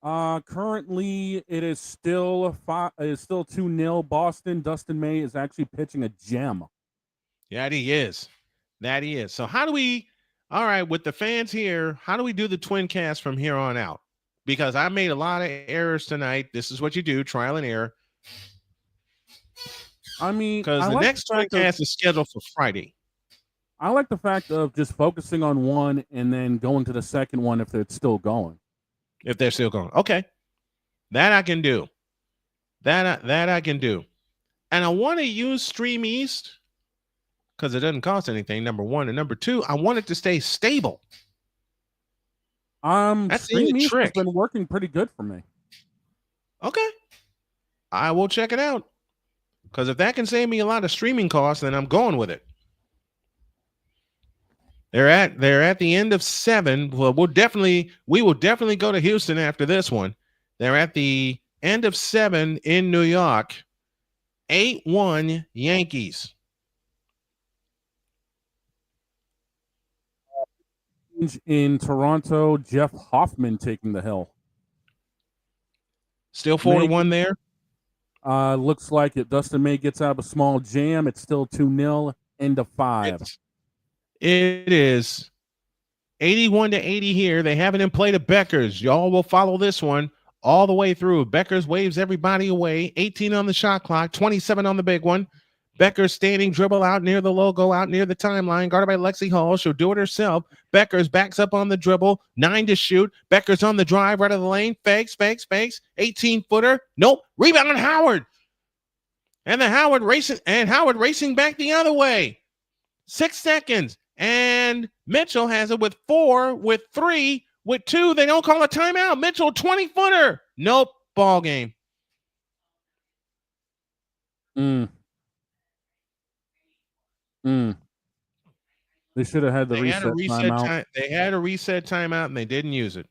Currently, it is still 2-0 Boston. Dustin May is actually pitching a gem. That he is. So how do we, all right, with the fans here, how do we do the TwinCast from here on out? Because I made a lot of errors tonight. This is what you do, trial and error. I mean, because the next TwinCast is scheduled for Friday. I like the fact of just focusing on one and then going to the second one if it's still going. If they're still going. Okay. That I can do. That I can do. And I want to use Stream East because it doesn't cost anything, number one. And number two, I want it to stay stable. That's Stream East has been working pretty good for me. Okay. I will check it out. Because if that can save me a lot of streaming costs, then I'm going with it. They're at the end of 7. Well, we will definitely go to Houston after this one. They're at the end of 7 in New York. 8-1 Yankees. In Toronto, Jeff Hoffman taking the hill. Still 4-1 there. Looks like it. Dustin May gets out of a small jam. It's still 2-0. End of 5. It is 81-80 here. They haven't in play to Beckers. Y'all will follow this one all the way through. Beckers waves everybody away. 18 on the shot clock, 27 on the big one. Beckers standing dribble out near the logo, out near the timeline, guarded by Lexi Hall. She'll do it herself. Beckers backs up on the dribble, 9 to shoot. Beckers on the drive, right of the lane, fakes. 18-footer. Nope. Rebound Howard. And Howard racing back the other way. 6 seconds. And Mitchell has it with 4, with 3, with 2. They don't call a timeout. Mitchell, 20-footer. Nope. Ball game. They should have had the reset timeout. They had a reset timeout, and they didn't use it.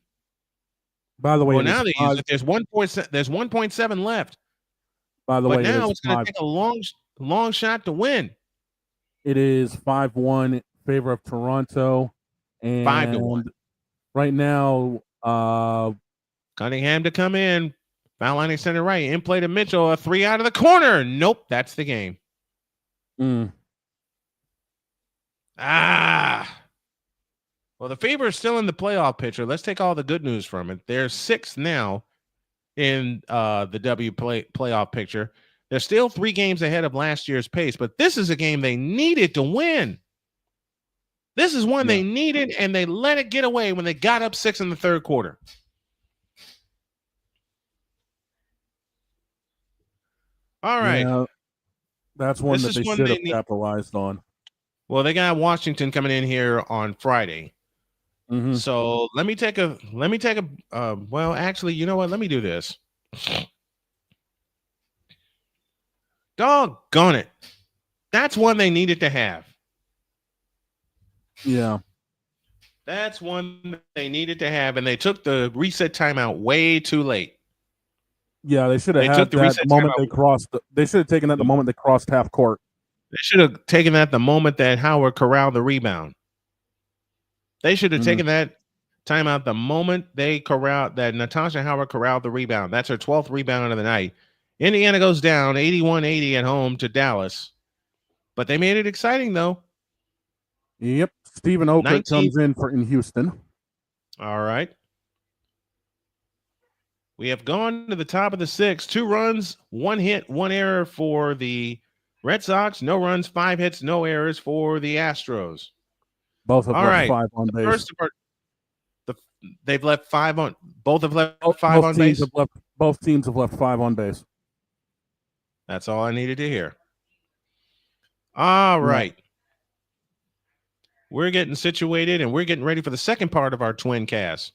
By the way, now they use it. There's 1.7 left. By the way, now it's going to take a long shot to win. It is 5-1 in favor of Toronto, and 5-1 right now. Cunningham to come in. Foul line extended right. In play to Mitchell. A 3 out of the corner. Nope. That's the game. Well, the Fever is still in the playoff picture. Let's take all the good news from it. They're 6th now in the playoff picture. They're still 3 games ahead of last year's pace, but this is a game they needed to win. This is one they needed, and they let it get away when they got up 6 in the third quarter. All right. Yeah, that's one that they should have capitalized on. Well, they got Washington coming in here on Friday. So let me take a well, actually, you know what? Let me do this. Doggone it. That's one they needed to have. Yeah. That's one they needed to have, and they took the reset timeout way too late. Yeah, they should have had that the moment they crossed. They should have taken that the moment they crossed half court. They should have taken that the moment that Howard corralled the rebound. They should have taken that timeout the moment that Natasha Howard corralled the rebound. That's her 12th rebound of the night. Indiana goes down 81-80 at home to Dallas. But they made it exciting, though. Yep. Stephen Okert comes in Houston. All right. We have gone to the top of the 6. 2 runs, 1 hit, 1 error for the Red Sox. No runs, 5 hits, no errors for the Astros. Both have left 5 on base. They've left 5 on. Both have left 5 on base. Both teams have left 5 on base. That's all I needed to hear. All right. We're getting situated, and we're getting ready for the second part of our TwinCast.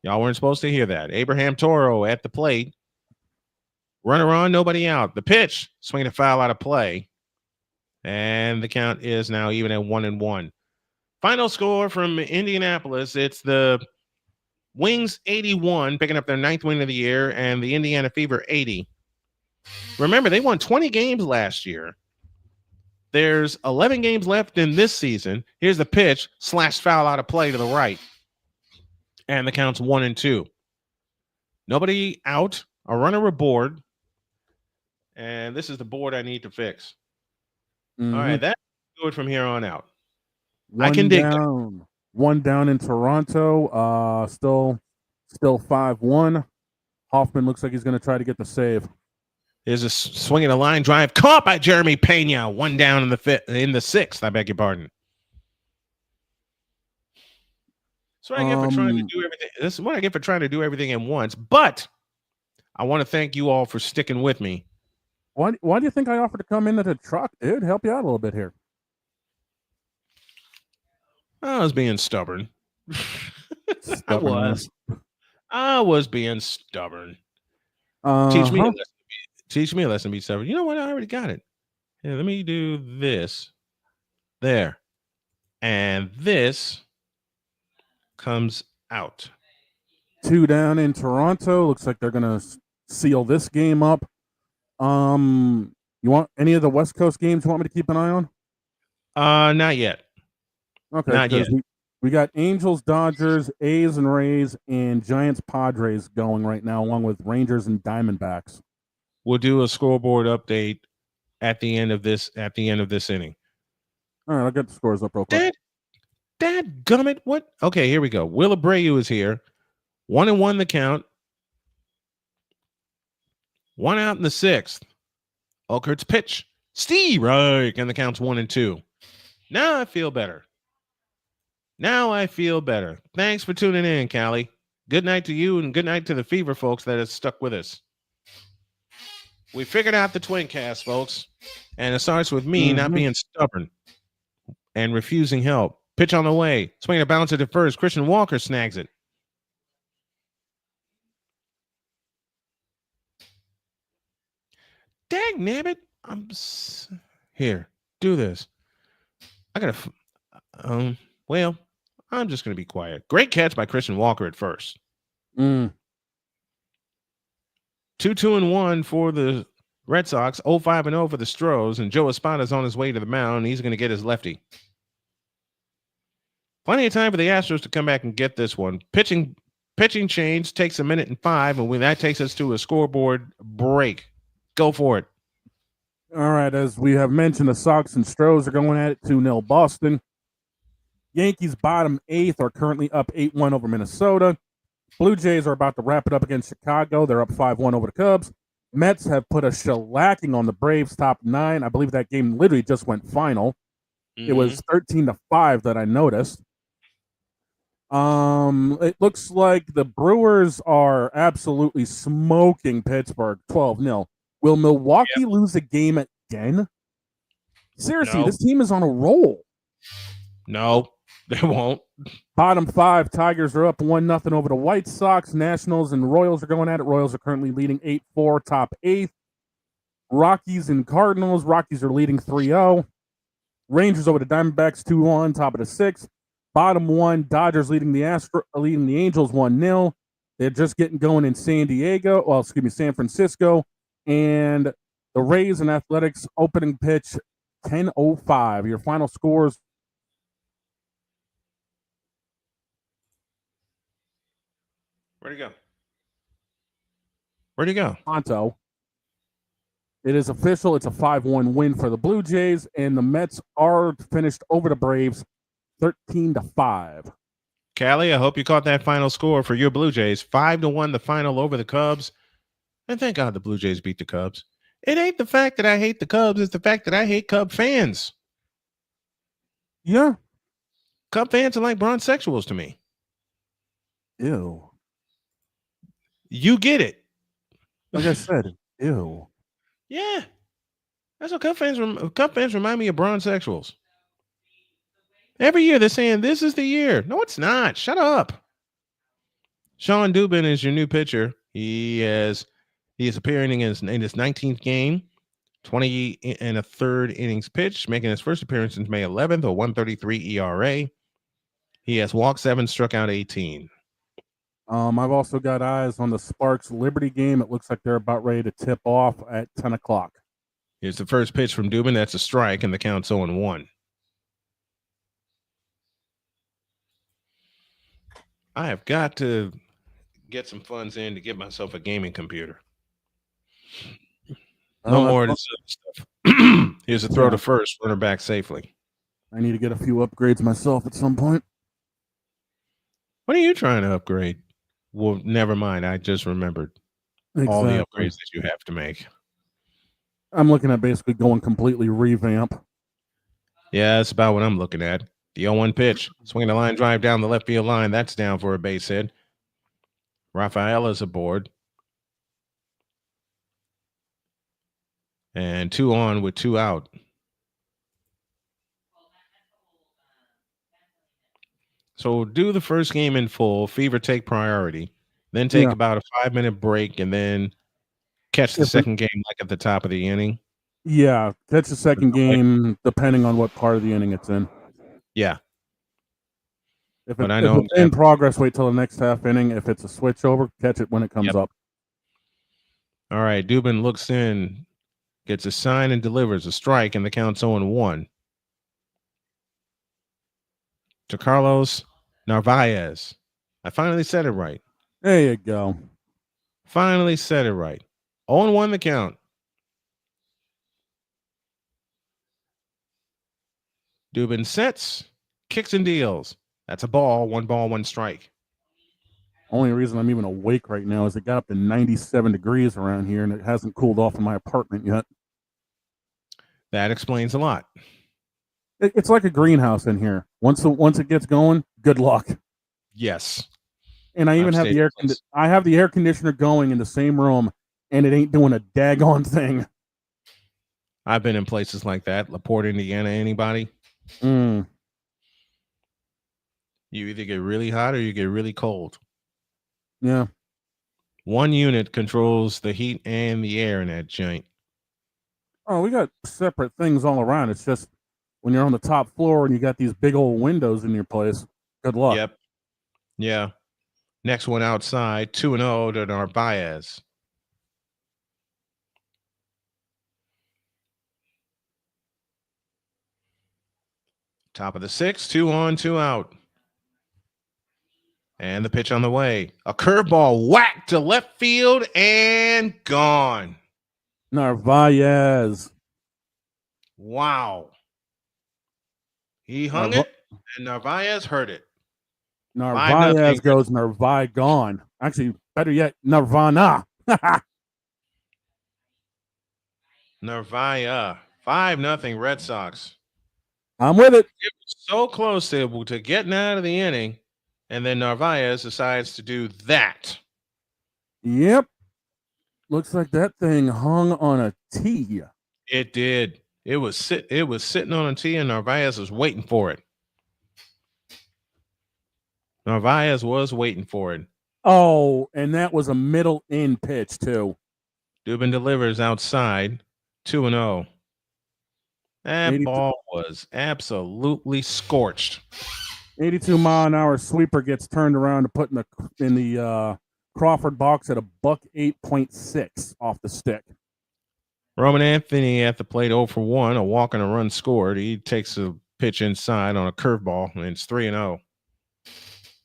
Y'all weren't supposed to hear that. Abraham Toro at the plate. Runner on, nobody out. The pitch, swinging a foul out of play. And the count is now even at 1-1. Final score from Indianapolis. It's the Wings 81, picking up their 9th win of the year, and the Indiana Fever 80. Remember, they won 20 games last year. There's 11 games left in this season. Here's the pitch, /foul out of play to the right. And the count's 1-2. Nobody out, a runner aboard. And this is the board I need to fix. All right, that's good from here on out. I can dig that. 1 down in Toronto. Still 5-1. Hoffman looks like he's going to try to get the save. There's a swing and a line drive caught by Jeremy Pena. 1 down in the 6th. I beg your pardon. That's what I get for trying to do everything. This is what I get for trying to do everything at once. But I want to thank you all for sticking with me. Why do you think I offered to come into the truck, dude? Help you out a little bit here. I was being stubborn. I was being stubborn. Teach me a lesson Teach me a lesson, beat seven. You know what? I already got it. Here, let me do this. There. And this comes out. 2 down in Toronto. Looks like they're going to seal this game up. You want any of the West Coast games you want me to keep an eye on? Not yet. Okay, Not because yet. we got Angels, Dodgers, A's and Rays, and Giants, Padres going right now, along with Rangers and Diamondbacks. We'll do a scoreboard update at the end of this inning. All right, I'll get the scores up real quick. Dadgummit, what? Okay, here we go. Will Abreu is here. 1-1 the count. 1 out in the 6th. Okert's pitch. Steve Reich, and the count's 1-2. Now I feel better. Thanks for tuning in, Callie. Good night to you, and good night to the Fever folks that have stuck with us. We figured out the TwinCast, folks. And it starts with me not being stubborn and refusing help. Pitch on the way. Swing a bounce at first. Christian Walker snags it. Dang nabbit. Here. Do this. I gotta well, I'm just gonna be quiet. Great catch by Christian Walker at first. 2-2-1 for the Red Sox, 0-5-0 for the Astros, and Joe Espada's on his way to the mound. He's going to get his lefty. Plenty of time for the Astros to come back and get this one. Pitching change takes 1 minute and 5, and when that takes us to a scoreboard break. Go for it. All right, as we have mentioned, the Sox and Astros are going at it 2-0 Boston. Yankees bottom 8th are currently up 8-1 over Minnesota. Blue Jays are about to wrap it up against Chicago. They're up 5-1 over the Cubs. Mets have put a shellacking on the Braves, top 9. I believe that game literally just went final. It was 13-5 that I noticed. It looks like the Brewers are absolutely smoking Pittsburgh, 12-0. Will Milwaukee lose a game again? Seriously, this team is on a roll. No, they won't. Bottom 5, Tigers are up 1-0 over the White Sox. Nationals and Royals are going at it. Royals are currently leading 8-4, top 8th. Rockies and Cardinals. Rockies are leading 3-0. Rangers over the Diamondbacks 2-1, top of the 6th. Bottom 1, Dodgers leading the Angels 1-0. They're just getting going in San Francisco. And the Rays and Athletics opening pitch 10:05. Your final scores. Where'd he go? Toronto. It is official. It's a 5-1 win for the Blue Jays, and the Mets are finished over the Braves 13-5. Callie, I hope you caught that final score for your Blue Jays. 5-1 the final over the Cubs. And thank God the Blue Jays beat the Cubs. It ain't the fact that I hate the Cubs, it's the fact that I hate Cub fans. Yeah. Cub fans are like bronzexuals to me. Ew. You get it. Like I said, ew. Yeah. That's what Cub fans remind me of bronzexuals. Every year they're saying this is the year. No, it's not. Shut up. Sean Dubin is your new pitcher. He is appearing in his 19th game, 20 and a third innings pitched, making his first appearance since May 11th, a 1.33 ERA. He has walked 7, struck out 18. I've also got eyes on the Sparks Liberty game. It looks like they're about ready to tip off at 10 o'clock. Here's the first pitch from Dubin. That's a strike, and the count's 0-1. I have got to get some funds in to get myself a gaming computer. No more of this stuff. Here's a throw to first, runner back safely. I need to get a few upgrades myself at some point. What are you trying to upgrade? Well, never mind. I just remembered all the upgrades that you have to make. I'm looking at basically going completely revamp. Yeah, that's about what I'm looking at. The 0-1 pitch. Swinging a line drive down the left field line. That's down for a base hit. Rafaela's aboard. And 2 on with 2 out. So do the first game in full. Fever take priority. Then take about a 5-minute break. And then catch the If it- second game like at the top of the inning. Yeah, catch the second game depending on what part of the inning it's in. Yeah. If But I if know it's in progress, wait till the next half inning. If it's a switch over, catch it when it comes Yep. up. All right. Dubin looks in, gets a sign and delivers a strike, and the count's 0-1. To Carlos Narvaez. I finally said it right. There you go. Finally said it right. 0-1 the count. Dubin sets, kicks and deals. That's a ball, 1 strike. Only reason I'm even awake right now is it got up to 97 degrees around here, and it hasn't cooled off in my apartment yet. That explains a lot. It's like a greenhouse in here. Once it gets going, good luck. Yes. And I even have I have the air conditioner going in the same room, and it ain't doing a daggone thing. I've been in places like that. LaPorte, Indiana, anybody? Mm. You either get really hot or you get really cold. Yeah. One unit controls the heat and the air in that joint. Oh, we got separate things all around. It's just when you're on the top floor and you got these big old windows in your place, good luck. Yep. Yeah. Next one outside, 2-0 to Narvaez. Top of the sixth, 2 on, 2 out. And the pitch on the way. A curveball whacked to left field and gone. Narvaez. Wow. He hung it, and Narvaez heard it. Narvaez goes Narvi gone. Actually, better yet, Nirvana. Narvaez. 5-0 Red Sox. I'm with it. It was so close to getting out of the inning, and then Narvaez decides to do that. Yep. Looks like that thing hung on a tee. It did. It was sitting on a tee, and Narvaez was waiting for it. Narvaez was waiting for it. Oh, and that was a middle in pitch too. Dubin delivers outside, 2-0. That ball was absolutely scorched. 82-mile-an-hour sweeper gets turned around to put in the Crawford box at a $108.6 off the stick. Roman Anthony at the plate 0 for 1, a walk and a run scored. He takes a pitch inside on a curveball, and it's 3-0.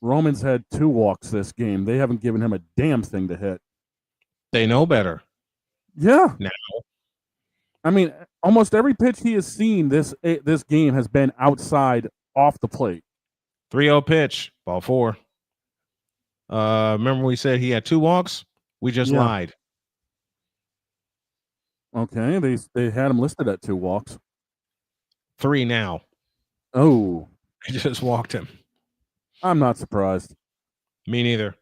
Roman's had 2 walks this game. They haven't given him a damn thing to hit. They know better. Yeah. Now. I mean, almost every pitch he has seen this game has been outside off the plate. 3-0 pitch, ball 4. Remember we said he had 2 walks? We just lied. Okay, they had him listed at 2 walks. 3 now. Oh. They just walked him. I'm not surprised. Me neither.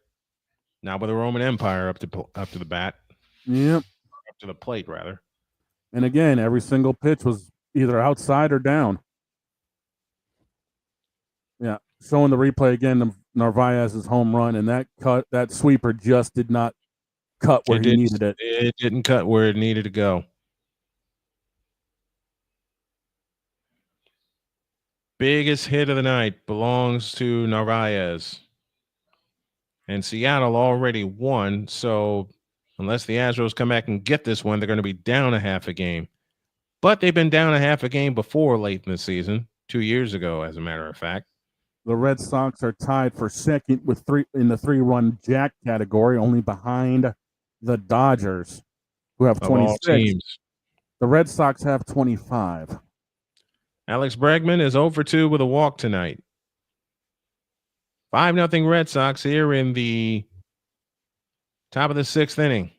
Not with the Roman Empire up to the bat. Yep. Up to the plate, rather. And again, every single pitch was either outside or down. Yeah. Showing the replay again of Narvaez's home run, and that sweeper just did not cut where he needed it. It didn't cut where it needed to go. Biggest hit of the night belongs to Narvaez. And Seattle already won, so unless the Astros come back and get this one, they're going to be down a half a game. But they've been down a half a game before late in the season, 2 years ago, as a matter of fact. The Red Sox are tied for second with 3 in the 3-run jack category, only behind the Dodgers, who have 26. The Red Sox have 25. Alex Bregman is 0 for 2 with a walk tonight. 5-0 Red Sox here in the top of the 6th inning.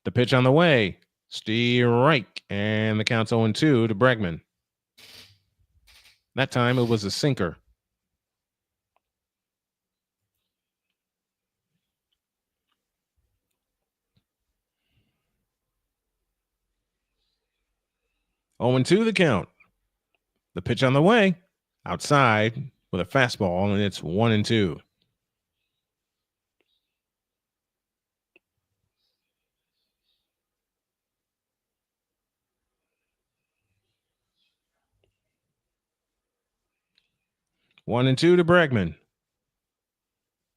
The pitch on the way. Strike, and the count's 0-2 to Bregman. That time it was a sinker. Oh, 0-2 the count. The pitch on the way. Outside with a fastball, and it's 1-2. 1-2 to Bregman.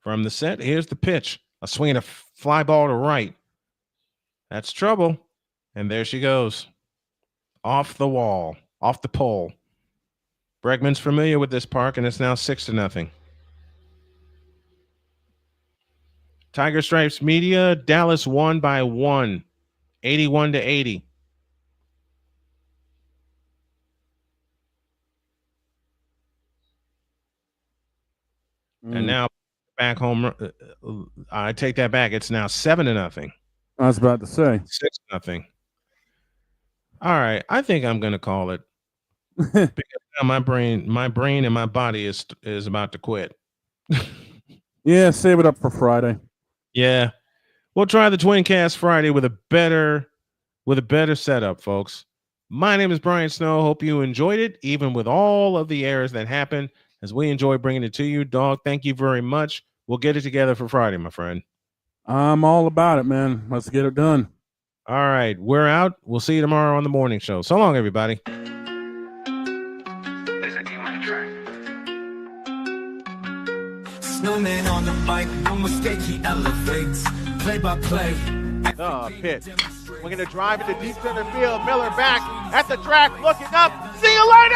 From the set, here's the pitch. A swing and a fly ball to right. That's trouble. And there she goes. Off the wall, off the pole. Bregman's familiar with this park, and it's now 6-0. Tiger Stripes Media, Dallas won by 1, 81-80. And now back home. I take that back. It's now 7-0. I was about to say 6-0. All right, I think I'm gonna call it because now my brain and my body is about to quit. Yeah, save it up for Friday. Yeah, we'll try the TwinCast Friday with a better setup, folks. My name is Brian Snow. Hope you enjoyed it, even with all of the errors that happened. As we enjoy bringing it to you, dog. Thank you very much. We'll get it together for Friday, my friend. I'm all about it, man. Let's get it done. All right, we're out. We'll see you tomorrow on the morning show. So long, everybody. Snowman on the mic, no mistake, he elevates. Play by play. The pitch. We're going to drive into deep center field. Miller back at the track, looking up. See you later!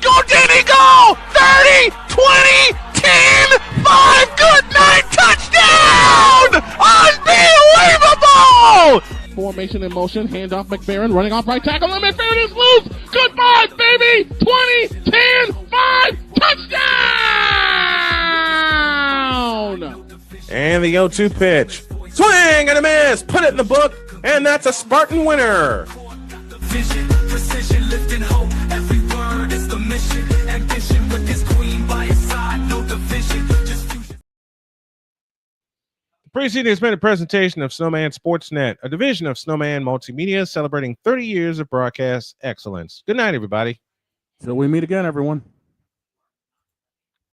Go, Denny, go! 30, 20, 10, 5. Good night, touchdown! Unbelievable! Formation in motion, handoff McBaron, running off right tackle, and McBaron is loose! Goodbye, baby! 20, 10, 5, touchdown! And the 0-2 pitch. Swing and a miss. Put it in the book, and that's a Spartan winner. Vision, precision, lifting hope. Every word is the mission. Ambition with his queen by his side. No division, just fusion. The preceding has been a presentation of Snowman Sportsnet, a division of Snowman Multimedia celebrating 30 years of broadcast excellence. Good night, everybody. Till we meet again, everyone.